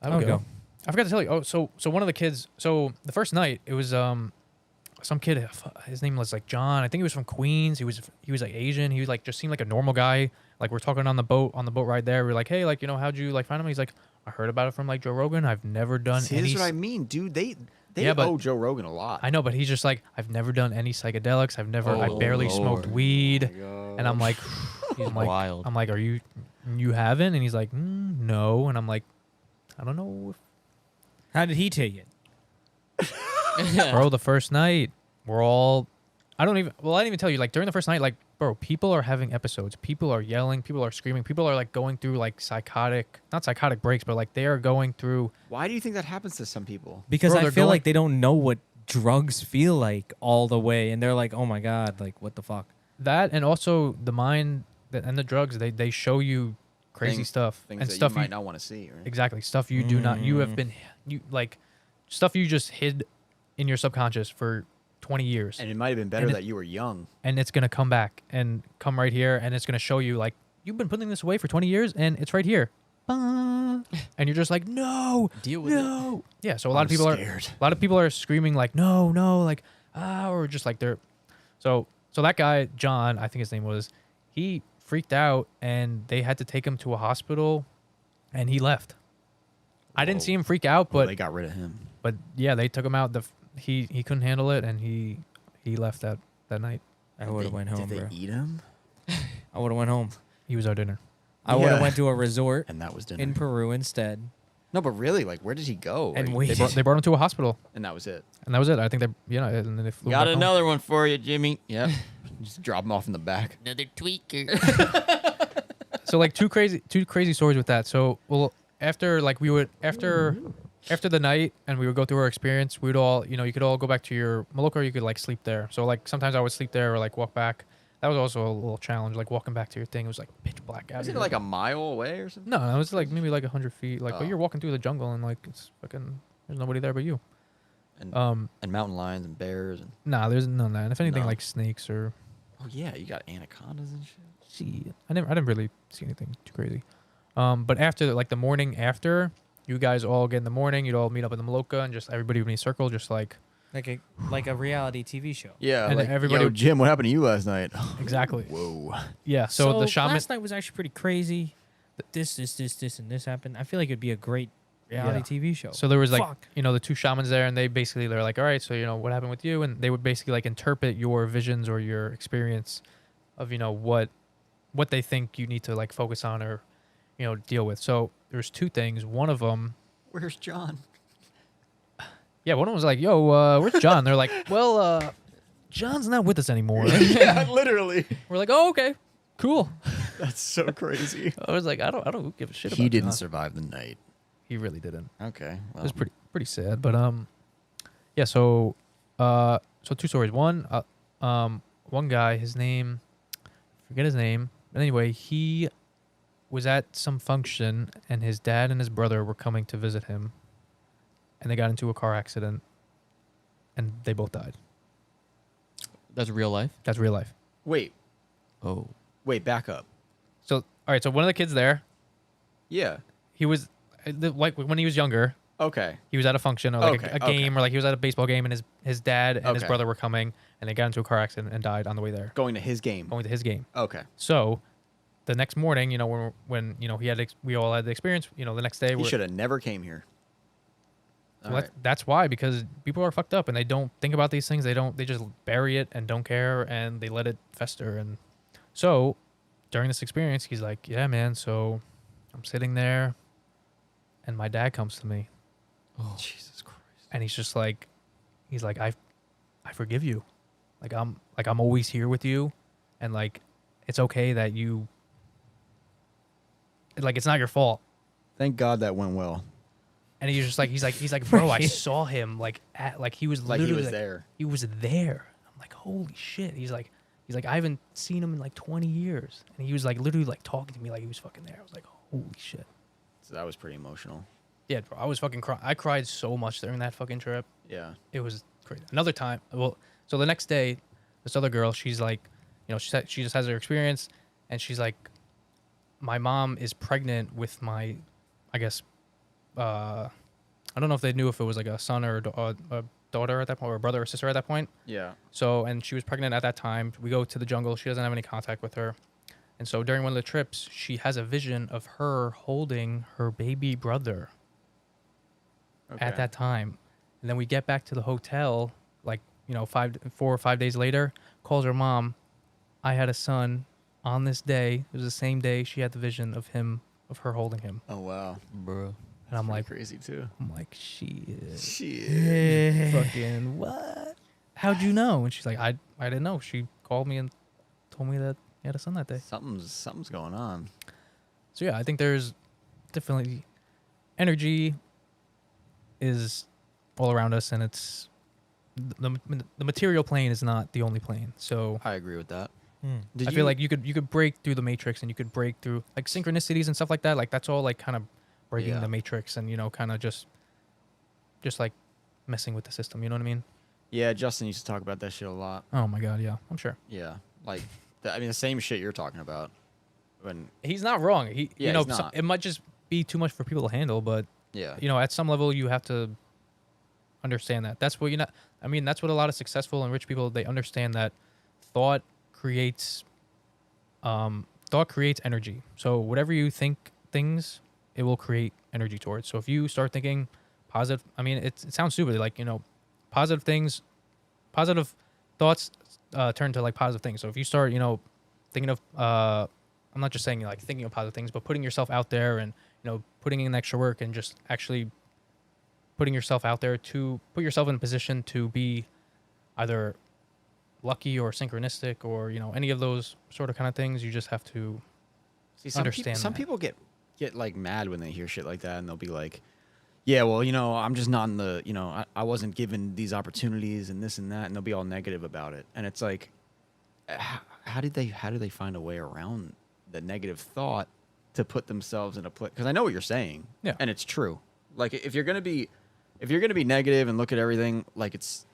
I would go. I forgot to tell you. Oh, so one of the kids, so the first night, it was some kid, his name was like John. I think he was from Queens. He was like Asian. He was like just seemed like a normal guy. Like we're talking on the boat ride there. We're like, hey, like, how'd you like find him? He's like, I heard about it from like Joe Rogan. I've never done See, any. that's what I mean, dude. They Yeah, but- owe Joe Rogan a lot. I know, but he's just like, I've never done any psychedelics. I Oh, barely smoked weed. And I'm like, he's like, Wild. I'm like, are you haven't? And he's like, no. And I'm like, I don't know, How did he take it? bro. The first night, I didn't even tell you. Like during the first night, like, bro, people are having episodes. People are yelling. People are screaming. People are like going through like not psychotic breaks, but like they are going through. Why do you think that happens to some people? Because Bro, I they're feel going- like they don't know what drugs feel like all the way, and they're like, "Oh my god, like what the fuck." That and also the mind and the drugs, they show you crazy Things- stuff Things and that stuff you might not want to see, right? exactly stuff you do not you have been like stuff you just hid in your subconscious for 20 years And it might have been better And it- that you were young. and it's gonna come back and come right here and it's gonna show you like you've been putting this away for 20 years and it's right here. And you're just like no Deal with it. yeah, so a lot I'm of people scared. are screaming like no like or just like they're so that guy John, I think his name was, he freaked out and they had to take him to a hospital and he left. I didn't Whoa. see him freak out, Well, but they got rid of him. but yeah, they took him out. He couldn't handle it and he left that night. I would have went home, Did bro. they eat him? I would have went home. He was our dinner. I would have Yeah. went to a resort And that was dinner. in Peru instead. No, but really, where did he go? And Like, wait. They brought him to a hospital and that was it. and that was it. I think and then they flew Got back home. another one for you, Jimmy. Yep. Just drop him off in the back. Another tweaker. So like two crazy stories with that. So after the night and we would go through our experience, we'd all you could all go back to your Maloka or you could like sleep there. So like sometimes I would sleep there or like walk back. That was also a little challenge, like walking back to your thing. It was like pitch black out. Is it here. like a mile away or something? No, it was like maybe like 100 feet. Like, but Oh. you're walking through the jungle and like it's fucking. There's nobody there but you. And, Um, and mountain lions and bears and nah, there's none of that. And if anything, No. like snakes or. oh yeah, you got anacondas and shit. See, I didn't really see anything too crazy. But after like the morning after, you guys all get in the morning. You'd all meet up in the Maloka and just everybody would be in a circle, just like Like a reality TV show. Yeah, And like, everybody- Yo, Jim, what happened to you last night? exactly. Whoa. Yeah. So the shaman. last night was actually pretty crazy. This, and this happened. I feel like it'd be a great reality TV show. So there was like Fuck. the two shamans there, and they're like, all right, so what happened with you, and they would basically like interpret your visions or your experience of what they think you need to like focus on or deal with. So there's two things. One of them, Where's John? yeah, one of them was like, yo, where's John? They're like, well, John's not with us anymore. Yeah, literally. We're like, oh, okay, cool. That's so crazy. I was like, I don't give a shit. He about didn't John. survive the night. He really didn't. Okay. It was pretty sad, but yeah. So two stories. One guy, his name, forget his name, but anyway, he was at some function, and his dad and his brother were coming to visit him, and they got into a car accident, and they both died. That's real life. That's real life. Wait, Oh. back up. So, all right. So one of the kids there, Yeah. he was like when he was younger, Okay. he was at a function or like Okay, a game, okay. or like he was at a baseball game, and his dad and his Okay. brother were coming, and they got into a car accident and died on the way there, Going to his game. going to his game. Okay. So, the next morning, when he had we all had the experience. The next day, He should have never came here. All Well, right. that's why, because people are fucked up and they don't think about these things. They just bury it and don't care, and they let it fester. And so during this experience, he's like, yeah, man. So I'm sitting there and my dad comes to me Oh. Jesus Christ. and he's like, I forgive you. I'm always here with you. And like, it's okay that you, like, it's not your fault. Thank God that went well. And he's like, bro, I saw him he was Like he literally was there. He was there. I'm like, holy shit. He's like, I haven't seen him in like 20 years. And he was like literally like talking to me like he was fucking there. I was like, holy shit. So that was pretty emotional. Yeah, bro. I was fucking crying. I cried so much during that fucking trip. Yeah. It was crazy. Another time, so the next day, this other girl, she's like, she just has her experience, and she's like, my mom is pregnant with my, I guess, I don't know if they knew if it was like a son or a daughter at that point, or a brother or sister at that point. Yeah. So, and she was pregnant at that time. We go to the jungle. She doesn't have any contact with her. And so during one of the trips, she has a vision of her holding her baby brother at that time. And then we get back to the hotel, like, 4 or 5 days later, calls her mom. I had a son on this day. It was the same day she had the vision of her holding him. Oh wow. Bro. And I'm like, crazy too. shit. Shit. Fucking what? How'd you know? And she's like, I didn't know. She called me and told me that he had a son that day. Something's going on. So yeah, I think there's definitely energy is all around us, and it's the material plane is not the only plane. So I agree with that. I feel like you could break through the matrix, and you could break through like synchronicities and stuff like that. Like that's all like kind of breaking Yeah. the matrix, and kind of just like messing with the system. You know what I mean? Yeah, Justin used to talk about that shit a lot. Oh my god, yeah, I'm sure. Yeah. Like the same shit you're talking about. When He's not wrong. Yeah, he's not. It might just be too much for people to handle, but yeah. at some level you have to understand that. That's what that's what a lot of successful and rich people, they understand that thought creates energy. So whatever you think things, it will create energy towards. So if you start thinking positive, it sounds stupid, like, positive things, positive thoughts turn to like positive things. So if you start, thinking of, I'm not just saying like thinking of positive things, but putting yourself out there and, putting in extra work and just actually putting yourself out there to put yourself in a position to be either lucky or synchronistic or, any of those sort of kind of things, you just have to understand Some that. people get like mad when they hear shit like that, and they'll be like, yeah, well, I'm just not in the, I wasn't given these opportunities and this and that, and they'll be all negative about it. And it's like, how do they find a way around the negative thought to put themselves in a place? Because I know what you're saying, Yeah. and it's true. Like if you're gonna be negative and look at everything like it's,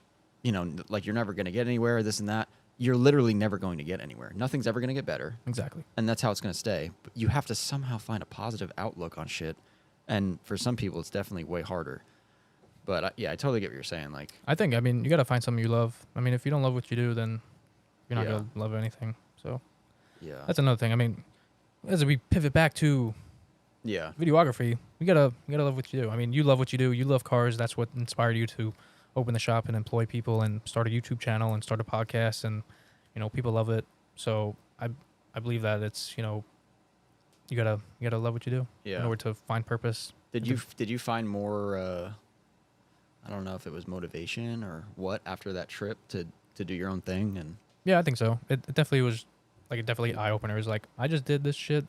like you're never gonna get anywhere, this and that, you're literally never going to get anywhere. Nothing's ever gonna get better. Exactly. And that's how it's going to stay. But you have to somehow find a positive outlook on shit. And for some people, it's definitely way harder. But yeah, I totally get what you're saying. Like, I think, you got to find something you love. If you don't love what you do, then you're not Yeah. going to love anything. So yeah, that's another thing. As we pivot back to yeah, videography, you gotta love what you do. You love what you do. You love cars. That's what inspired you to open the shop and employ people and start a YouTube channel and start a podcast, and people love it. So I believe that it's you gotta love what you do in yeah. order to find purpose. Did you find more? I don't know if it was motivation or what after that trip to do your own thing. And Yeah, I think so. It definitely was like a definitely eye opener. It was like, I just did this shit.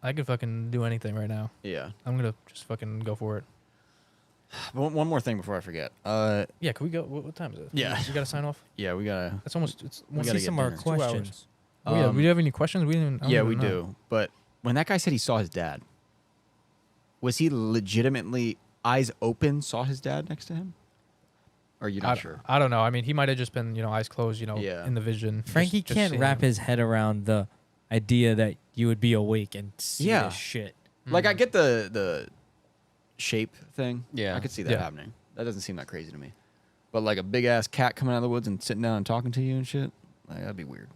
I could fucking do anything right now. yeah. I'm gonna just fucking go for it. One more thing before I forget. Yeah, can we go? What time is it? Yeah. we gotta sign off. Yeah, we gotta. It's almost. It's. We Let's gotta see get some more dinner. 2 hours. questions. Oh, yeah. We have any questions? We didn't. I don't Yeah, even we know. do. But when that guy said he saw his dad, was he legitimately eyes open saw his dad next to him? Or you're not sure? I don't know. I mean, he might have just been, eyes closed, Yeah. in the vision. Frankie just can't seeing wrap him. his head around the idea that you would be awake and see Yeah. this shit. Like I get the shape thing. Yeah. I could see that Yeah. happening. That doesn't seem that crazy to me. But like a big ass cat coming out of the woods and sitting down and talking to you and shit, like that'd be weird.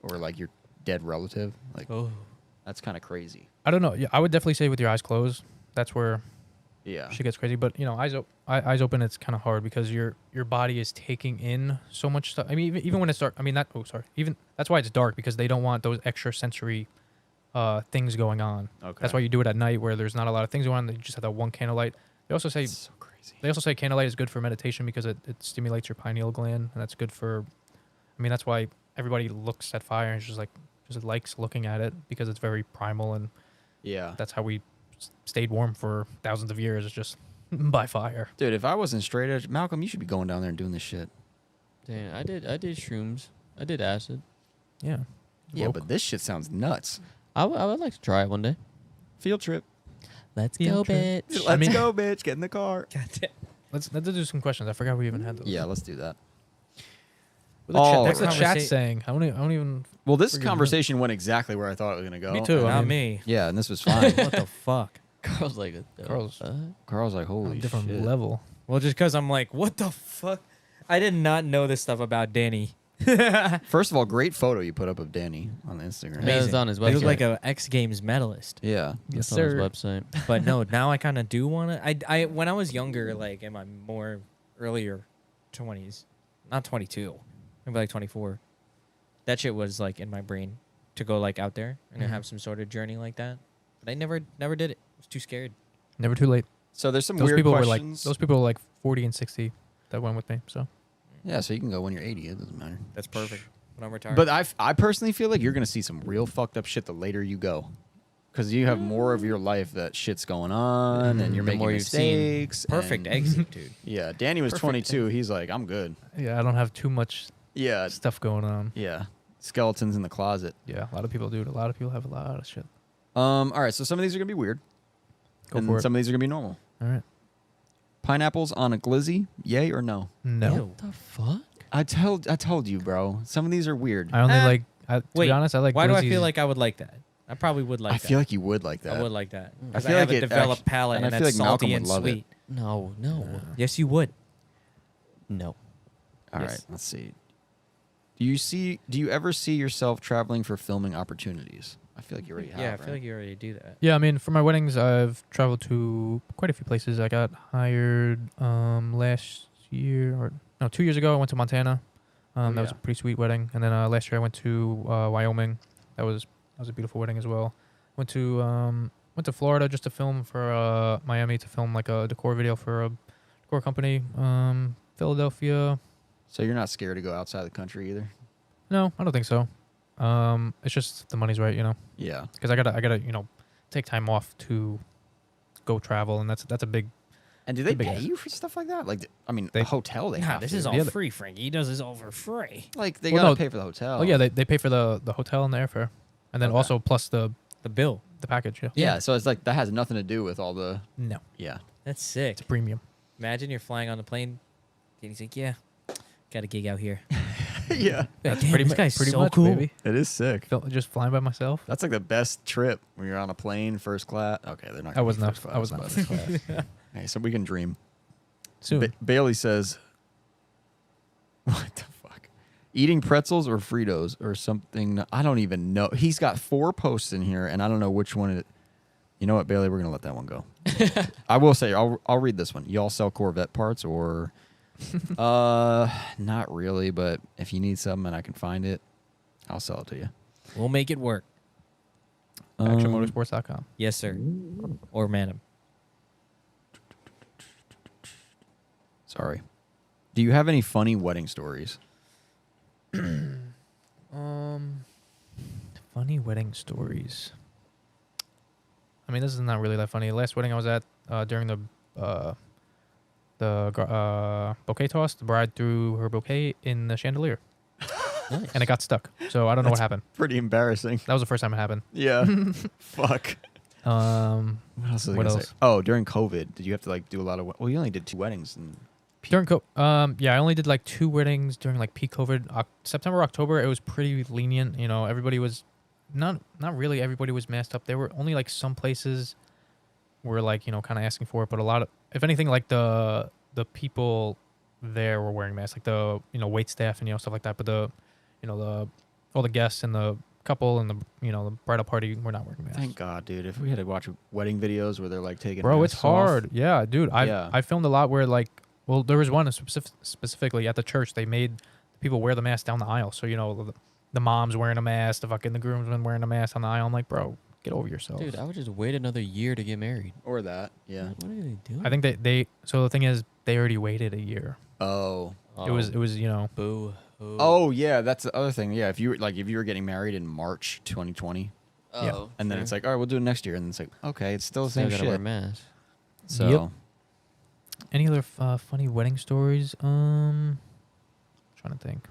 Or like your dead relative, like Oh. that's kind of crazy. I don't know. Yeah, I would definitely say with your eyes closed. That's where Yeah. shit gets crazy. But eyes open, it's kind of hard because your body is taking in so much stuff. I mean, even when it's dark. I mean, even that's why it's dark because they don't want those extra sensory things going on. Okay. That's why you do it at night where there's not a lot of things going on. You just have that one candlelight. They also say That's so crazy. candlelight is good for meditation because it stimulates your pineal gland, and that's good for. I mean, that's why everybody looks at fire and just likes looking at it because it's very primal, and Yeah. that's how we stayed warm for thousands of years. It's just by fire. Dude, if I wasn't straight edge, Malcolm, you should be going down there and doing this shit. Damn, I did shrooms. I did acid. Yeah. Yeah, Woke. but this shit sounds nuts. I would like to try it one day. Field trip. Let's Yeah, go, true. bitch. Let's go, bitch. Get in the car. Let's do some questions. I forgot we even had those. Yeah, let's do that. What's the Conversa- chat saying? I don't even. Well, this Friggin' conversation went exactly where I thought it was gonna go. Me too. And- I Not mean- me. Yeah, and this was fine. What the fuck? Carl's like, Carl's- Carl's like, On holy a different shit. level. Well, just because I'm like, what the fuck? I did not know this stuff about Danny. First of all, great photo you put up of Danny on Instagram. Yeah, it's on his He looked website. like a X Games medalist. Yeah. Yes, It's on his sir. website. But no, now I kind of do want to. I when I was younger, like in my more earlier 20s, not 22, maybe like 24. That shit was like in my brain to go like out there and Mhm. have some sort of journey like that. But I never did it. I was too scared. Never too late. So there's some Those weird people questions. were like 40 and 60 that went with me. So Yeah, so you can go when you're 80. It doesn't matter. That's perfect. When I'm retired. But I personally feel like you're gonna see some real fucked up shit the later you go, because you have more of your life that shit's going on and you're The making more you've seen. mistakes. perfect and- exit, dude. Yeah, Danny was Perfect 22. He's like, I'm good. yeah, I don't have too much Yeah, stuff going on. yeah. Skeletons in the closet. Yeah, a lot of people do. A lot of people have a lot of shit. All right. So some of these are gonna be weird, Go and for it. some of these are gonna be normal. All right. Pineapples on a glizzy, yay or no? No, Ew. The fuck? I told you, bro. Some of these are weird. I only Ah, like. To Wait, be honest, I like. Why do I glizzies. feel like I would like that? I probably would like I that. feel like you would like that. I would like that. I 'Cause feel have like a it developed actu- palate and and, I feel that's like Malcolm salty would and love it. sweet. No. Yes, you would. No. All Yes. right, let's see. Do you ever see yourself traveling for filming opportunities? I feel like you already have. Yeah, I right? feel like you already do that. Yeah, I mean, for my weddings, I've traveled to quite a few places. I got hired last year, or no, 2 years ago. I went to Montana. That was a yeah. pretty sweet wedding. And then last year I went to Wyoming. That was a beautiful wedding as well. Went to Florida just to film for Miami to film like a decor video for a decor company. Philadelphia. So you're not scared to go outside the country either? No, I don't think so. It's just the money's right, Yeah. because I gotta take time off to go travel, and that's a big. And do they Big pay ass. you for stuff like that? Like, I mean, They- the hotel they Nah, have this to. is all Yeah, free, Frankie. He does this all for free. Like they Well, gotta no. pay for the hotel. Oh yeah, they pay for the hotel and the airfare, and then Okay. also plus the The bill. package. Yeah. yeah. So it's like that has nothing to do with all the No, yeah. That's sick. it's premium. Imagine you're flying on the plane. And he's like, yeah, got a gig out here. yeah. Like, That's damn, this guy's pretty so much, cool. baby. It is sick. Just flying by myself. That's like the best trip when you're on a plane, first class. Okay, they're not. I gonna was be not. first I was class, not but- first class. Hey, so we can dream. Soon. Bailey says, "What the fuck? Eating pretzels or Fritos or something? I don't even know." He's got 4 posts in here, and I don't know which one it. You know what, Bailey? We're gonna let that one go. I will say, I'll read this one. Y'all sell Corvette parts or? Not really, but if you need something and I can find it, I'll sell it to you. We'll make it work. ActionMotorsports.com. Yes, sir. Or madam. Sorry. Do you have any funny wedding stories? Funny wedding stories. I mean, this is not really that funny. Last wedding I was at during the bouquet toss, the bride threw her bouquet in the chandelier, Nice. and it got stuck. So I don't know what happened. Pretty embarrassing. That was the first time it happened. Yeah. Fuck. Um, What else? Was I What gonna else? Say? Oh, during COVID, did you have to like do a lot of? Well, you only did 2 weddings, and Yeah, I only did like 2 weddings during like peak COVID. September, October, it was pretty lenient. You know, everybody was not really everybody was masked up. There were only like some places were like, you know, kind of asking for it, but a lot of, if anything, like the people there were wearing masks, like the, you know, wait staff and, you know, stuff like that. But the, you know, all the guests and the couple and the, you know, the bridal party were not wearing masks. Thank God, dude. If we had to watch wedding videos where they're like taking Bro, it's masks off- hard. Yeah, dude. I filmed a lot where like, well, there was one specifically at the church. They made people wear the mask down the aisle. So, you know, the mom's wearing a mask, the groomsmen wearing a mask on the aisle. I'm like, bro, get over yourself. Dude, I would just wait another year to get married. Or that, yeah. What are they doing? I think they so the thing is they already waited a year. Oh. It was, you know. Boo. Oh yeah, that's the other thing. Yeah, if you were getting married in March 2020, Oh. and then it's like, all right, we'll do it next year, and it's like, okay, it's still the Still same gotta wear a shit. mask. So Yep. Any other funny wedding stories? Trying to think.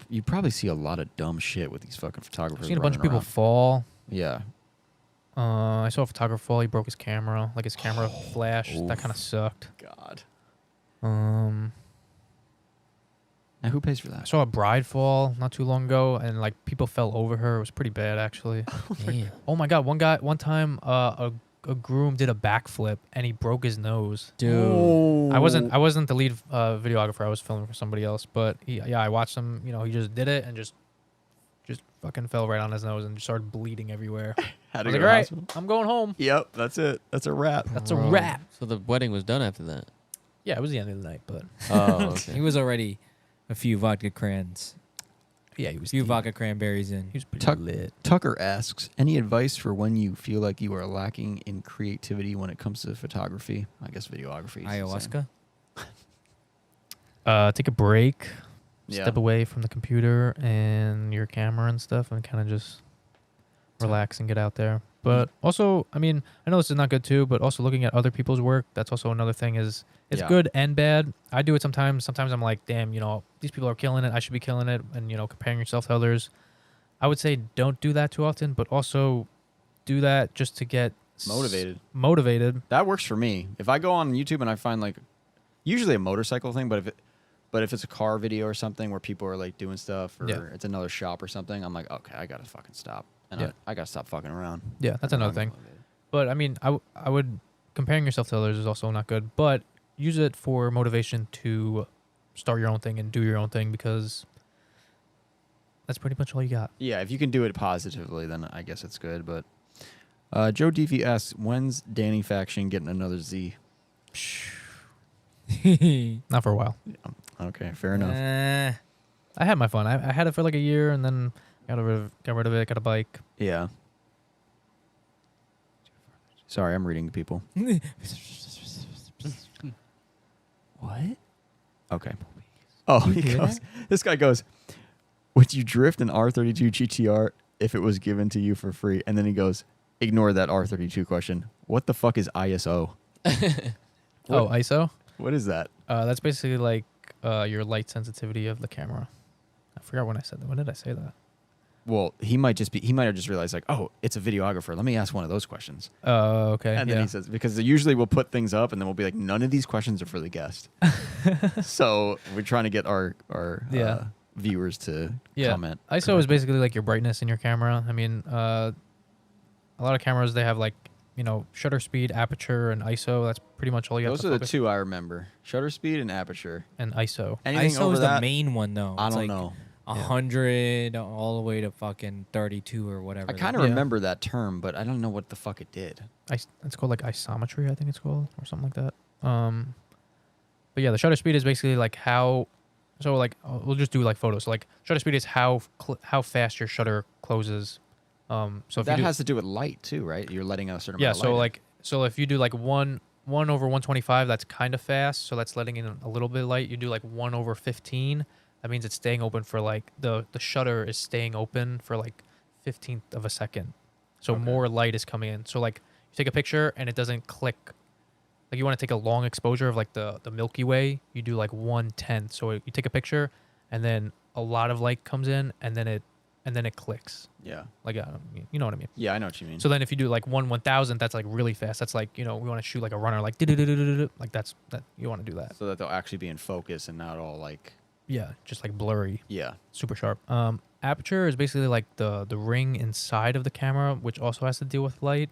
you probably see a lot of dumb shit with these fucking photographers. I've seen a bunch of running people around. fall. Yeah. I saw a photographer fall. He broke his camera. Like his camera flashed. That Oof. kind of sucked. God. I Now who pays for that? saw a bride fall not too long ago, and like people fell over her. It was pretty bad, actually. Damn. Oh my god! One time, a groom did a backflip and he broke his nose. Dude. I wasn't the lead videographer. I was filming for somebody else. But I watched him. You know, he just did it and just fucking fell right on his nose and just started bleeding everywhere. Had I to was go like, to all right, hospital? I'm going home. Yep, that's it. That's a wrap. That's a Bro. wrap. So the wedding was done after that. Yeah, it was the end of the night, but Oh, okay. He was already a few vodka crans, yeah, he was a few deep. vodka cranberries in. He was pretty Tuck- lit. Tucker asks, any advice for when you feel like you are lacking in creativity when it comes to photography? I guess videography. is the same. Ayahuasca. Take a break. Yeah. Step away from the computer and your camera and stuff, and kind of just relax and get out there. But also, I mean, I know this is not good too, but also looking at other people's work, that's also another thing. Is it's Yeah. good and bad. I do it sometimes. Sometimes I'm like, damn, you know, these people are killing it. I should be killing it. And, you know, comparing yourself to others. I would say don't do that too often, but also do that just to get motivated. That works for me. If I go on YouTube and I find like, usually a motorcycle thing, but if it's a car video or something where people are like doing stuff, or Yeah. it's another shop or something, I'm like, okay, I gotta fucking stop, and Yeah. I gotta stop fucking around. Yeah, that's another thing. But I mean, I would comparing yourself to others is also not good, but use it for motivation to start your own thing and do your own thing, because that's pretty much all you got. Yeah, if you can do it positively, then I guess it's good. But Joe DV asks, when's Danny Faction getting another Z? Not for a while. Okay, fair enough. I had my fun. I had it for like a year, and then got rid of it. Got a bike. Yeah. Sorry, I'm reading to people. What? Okay. Oh, this guy goes, would you drift an R32 GTR if it was given to you for free? And then he goes, ignore that R32 question. What the fuck is ISO? Oh, ISO. What is that? That's basically like your light sensitivity of the camera. I forgot when I said that. When did I say that? Well, he might have just realized like, oh, it's a videographer. Let me ask one of those questions. Okay. And then he says, because usually we'll put things up and then we'll be like, none of these questions are for the guest. So we're trying to get our viewers to comment. ISO is basically like your brightness in your camera. I mean, a lot of cameras, they have like, you know, shutter speed, aperture, and ISO. That's pretty much all you have Those to are the focus. two I remember. Shutter speed and aperture. And ISO. Anything ISO over is that, the main one though. I It's don't like know. 100 all the way to fucking 32 or whatever. I kind of Yeah. remember that term, but I don't know what the fuck it did. It's called like isometry, I think it's called, or something like that. But yeah, the shutter speed is basically like how. So like we'll just do like photos. So like shutter speed is how fast your shutter closes. So if That you do, has to do with light too, right? You're letting a certain yeah. amount of light So in. like if you do like 1/125, that's kind of fast. So that's letting in a little bit of light. You do like 1/15. That means it's staying open for like the shutter is staying open for like 1/15 of a second. So Okay. more light is coming in. So like you take a picture and it doesn't click. Like you want to take a long exposure of like the Milky Way, you do like 1/10. So you take a picture and then a lot of light comes in and then it and then it clicks. Yeah. Like, you know what I mean? Yeah, I know what you mean. So then if you do like 1/1000, that's like really fast. That's like, we want to shoot like a runner, like like that. You want to do that. So that they'll actually be in focus and not all like. Yeah, just like blurry, Yeah. super sharp. Aperture is basically like the ring inside of the camera, which also has to deal with light.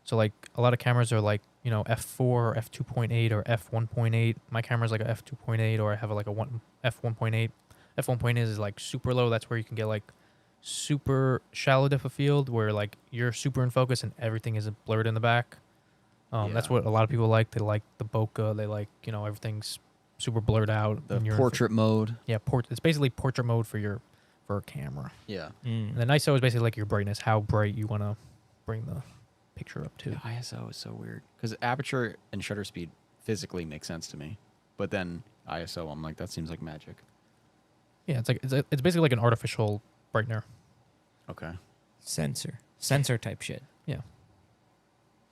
So like a lot of cameras are like, f4 or f2.8 or f1.8. My camera's like a f2.8, or I have like a f1.8. F1.8 is like super low. That's where you can get like super shallow depth of field, where like you're super in focus and everything is blurred in the back. That's what a lot of people like. They like the bokeh. They like, everything's super blurred out. The portrait mode. Yeah, it's basically portrait mode for a camera. Yeah. And then ISO is basically like your brightness, how bright you want to bring the picture up to. Yeah, ISO is so weird because aperture and shutter speed physically make sense to me, but then ISO, I'm like, that seems like magic. Yeah, it's basically like an artificial brightener. Okay. Sensor type shit. Yeah.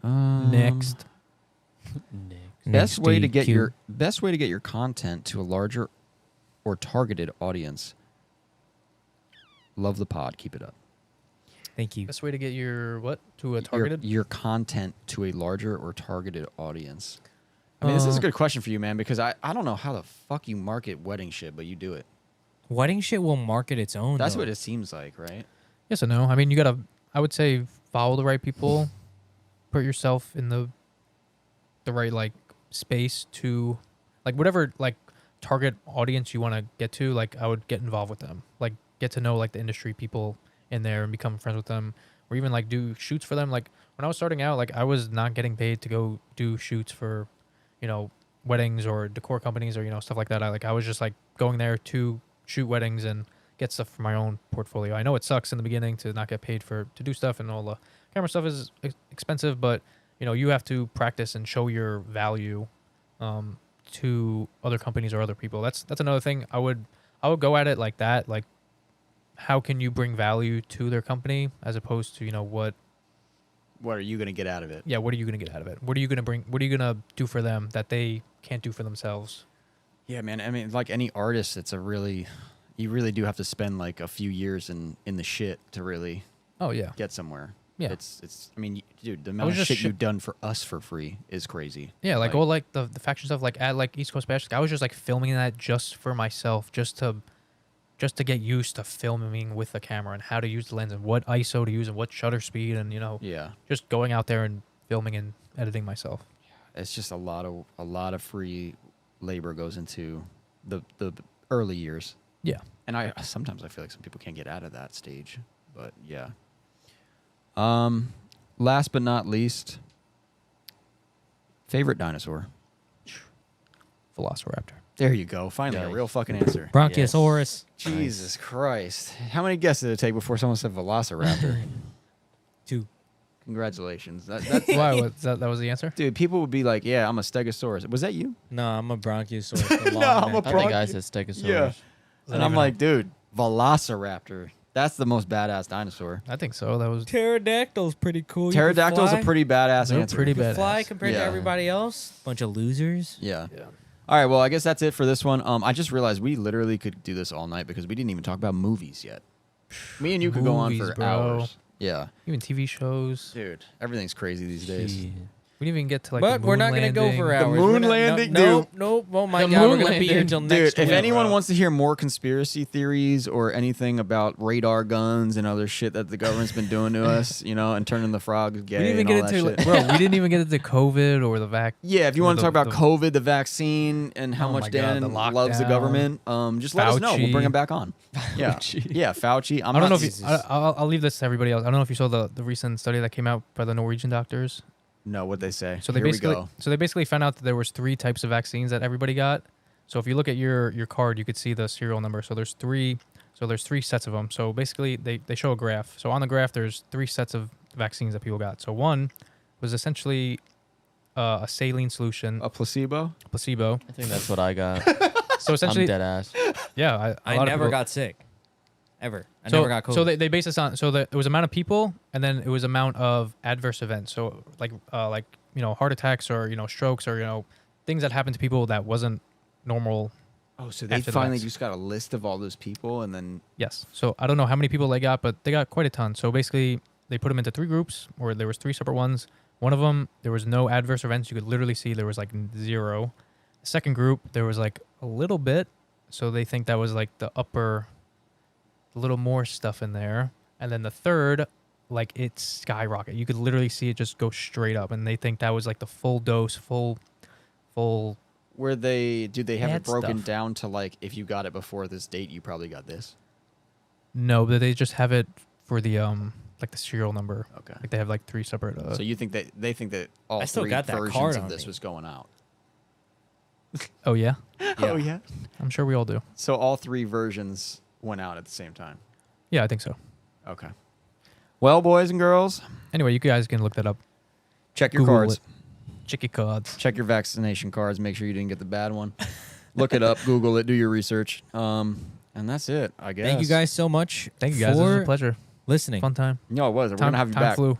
Next. Best way to get DQ. your content to a larger or targeted audience. Love the pod. Keep it up. Thank you. Best way to get your what to a targeted? Your content to a larger or targeted audience. I mean, this is a good question for you, man, because I don't know how the fuck you market wedding shit, but you do it. Wedding shit will market its own. That's though. what it seems like, right? Yes and no. I mean, you gotta. I would say follow the right people, put yourself in the right like space to, like whatever like target audience you want to get to. Like I would get involved with them. Like get to know like the industry people in there and become friends with them, or even like do shoots for them. Like when I was starting out, like I was not getting paid to go do shoots for, weddings or decor companies or stuff like that. I was just like going there to shoot weddings and get stuff for my own portfolio. I know it sucks in the beginning to not get paid to do stuff, and all the camera stuff is expensive, but you have to practice and show your value to other companies or other people. That's another thing. I would go at it like that. Like, how can you bring value to their company as opposed to what What are you gonna get out of it? Yeah, what are you going to get out of it? What are you going to bring? What are you going to do for them that they can't do for themselves? Yeah, man. I mean, like any artist, you really do have to spend like a few years in the shit to really Oh yeah. get somewhere. Yeah. It's. I mean, dude, the amount of shit you've done for us for free is crazy. Yeah, like all like the faction stuff, like at like East Coast Bash, I was just like filming that just for myself, just to get used to filming with the camera and how to use the lens and what ISO to use and what shutter speed and Yeah. just going out there and filming and editing myself. It's just a lot of free labor goes into the early years. Yeah. And sometimes I feel like some people can't get out of that stage, but yeah. Last but not least, favorite dinosaur. Velociraptor. There you go. Finally, a real fucking answer. Bronchiosaurus. Jesus Christ. How many guesses did it take before someone said Velociraptor? 2. Congratulations. That's Why was that was the answer? dude, people would be like, yeah, I'm a Stegosaurus. Was that you? No, I'm a Bronchiosaurus. The No, long I'm neck. a I think I said Stegosaurus. Yeah. And I'm even like, dude, Velociraptor. That's the most badass dinosaur. I think so. That was Pterodactyl's pretty cool. You can Pterodactyl's a fly. pretty badass They're answer. pretty You can badass. fly compared to Yeah. everybody else. Bunch of losers. Yeah. yeah. All right, well, I guess that's it for this one. I just realized we literally could do this all night because we didn't even talk about movies yet. Me and you could go on Movies, for bro. hours. Yeah. Even TV shows. Dude, everything's crazy these days. Shit. We didn't even get to like. But the we're moon not going to go landing. for The hours. moon We're not- landing, no, dude. Nope. Oh my The God. We're moon going to be here landing. until Dude, next if week. anyone wants to hear more conspiracy theories or anything about radar guns and other shit that the government's been doing to us, and turning the frogs gay We didn't even and all get into, that shit. bro. We didn't even get into COVID or the vac. Yeah, if you or want to the- talk about the- COVID, the vaccine, and how Oh much my God, Dan the loves the lockdown. government, just let us know. We'll Fauci. bring him back on. Yeah, Fauci. yeah, Fauci. I don't know if Jesus. you, I'll leave this to everybody else. I don't know if you saw the recent study that came out by the Norwegian doctors. No, what they say. So they Here we basically go. found out that there was 3 types of vaccines that everybody got. So if you look at your card, you could see the serial number. So there's 3 sets of them. So basically they show a graph. So on the graph there's 3 sets of vaccines that people got. So one was essentially a saline solution, A placebo. placebo. I think that's what I got. So I'm essentially dead ass. yeah, I a lot of never people- got sick. Ever. I so, never got COVID. So they base this on it was amount of people and then it was amount of adverse events. So like heart attacks or strokes or things that happen to people that wasn't normal Oh, so they after the finally vax. just got a list of all those people, and then Yes. So I don't know how many people they got, but they got quite a ton. So basically, they put them into 3 groups, or there was 3 separate ones. One of them, there was no adverse events. You could literally see there was like 0. The second group, there was like a little bit. So they think that was like the upper, a little more stuff in there. And then the third, like it skyrocketed. You could literally see it just go straight up. And they think that was like the full dose, full. do they have it Bad broken stuff. down to like if you got it before this date, you probably got this? No, but they just have it for the like the serial number. Okay. Like they have like 3 separate. So you think that they think that all I still 3 got that versions card of on this me. was going out? Oh yeah, Oh yeah. I'm sure we all do. So all 3 versions went out at the same time. Yeah, I think so. Okay. Well, boys and girls, Anyway, you guys can look that up. check your Google cards. it. Chicky cards. Check your vaccination cards. Make sure you didn't get the bad one. Look it up. Google it. Do your research. And that's it, I guess. Thank you guys so much. Thank you guys. This was a for pleasure. listening. Fun time. No, it was. We're gonna have you time back. flew.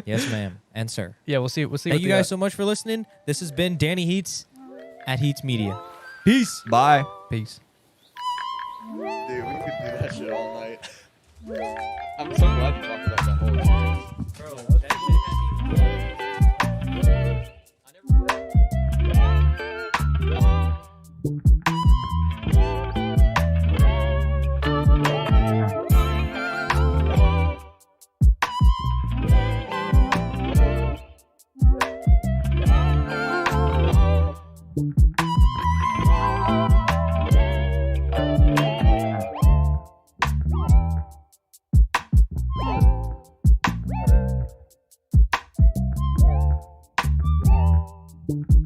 Yes, ma'am, and sir. Yeah, we'll see. We'll see. Thank what you guys so much for listening. This has been Danny Heatz at Heatz Media. Peace. Bye. Peace. Dude, we could do that shit all night. I'm so glad you talked about that whole experience. Thank you.